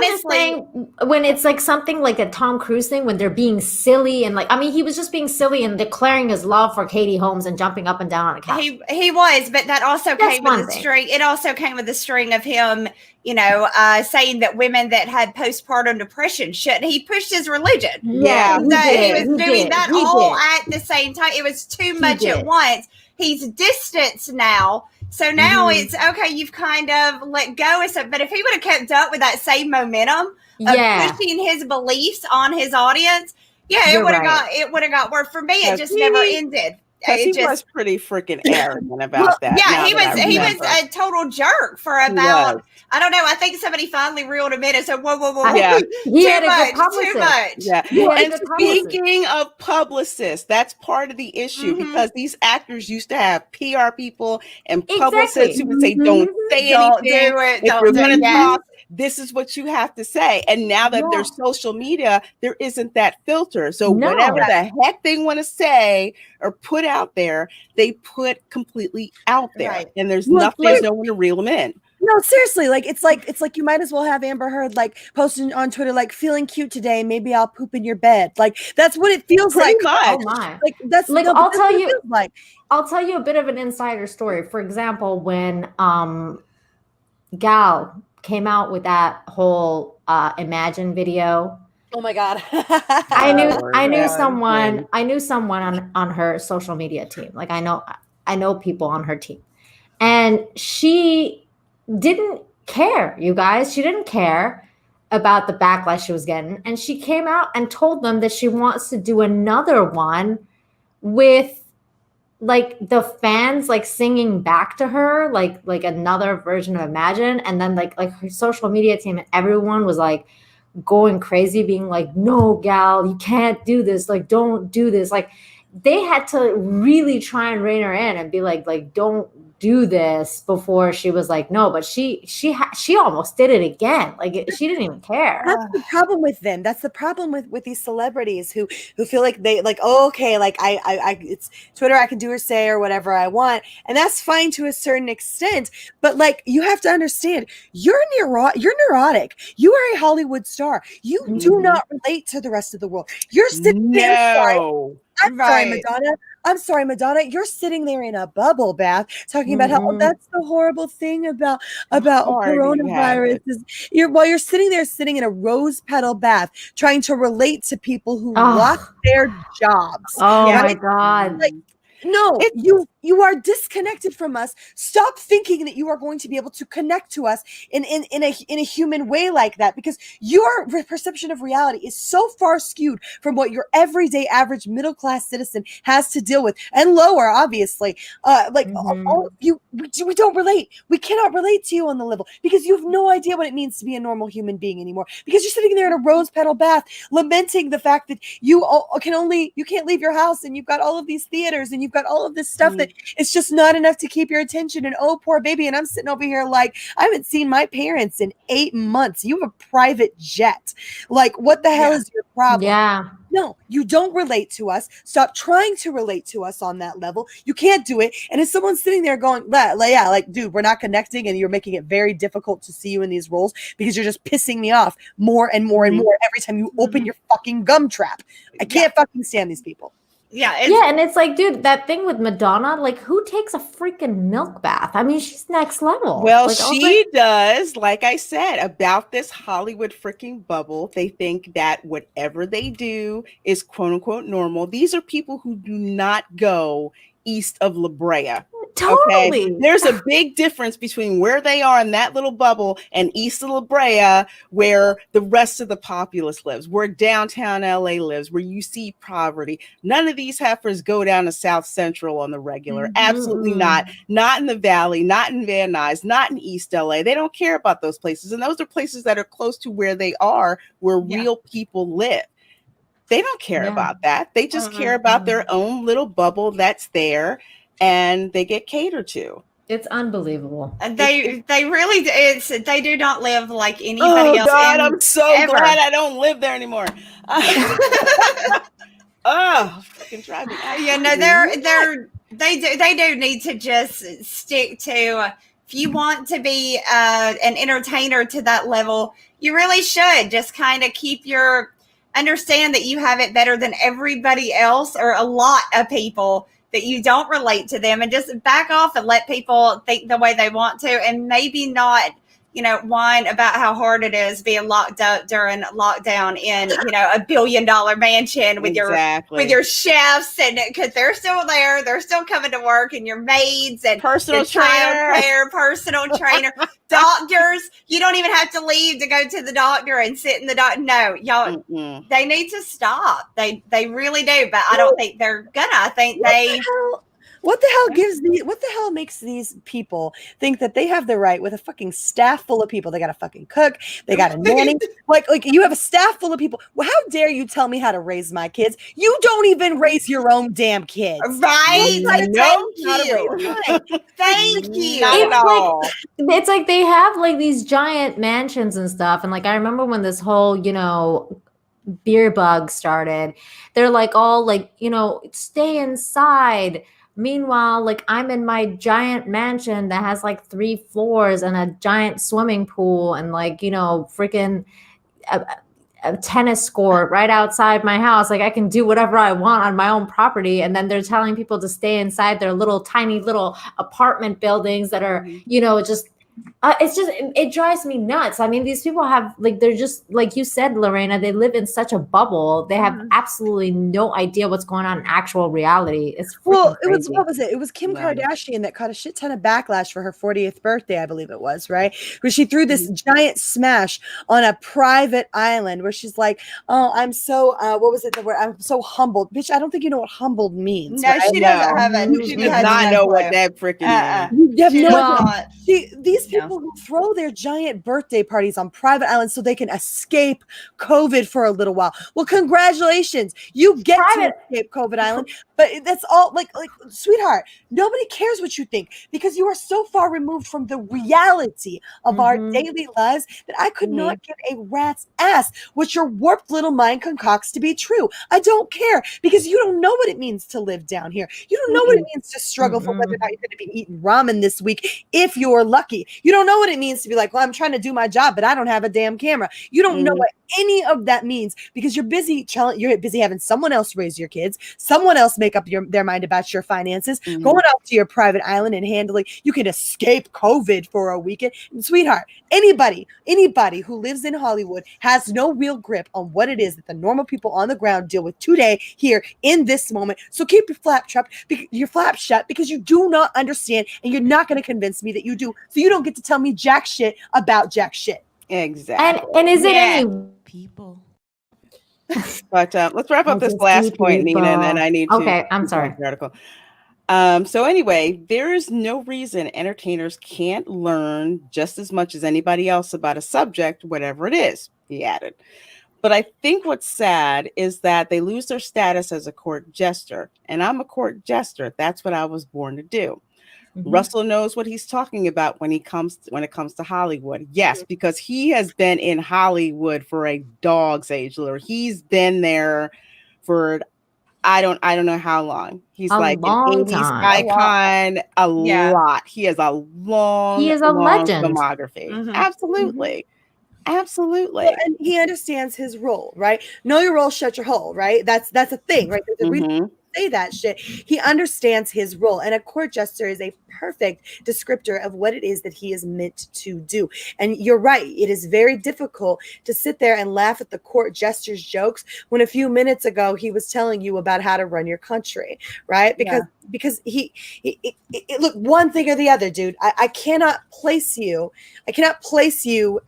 just saying when it's like something like a Tom Cruise thing, when they're being silly and he was just being silly and declaring his love for Katie Holmes and jumping up and down on a couch. He was, but that also came with a string. It also came with a string of him, saying that women that had postpartum depression shouldn't. He pushed his religion. Yeah, he was doing that all at the same time. It was too much at once. He's distanced now. So now it's okay. You've kind of let go of stuff. But if he would have kept up with that same momentum of pushing his beliefs on his audience, it would have got worse. For me, it just never ended. Because he was pretty freaking arrogant about that. Yeah, he was a total jerk for about, I don't know, I think somebody finally reeled him in and said, whoa. Yeah. He had a good publicist. Too much. Yeah. And speaking of publicists, that's part of the issue because these actors used to have PR people and publicists who would say, don't say anything. Do it. If you're going to talk, this is what you have to say. And now that there's social media, there isn't that filter. So whatever the heck they want to say or put out there, they put completely out there. Right. And there's no one to reel them in. No, seriously, it's like you might as well have Amber Heard posting on Twitter feeling cute today. Maybe I'll poop in your bed. That's what it feels like. Oh my! That's I'll tell you a bit of an insider story. For example, when Gal came out with that whole Imagine video. Oh my God! I knew someone on her social media team. I know people on her team, and she didn't care, you guys. She didn't care about the backlash she was getting. And she came out and told them that she wants to do another one with the fans singing back to her, like another version of Imagine. And then like her social media team and everyone was going crazy, being like, no, Gal, you can't do this. Don't do this. They had to really try and rein her in and be like, don't do this before she was like, no, but she almost did it again. She didn't even care. That's the problem with them. That's the problem with these celebrities who feel like they I it's Twitter, I can do or say or whatever I want. And that's fine to a certain extent. But you have to understand, you're neurotic. You are a Hollywood star. You do not relate to the rest of the world. You're sitting there. I'm sorry, Madonna. You're sitting there in a bubble bath talking about how that's the horrible thing about coronavirus. While you're sitting there in a rose petal bath trying to relate to people who lost their jobs. Oh my God. No, you are disconnected from us. Stop thinking that you are going to be able to connect to us in a human way like that, because your perception of reality is so far skewed from what your everyday average middle class citizen has to deal with, and lower, obviously. We don't relate. We cannot relate to you on the level because you have no idea what it means to be a normal human being anymore. Because you're sitting there in a rose petal bath, lamenting the fact that you can't leave your house, and you've got all of these theaters, and you've got all of this stuff that it's just not enough to keep your attention. And oh, poor baby. And I'm sitting over here like, I haven't seen my parents in 8 months. You have a private jet. Like, what the hell is your problem? Yeah. No, you don't relate to us. Stop trying to relate to us on that level. You can't do it. And if someone's sitting there going, like, dude, we're not connecting, and you're making it very difficult to see you in these roles because you're just pissing me off more and more and more every time you open your fucking gum trap. I can't fucking stand these people. Yeah, and it's like, dude, that thing with Madonna, like, who takes a freaking milk bath? I mean, she's next level. Well, like, she does. Like I said, about this Hollywood freaking bubble, they think that whatever they do is quote unquote normal. These are people who do not go east of La Brea. Totally. Okay? There's a big difference between where they are in that little bubble and east of La Brea, where the rest of the populace lives, where downtown LA lives, where you see poverty. None of these heifers go down to South Central on the regular. Absolutely not. Not in the Valley, not in Van Nuys, not in East LA. They don't care about those places. And those are places that are close to where they are, where real people live. They don't care about that. They just care about their own little bubble that's there, and they get catered to. It's unbelievable. They really they do not live like anybody else. God, I'm so glad I don't live there anymore. Fucking drive me out. Yeah, no, they do need to just stick to. If you want to be an entertainer to that level, you really should just kind of understand that you have it better than everybody else, or a lot of people, that you don't relate to them, and just back off and let people think the way they want to, and maybe not, whine about how hard it is being locked up during lockdown in, a $1 billion mansion with your chefs, and because they're still there, they're still coming to work, and your maids and personal trainer, doctors. You don't even have to leave to go to the doctor and sit in the doctor. No, y'all, they need to stop. They really do, but I don't think they're gonna. I think What the hell makes these people think that they have the right, with a fucking staff full of people? They got a fucking cook, they got a nanny. like you have a staff full of people. Well, how dare you tell me how to raise my kids? You don't even raise your own damn kids. Right? Thank you. Not at all. It's like they have like these giant mansions and stuff. And like, I remember when this whole, beer bug started, they're like all like, stay inside. Meanwhile, like, I'm in my giant mansion that has like 3 floors and a giant swimming pool and like, freaking a tennis court right outside my house. Like, I can do whatever I want on my own property. And then they're telling people to stay inside their little tiny little apartment buildings that are, it drives me nuts. I mean, these people have they're just, like you said, Lorena, they live in such a bubble. They have absolutely no idea what's going on in actual reality. It's what was it? It was Kim Kardashian that caught a shit ton of backlash for her 40th birthday, I believe it was, right? Where she threw this giant smash on a private island where she's like, oh, I'm so, what was it? The word? I'm so humbled. Bitch, I don't think you know what humbled means. No, right? She doesn't have it. She does not know what that freaking means. You have no idea. These people who throw their giant birthday parties on private islands so they can escape COVID for a little while. Well, congratulations. You get to escape COVID island, but that's all like sweetheart, nobody cares what you think because you are so far removed from the reality of our daily lives that I could not give a rat's ass what your warped little mind concocts to be true. I don't care because you don't know what it means to live down here. You don't know what it means to struggle for whether or not you're going to be eating ramen this week if you're lucky. You don't know what it means to be like, well, I'm trying to do my job, but I don't have a damn camera. You don't know what any of that means because you're busy having someone else raise your kids, someone else make up their mind about your finances, going out to your private island and handling. You can escape COVID for a weekend. And sweetheart, anybody who lives in Hollywood has no real grip on what it is that the normal people on the ground deal with today here in this moment. So keep your flap shut because you do not understand and you're not going to convince me that you do. So you don't get to tell me jack shit about jack shit. Exactly. And is it any people? But let's wrap up this last point, Nina, and then I need to. Okay, I'm sorry. The article. So anyway, there is no reason entertainers can't learn just as much as anybody else about a subject, whatever it is, he added. But I think what's sad is that they lose their status as a court jester. And I'm a court jester. That's what I was born to do. Russell knows what he's talking about when it comes to Hollywood. Yes, because he has been in Hollywood for a dog's age. Or he's been there for I don't know how long. He's like an 80s icon, a lot. He has a long legend. filmography. Absolutely. Absolutely. Well, and he understands his role, right? Know your role, shut your hole, right? That's a thing, right? There's a reason say that shit. He understands his role, and a court jester is a perfect descriptor of what it is that he is meant to do. And you're right, it is very difficult to sit there and laugh at the court jester's jokes when a few minutes ago he was telling you about how to run your country, right? Because he look, one thing or the other, dude. I cannot place you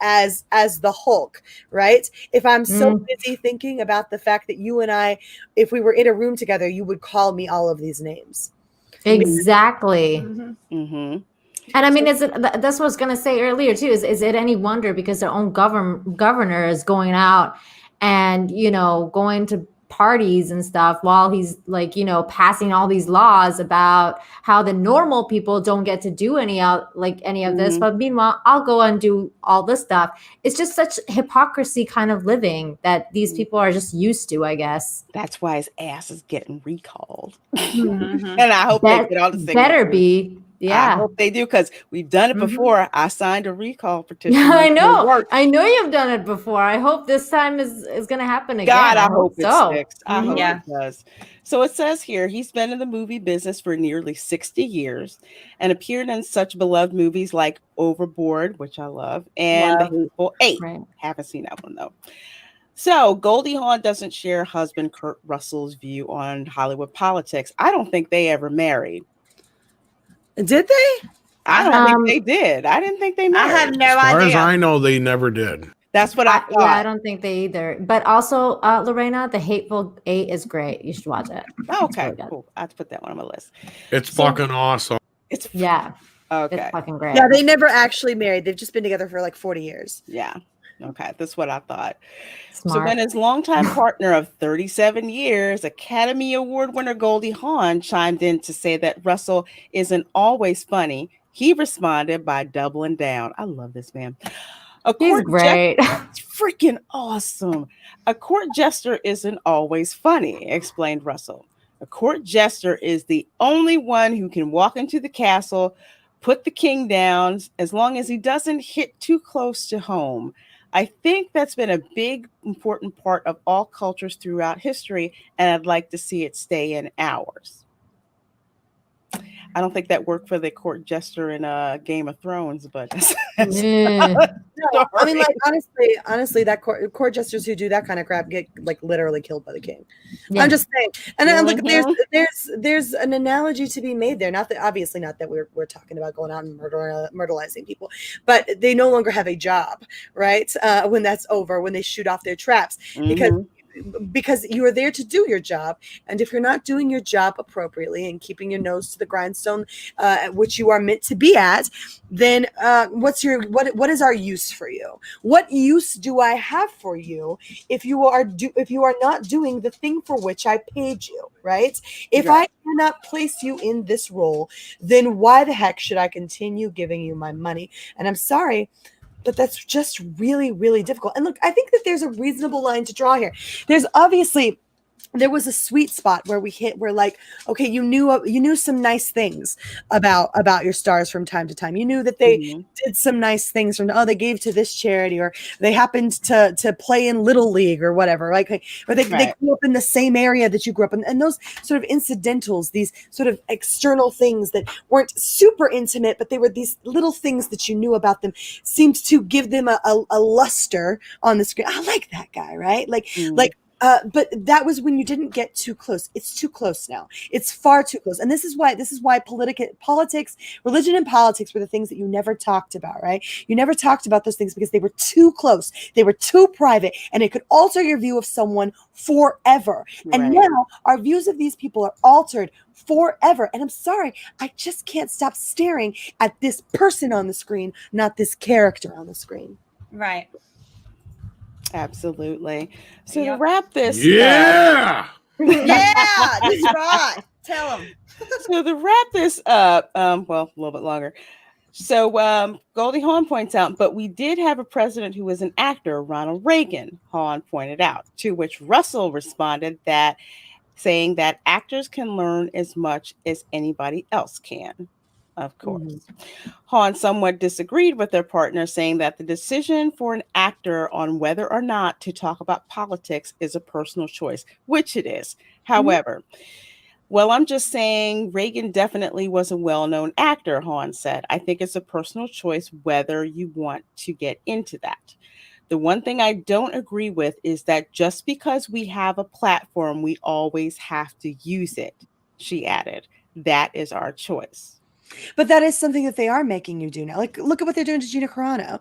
as the Hulk, right? If I'm so busy thinking about the fact that you and I, if we were in a room together, you would call me all of these names. Exactly. And I mean, that's what I was going to say earlier too. Is it any wonder because their own governor is going out and, you know, going to parties and stuff while he's like, you know, passing all these laws about how the normal people don't get to do any of this. But meanwhile, I'll go and do all this stuff. It's just such hypocrisy kind of living that these people are just used to, I guess. That's why his ass is getting recalled. And I hope they get all the signatures. Better be. Yeah. I hope they do, because we've done it before. I signed a recall petition. I know you've done it before. I hope this time is going to happen again. God, I hope it sticks. I hope it does. So it says here, he's been in the movie business for nearly 60 years and appeared in such beloved movies like Overboard, which I love, and The Hateful Eight. Right. Haven't seen that one, though. So Goldie Hawn doesn't share husband Kurt Russell's view on Hollywood politics. I don't think they ever married. Did they? I don't think they did. I didn't think they married. I have no idea. As far as I know, they never did. That's what I thought. Yeah, I don't think they either. But also, Lorena, The Hateful Eight is great. You should watch it. Okay, cool. I have to put that one on my list. It's fucking awesome. It's okay. It's fucking great. Yeah, they never actually married. They've just been together for like 40 years. Yeah. Okay, that's what I thought. Smart. So when his longtime partner of 37 years, Academy Award winner Goldie Hawn, chimed in to say that Russell isn't always funny, he responded by doubling down. I love this man. He's great. It's freaking awesome. A court jester isn't always funny, explained Russell. A court jester is the only one who can walk into the castle, put the king down, as long as he doesn't hit too close to home. I think that's been a big, important part of all cultures throughout history, and I'd like to see it stay in ours. I don't think that worked for the court jester in Game of Thrones, but that's no, I mean, like honestly, that court jesters who do that kind of crap get like literally killed by the king. Yeah. I'm just saying, and then look, there's an analogy to be made there. Not that we're talking about going out and murderizing people, but they no longer have a job, right? When that's over, when they shoot off their traps, because you are there to do your job, and if you're not doing your job appropriately and keeping your nose to the grindstone, which you are meant to be at, then what is our use for you? What use do I have for you if you are not doing the thing for which I paid you, right? If I cannot place you in this role, then why the heck should I continue giving you my money? And I'm sorry, but that's just really, really difficult. And look, I think that there's a reasonable line to draw here. There was a sweet spot where we're like, okay, you knew some nice things about your stars from time to time. You knew that they did some nice things they gave to this charity, or they happened to play in Little League or whatever, or they grew up in the same area that you grew up in. And those sort of incidentals, these sort of external things that weren't super intimate, but they were these little things that you knew about them, seemed to give them a luster on the screen. I like that guy, right? But that was when you didn't get too close. It's too close now. It's far too close. And this is why politics, religion and politics were the things that you never talked about, right? You never talked about those things because they were too close. They were too private, and it could alter your view of someone forever. Right. And now our views of these people are altered forever. And I'm sorry, I just can't stop staring at this person on the screen, not this character on the screen. Right. Absolutely. So to Yep. wrap this Yeah. Yeah, that's right. Tell them. so to wrap this up, well, a little bit longer. So Goldie Hawn points out, but we did have a president who was an actor, Ronald Reagan, Hawn pointed out, to which Russell responded that saying that actors can learn as much as anybody else can. Of course. Hawn somewhat disagreed with their partner, saying that the decision for an actor on whether or not to talk about politics is a personal choice, which it is. However, well, I'm just saying Reagan definitely was a well-known actor, Hawn said. I think it's a personal choice whether you want to get into that. The one thing I don't agree with is that just because we have a platform, we always have to use it, she added. That is our choice. But that is something that they are making you do now. Like, look at what they're doing to Gina Carano.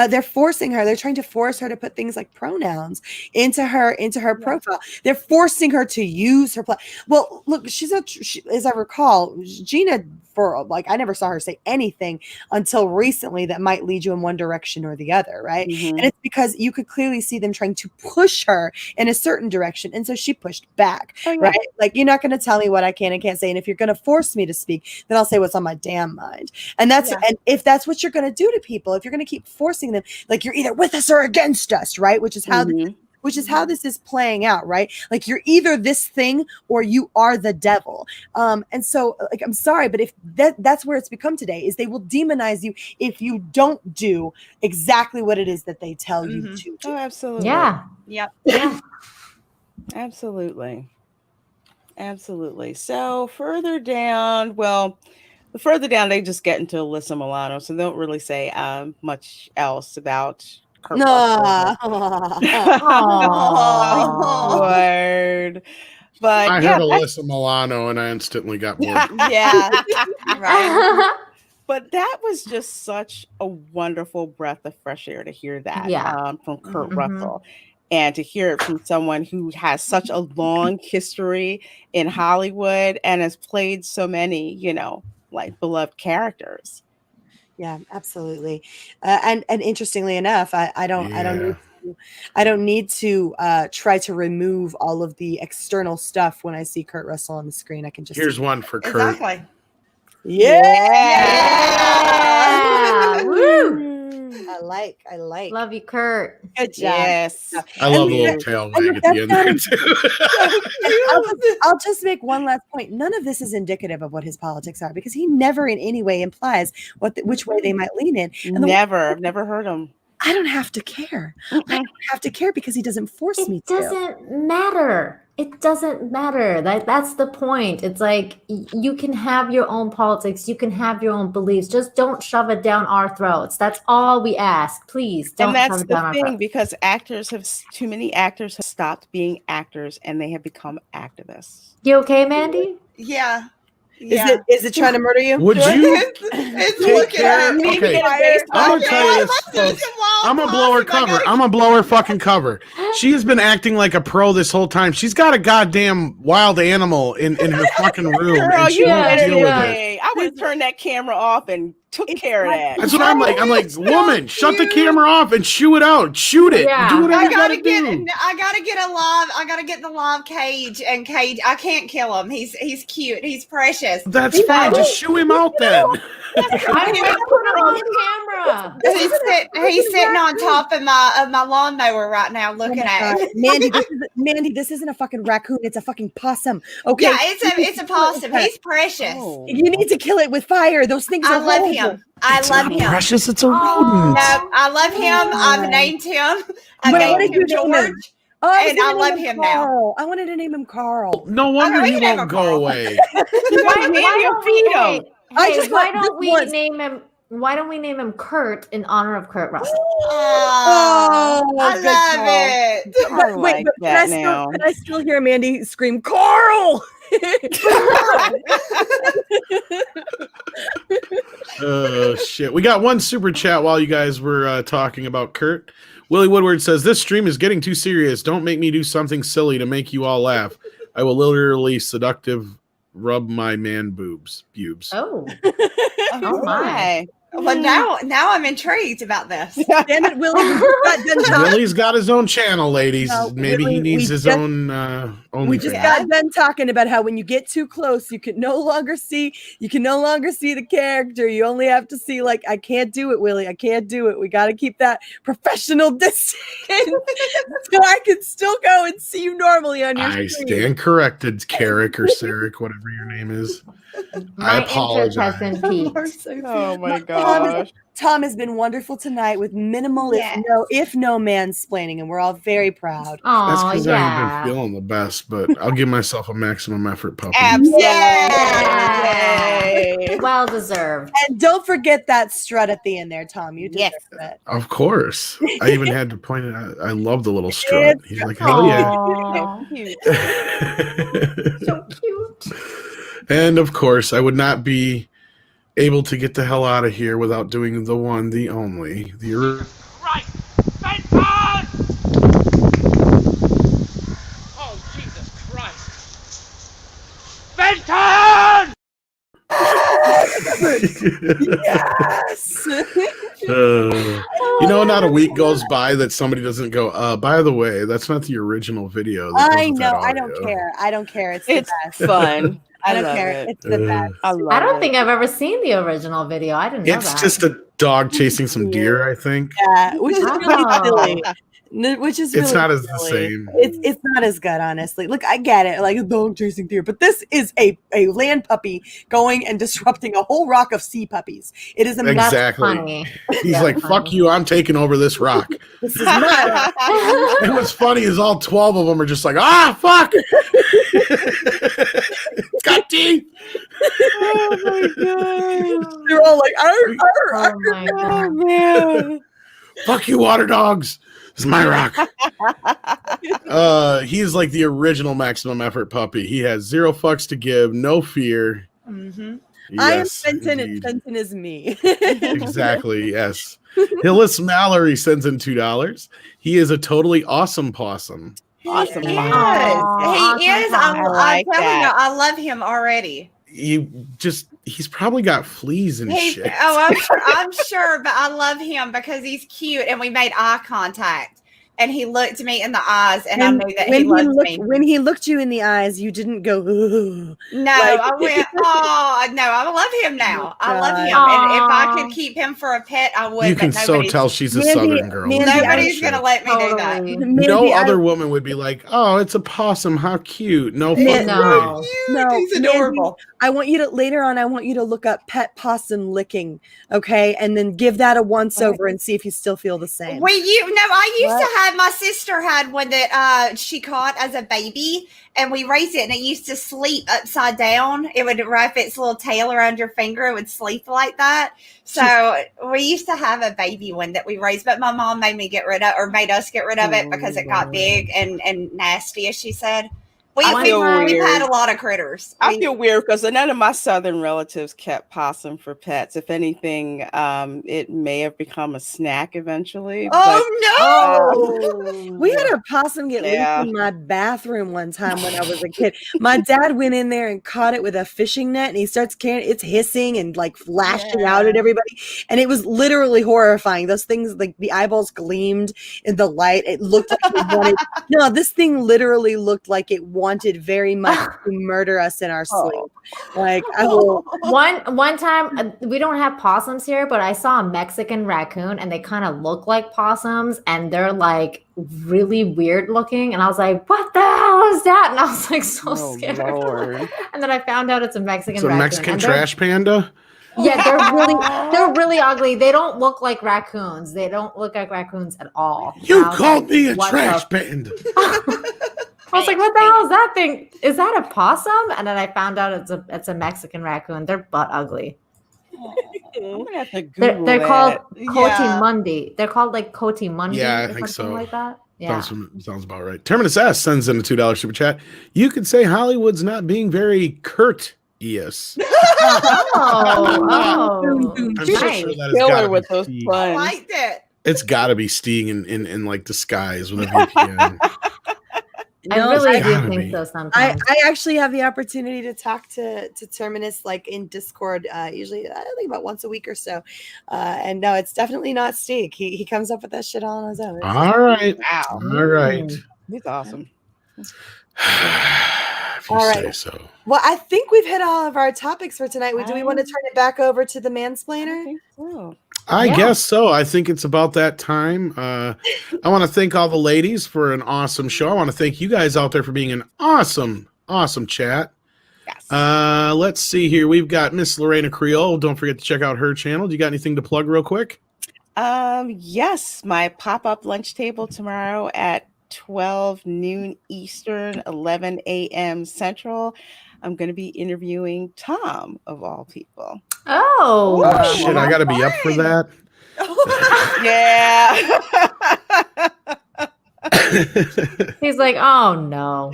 They're forcing her. They're trying to force her to put things like pronouns into her profile. They're forcing her to use her. Well, look, as I recall, Gina, for like, I never saw her say anything until recently that might lead you in one direction or the other, right? And it's because you could clearly see them trying to push her in a certain direction, and so she pushed back, right? Like, you're not going to tell me what I can and can't say, and if you're going to force me to speak, then I'll say what's on my damn mind. And that's and if that's what you're going to do to people, if you're going to keep forcing them, like, you're either with us or against us, right? Which is how this is playing out, right? Like, you're either this thing or you are the devil. And so, like, I'm sorry, but if that's where it's become today, is they will demonize you if you don't do exactly what it is that they tell you to do. Oh, absolutely. Yeah. Yep. Yeah. Absolutely. So further down, they just get into Alyssa Milano, so they don't really say much else about Kurt Russell. Word. But I heard Alyssa Milano and I instantly got bored. Yeah. Right. But that was just such a wonderful breath of fresh air to hear that from Kurt Russell. And to hear it from someone who has such a long history in Hollywood and has played so many, like, beloved characters. Yeah, absolutely. And interestingly enough, I don't need to try to remove all of the external stuff when I see Kurt Russell on the screen. I can just Here's one for Kurt. Exactly. Yeah. Woo! I like. Love you, Kurt. Good job. Yes. I love the little tail wag at the end there too. I'll just make one last point. None of this is indicative of what his politics are, because he never in any way implies which way they might lean in. And I've never heard him. I don't have to care. I don't have to care because he doesn't force me to. It doesn't matter. It doesn't matter. That's the point. It's like, you can have your own politics. You can have your own beliefs. Just don't shove it down our throats. That's all we ask. Please don't shove it down our throats. And that's the thing, because too many actors have stopped being actors and they have become activists. You okay, Mandy? Yeah. Is it trying to murder you? Would you It's take looking care? at me. Okay, I'm gonna tell you this, folks. I'm gonna blow her cover. I'm gonna blow her fucking cover. She has been acting like a pro this whole time. She's got a goddamn wild animal in her fucking room, Girl, and she won't deal with it. I would have turned that camera off and took care of that. That's what I'm like. I'm like, woman, shut the camera off and shoo it out. Shoot it. Yeah. Do whatever I you gotta gotta do. get the live cage, and Cage. I can't kill him. He's cute. He's precious. That's fine. Just shoo him out then. I might put it on camera. He's sitting on top of my lawnmower right now, looking at it. Mandy, this isn't a fucking raccoon. It's a fucking possum. Okay. Yeah, it's a possum. He's precious. Oh. You need to kill it with fire. Those things I are love horrible. him. I love him. Precious, it's a rodent. No, I love him. I've named him. I What named did him you name George. him? Oh, And I love him now. Carl. I wanted to name him Carl. No wonder we he can have won't a go Carl. away. Why don't we name him Kurt in honor of Kurt Russell? Oh, I good love call. it. Wait, Can I still hear Mandy scream, Carl? Oh shit. We got one super chat while you guys were talking about Kurt. Willie Woodward says, this stream is getting too serious. Don't make me do something silly to make you all laugh. I will literally seductive rub my man boobs. Oh. Oh my. Well, now I'm intrigued about this. Damn it, Willie. Willie's got his own channel, ladies. No, Maybe he needs his own We just OnlyFans. got done talking about how when you get too close, you can no longer see the character. You only have to see, like, I can't do it, Willie. I can't do it. We got to keep that professional distance so I can still go and see you normally on your I screen. stand corrected, Carrick or Sarek, whatever your name is. I apologize. Interest has been peaked. Oh my gosh. Tom has been wonderful tonight with minimal, if no mansplaining, and we're all very proud. That's Oh, because I yeah. haven't been feeling the best, but I'll give myself a maximum effort puppy. Absolutely. Yay. Well deserved. And don't forget that strut at the end there, Tom. You deserve it. Of course. I even had to point it out. I love the little strut. He's like, hell yeah. Aw, so cute. And of course, I would not be able to get the hell out of here without doing the one, the only, the Right! Benton! Oh, Jesus Christ! Benton! Yes. Not a week goes by that somebody doesn't go, by the way, that's not the original video. that goes I with that know. I audio." don't care. I don't care. It's It's the best. fun. I don't love care. it. It's the best. I love I don't it. think I've ever seen the original video. I didn't know It's that. just a dog chasing some deer, I think. Yeah, which is really Oh. silly. Which is It's really not as the silly. same. It's not as good, honestly. Look, I get it, like a dog chasing deer, but this is a land puppy going and disrupting a whole rock of sea puppies. It is amazing. That's Exactly. funny. He's Yeah. like, fuck you, I'm taking over this rock. This is not. And what's funny is all 12 of them are just like, fuck! It's got teeth! Oh my god. They're all like, arr, arr, arr. Oh my Oh god. man. Fuck you, water dogs! It's my rock. He's like the original maximum effort puppy. He has 0 fucks to give, no fear. Mm-hmm. I am Yes, Fenton, and indeed. Fenton is me. Exactly, yes. Hillis Mallory sends in $2. He is a totally awesome possum. Awesome. He is. Aw, He is. awesome. I'm like telling you, that. I love him already. He's probably got fleas and He's, shit. I'm sure, but I love him because he's cute and we made eye contact and he looked me in the eyes and I knew that he loved me. When he looked you in the eyes, you didn't go, "Ooh." No, Like- I went, oh, no, I love him now. I love him. God. And if I Aw. could keep him for a pet, I would. You but can so nobody's- tell she's a Mandy- Southern girl. Mandy, Nobody's going to let me do that. Totally. No Mandy, other woman would be like, "Oh, it's a possum. How cute." No, fucking No. way. No, He's Mandy, adorable. I want you to later on. I want you to look up pet possum licking, okay, and then give that a once over and see if you still feel the same. I used What? to have, my sister had one that she caught as a baby and we raised it and it used to sleep upside down. It would wrap its little tail around your finger. It would sleep like that. So we used to have a baby one that we raised, but my mom made us get rid of it because it got big and nasty, as she said. We've had a lot of critters. I feel weird because none of my Southern relatives kept possum for pets. If anything, it may have become a snack eventually. We had a possum get Yeah. loose in my bathroom one time when I was a kid. My dad went in there and caught it with a fishing net, and he starts carrying it's hissing and like flashing out at everybody, and it was literally horrifying. Those things, like the eyeballs gleamed in the light. It looked like it wanted. No, this thing literally looked like it wanted very much to murder us in our sleep. Like, One time, we don't have possums here, but I saw a Mexican raccoon and they kind of look like possums and they're like really weird looking. And I was like, what the hell is that? And I was like so scared. Lord. And then I found out it's a Mexican It's a raccoon. Mexican and they're- trash panda. Yeah, they're really ugly. They don't look like raccoons. They don't look like raccoons at all. You And I was called like, me a what trash the- panda. I was like, what the hell is that thing? Is that a possum? And then I found out it's a Mexican raccoon. They're butt ugly. I'm gonna have to Google They're called that. Cotimundi. They're called like Cotimundi. Yeah, I or think something so. like that. Yeah. Sounds about right. Terminus S sends in a $2 super chat. You could say Hollywood's not being very courteous. Oh, I'm nice. sure that has Killer gotta with be those Steve. I puns. liked it. It's got to be Sting in like disguise with a VPN. I No, really it's do gotta think be. so sometimes. I actually have the opportunity to talk to Terminus like in Discord, usually I think about once a week or so. And no, it's definitely not Steak. He comes up with that shit all on his own. It's All right. Wow. All right. He's awesome. If you All say right. so. Well, I think we've hit all of our topics for tonight. Do we want to I- turn it back over to the I mansplainer? think so. I Yeah. guess so. I think it's about that time. I want to thank all the ladies for an awesome show. I want to thank you guys out there for being an awesome chat. Yes. Let's see here. We've got Miss Lorena Creole. Don't forget to check out her channel. Do you got anything to plug real quick? Yes, my pop-up lunch table tomorrow at 12 noon Eastern, 11 a.m. Central. I'm going to be interviewing Tom, of all people. Oh, Oh, shit. I got to be up for that. Yeah. he's like, oh no.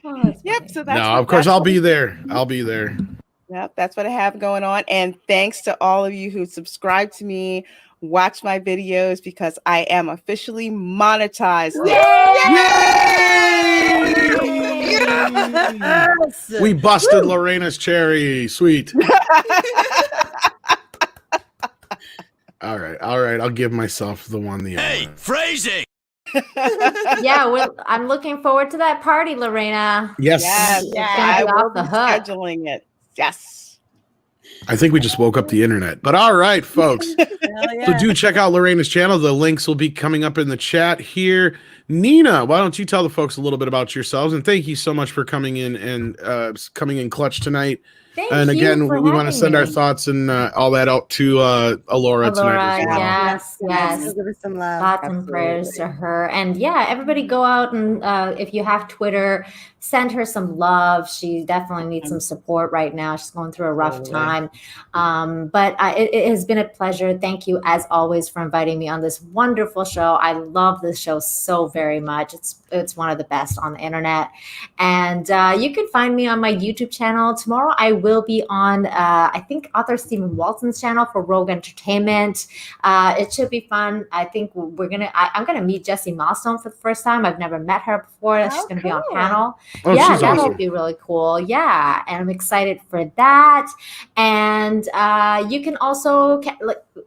Oh, that's Yep. funny. So that's No, what- of course, that's I'll what- be there. I'll be there. Yep, that's what I have going on. And thanks to all of you who subscribe to me, watch my videos, because I am officially monetized now. Yes! We busted Lorena's cherry. Sweet. All right. I'll give myself the one. Hey, phrasing! Yeah, I'm looking forward to that party, Lorena. Yes. Yes, It's gonna I be will off the be hook. scheduling it. Yes. I think we just woke up the internet. But all right, folks. Hell So yeah. do check out Lorena's channel. The links will be coming up in the chat here. Nina, why don't you tell the folks a little bit about yourselves? And thank you so much for coming in and coming in clutch tonight. Thank And you again, for we want to having send our me. thoughts and all that out to Alora tonight as well. Yes. We'll give her some love. Thoughts and prayers to her. And yeah, everybody go out and if you have Twitter, send her some love. She definitely needs some support right now. She's going through a rough time. But it has been a pleasure. Thank you, as always, for inviting me on this wonderful show. I love this show so very much. It's one of the best on the internet. And you can find me on my YouTube channel. Tomorrow I will be on, I think, author Stephen Walton's channel for Rogue Entertainment. It should be fun. I think I'm going to meet Jessie Milestone for the first time. I've never met her before. She's going to be on panel. Oh, Yeah, she's that'll awesome. be really cool. Yeah, and I'm excited for that. And you can also,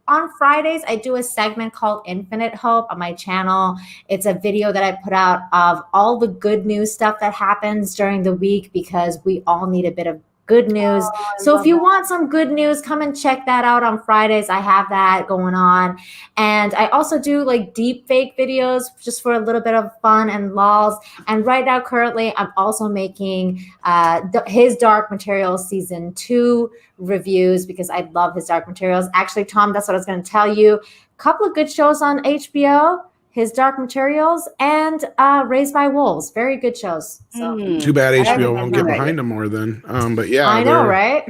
on Fridays, I do a segment called Infinite Hope on my channel. It's a video that I put out of all the good news stuff that happens during the week, because we all need a bit of good news. So if you want some good news, come and check that out on Fridays. I have that going on. And I also do like deep fake videos just for a little bit of fun and lulz. And right now, currently, I'm also making his Dark Materials Season 2 reviews, because I love his Dark Materials. Actually, Tom, that's what I was going to tell you. A couple of good shows on HBO. His Dark Materials and Raised by Wolves. Very good shows. So Too bad I haven't HBO won't get done that behind yet. them more then. But yeah, I know, right?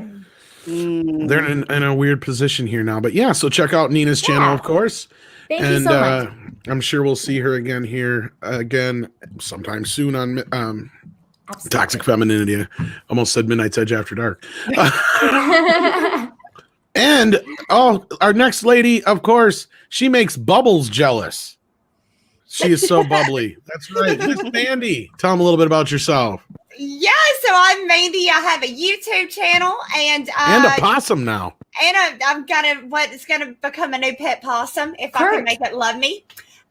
They're in a weird position here now. But yeah, so check out Nina's channel, Yeah. of course. Thank And you so much. I'm sure we'll see her again here sometime soon on Absolutely. Toxic Femininity. Almost said Midnight's Edge After Dark. And our next lady, of course, she makes Bubbles jealous. She is so bubbly. That's right. Miss Mandy, tell them a little bit about yourself. Yeah, so I'm Mandy. I have a YouTube channel And a possum now. and I've got what's going to become a new pet possum if I Kurt. can make it love me.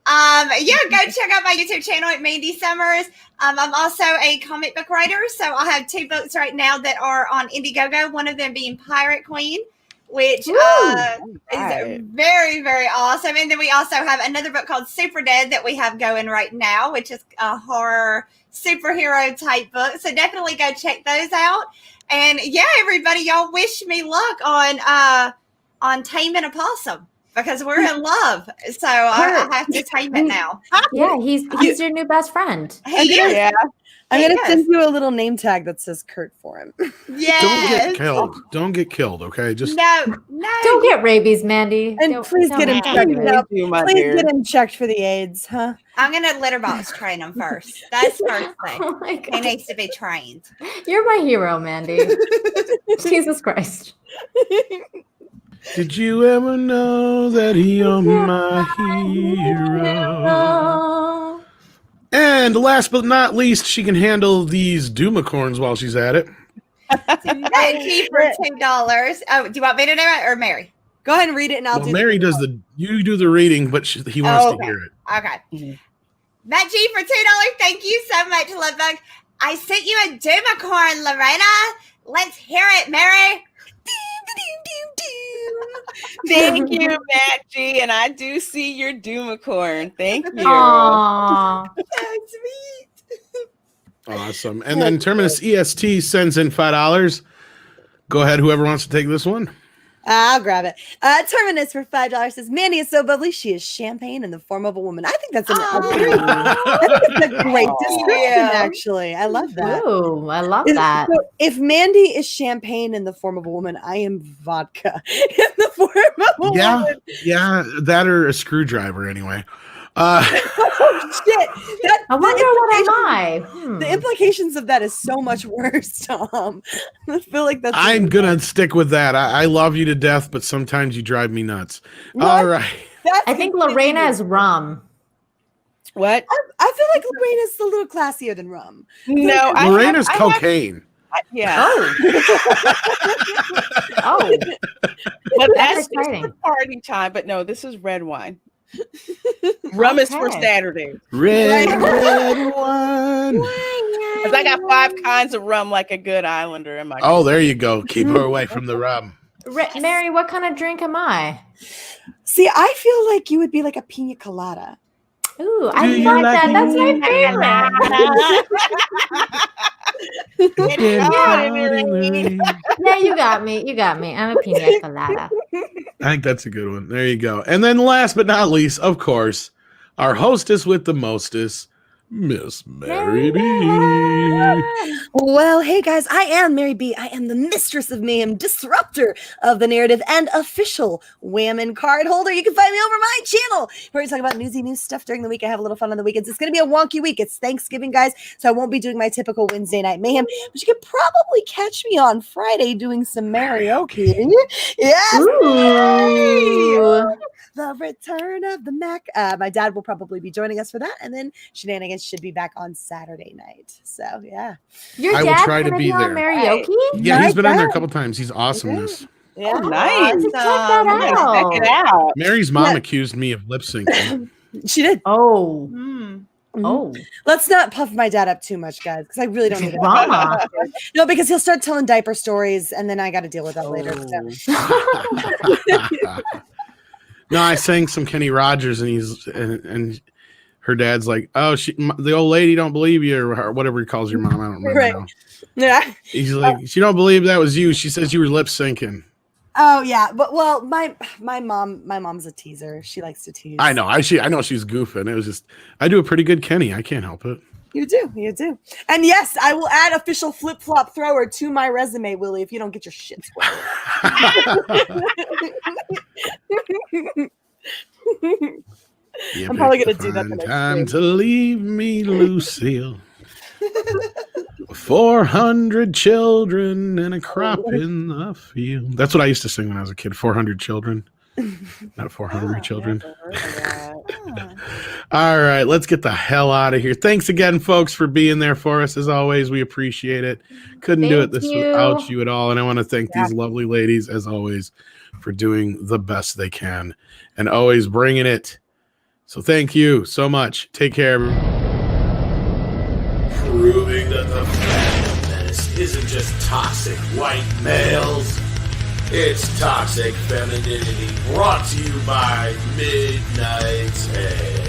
Yeah, go check out my YouTube channel at Mandy Summers. I'm also a comic book writer, so I have 2 books right now that are on Indiegogo. One of them being Pirate Queen, which is right. very, very awesome. And then we also have another book called Super Dead that we have going right now, which is a horror superhero type book. So definitely go check those out. And yeah, everybody, y'all wish me luck on taming a possum, because we're in love. So I have to tame it now. Yeah, he's your new best friend. He is. Yeah. I'm going to Yes. send you a little name tag that says Kurt for him. Yes. Don't get killed. Don't get killed, okay? Just No. Don't get rabies, Mandy. And please get him have checked to. out. You, my Please dear. get him checked for the AIDS, huh? I'm going to litterbox train him first. That's the first thing. Oh my He God. needs to be trained. You're my hero, Mandy. Jesus Christ. Did you ever know that you're my hero? And last but not least, she can handle these Doomacorns while she's at it. Becky for $2. Oh, do you want me to do it or Mary? Go ahead and read it, and I'll do. Mary does you do the reading, but he wants to hear it. Okay. Matt G for $2. Thank you so much, Lovebug. I sent you a Doomacorn, Lorena. Let's hear it, Mary. Thank you, Matt G. And I do see your Doomacorn. Thank you. Aww. So sweet. Awesome. And then Terminus EST sends in $5. Go ahead, whoever wants to take this one. I'll grab it. Terminus for $5 says, Mandy is so bubbly, she is champagne in the form of a woman. I think that's a great description, actually. I love that. Ooh, I love that. So if Mandy is champagne in the form of a woman, I am vodka in the form of a woman. Yeah, that or a screwdriver anyway. Oh, shit. I wonder what am I? The implications of that is so much worse, Tom. I feel like that's. I'm gonna stick with that. I love you to death, but sometimes you drive me nuts. What? All right. I think Lorena is rum. What? I feel like Lorena's a little classier than rum. No, Lorena's cocaine. Yeah. Oh. But that's exciting. for party time. But no, this is red wine. Rum is for Saturday. Red wine. Because I got 5 kinds of rum like a good Islander in my. Oh, there you go. Keep her away from the rum. Mary, what kind of drink am I? See, I feel like you would be like a pina colada. Ooh, I like that. That's my favorite. Yeah, you got me. I'm a pina colada. I think that's a good one. There you go. And then last but not least, of course, our hostess with the mostest, Miss Mary B. Well, hey guys, I am Mary B. I am the mistress of mayhem, disruptor of the narrative, and official Whammon card holder. You can find me over my channel where we talk about newsy news stuff during the week. I have a little fun on the weekends. It's going to be a wonky week. It's Thanksgiving, guys, so I won't be doing my typical Wednesday night mayhem, but you can probably catch me on Friday doing some karaoke. Yes! Ooh. The return of the Mac. My dad will probably be joining us for that, and then Shenanigans should be back on Saturday night. So yeah, Your I will dad's try to gonna be on there. karaoke? Yeah, he's been on there a couple times. He's awesomeness. yeah. Oh, nice. Check that out. Check it out. Mary's mom accused me of lip syncing. She did. Oh. Mhm. Oh. Let's not puff my dad up too much, guys, because I really don't need it. Drama. No, because he'll start telling diaper stories, and then I got to deal with that later. So. No, I sang some Kenny Rogers, and her dad's like, "Oh, the old lady don't believe you," or whatever he calls your mom. I don't remember Right. now. Yeah. He's like, "She don't believe that was you. She says you were lip syncing." Oh yeah, but well, my mom's a teaser. She likes to tease. I know. I know she's goofing. It was just I do a pretty good Kenny. I can't help it. You do. And yes, I will add official flip flop thrower to my resume, Willie, if you don't get your shit squared. I'm probably gonna do that the next Time day. to leave me, Lucille. 400 children and a crop in the field. That's what I used to sing when I was a kid. 400 children, not 400 children. All right, let's get the hell out of here. Thanks again, folks, for being there for us. As always, we appreciate it. Couldn't do it without you at all. And I want to thank these lovely ladies, as always, for doing the best they can and always bringing it. So thank you so much. Take care. Proving that the Fandom Menace isn't just toxic white males. It's toxic femininity, brought to you by Midnight's Head.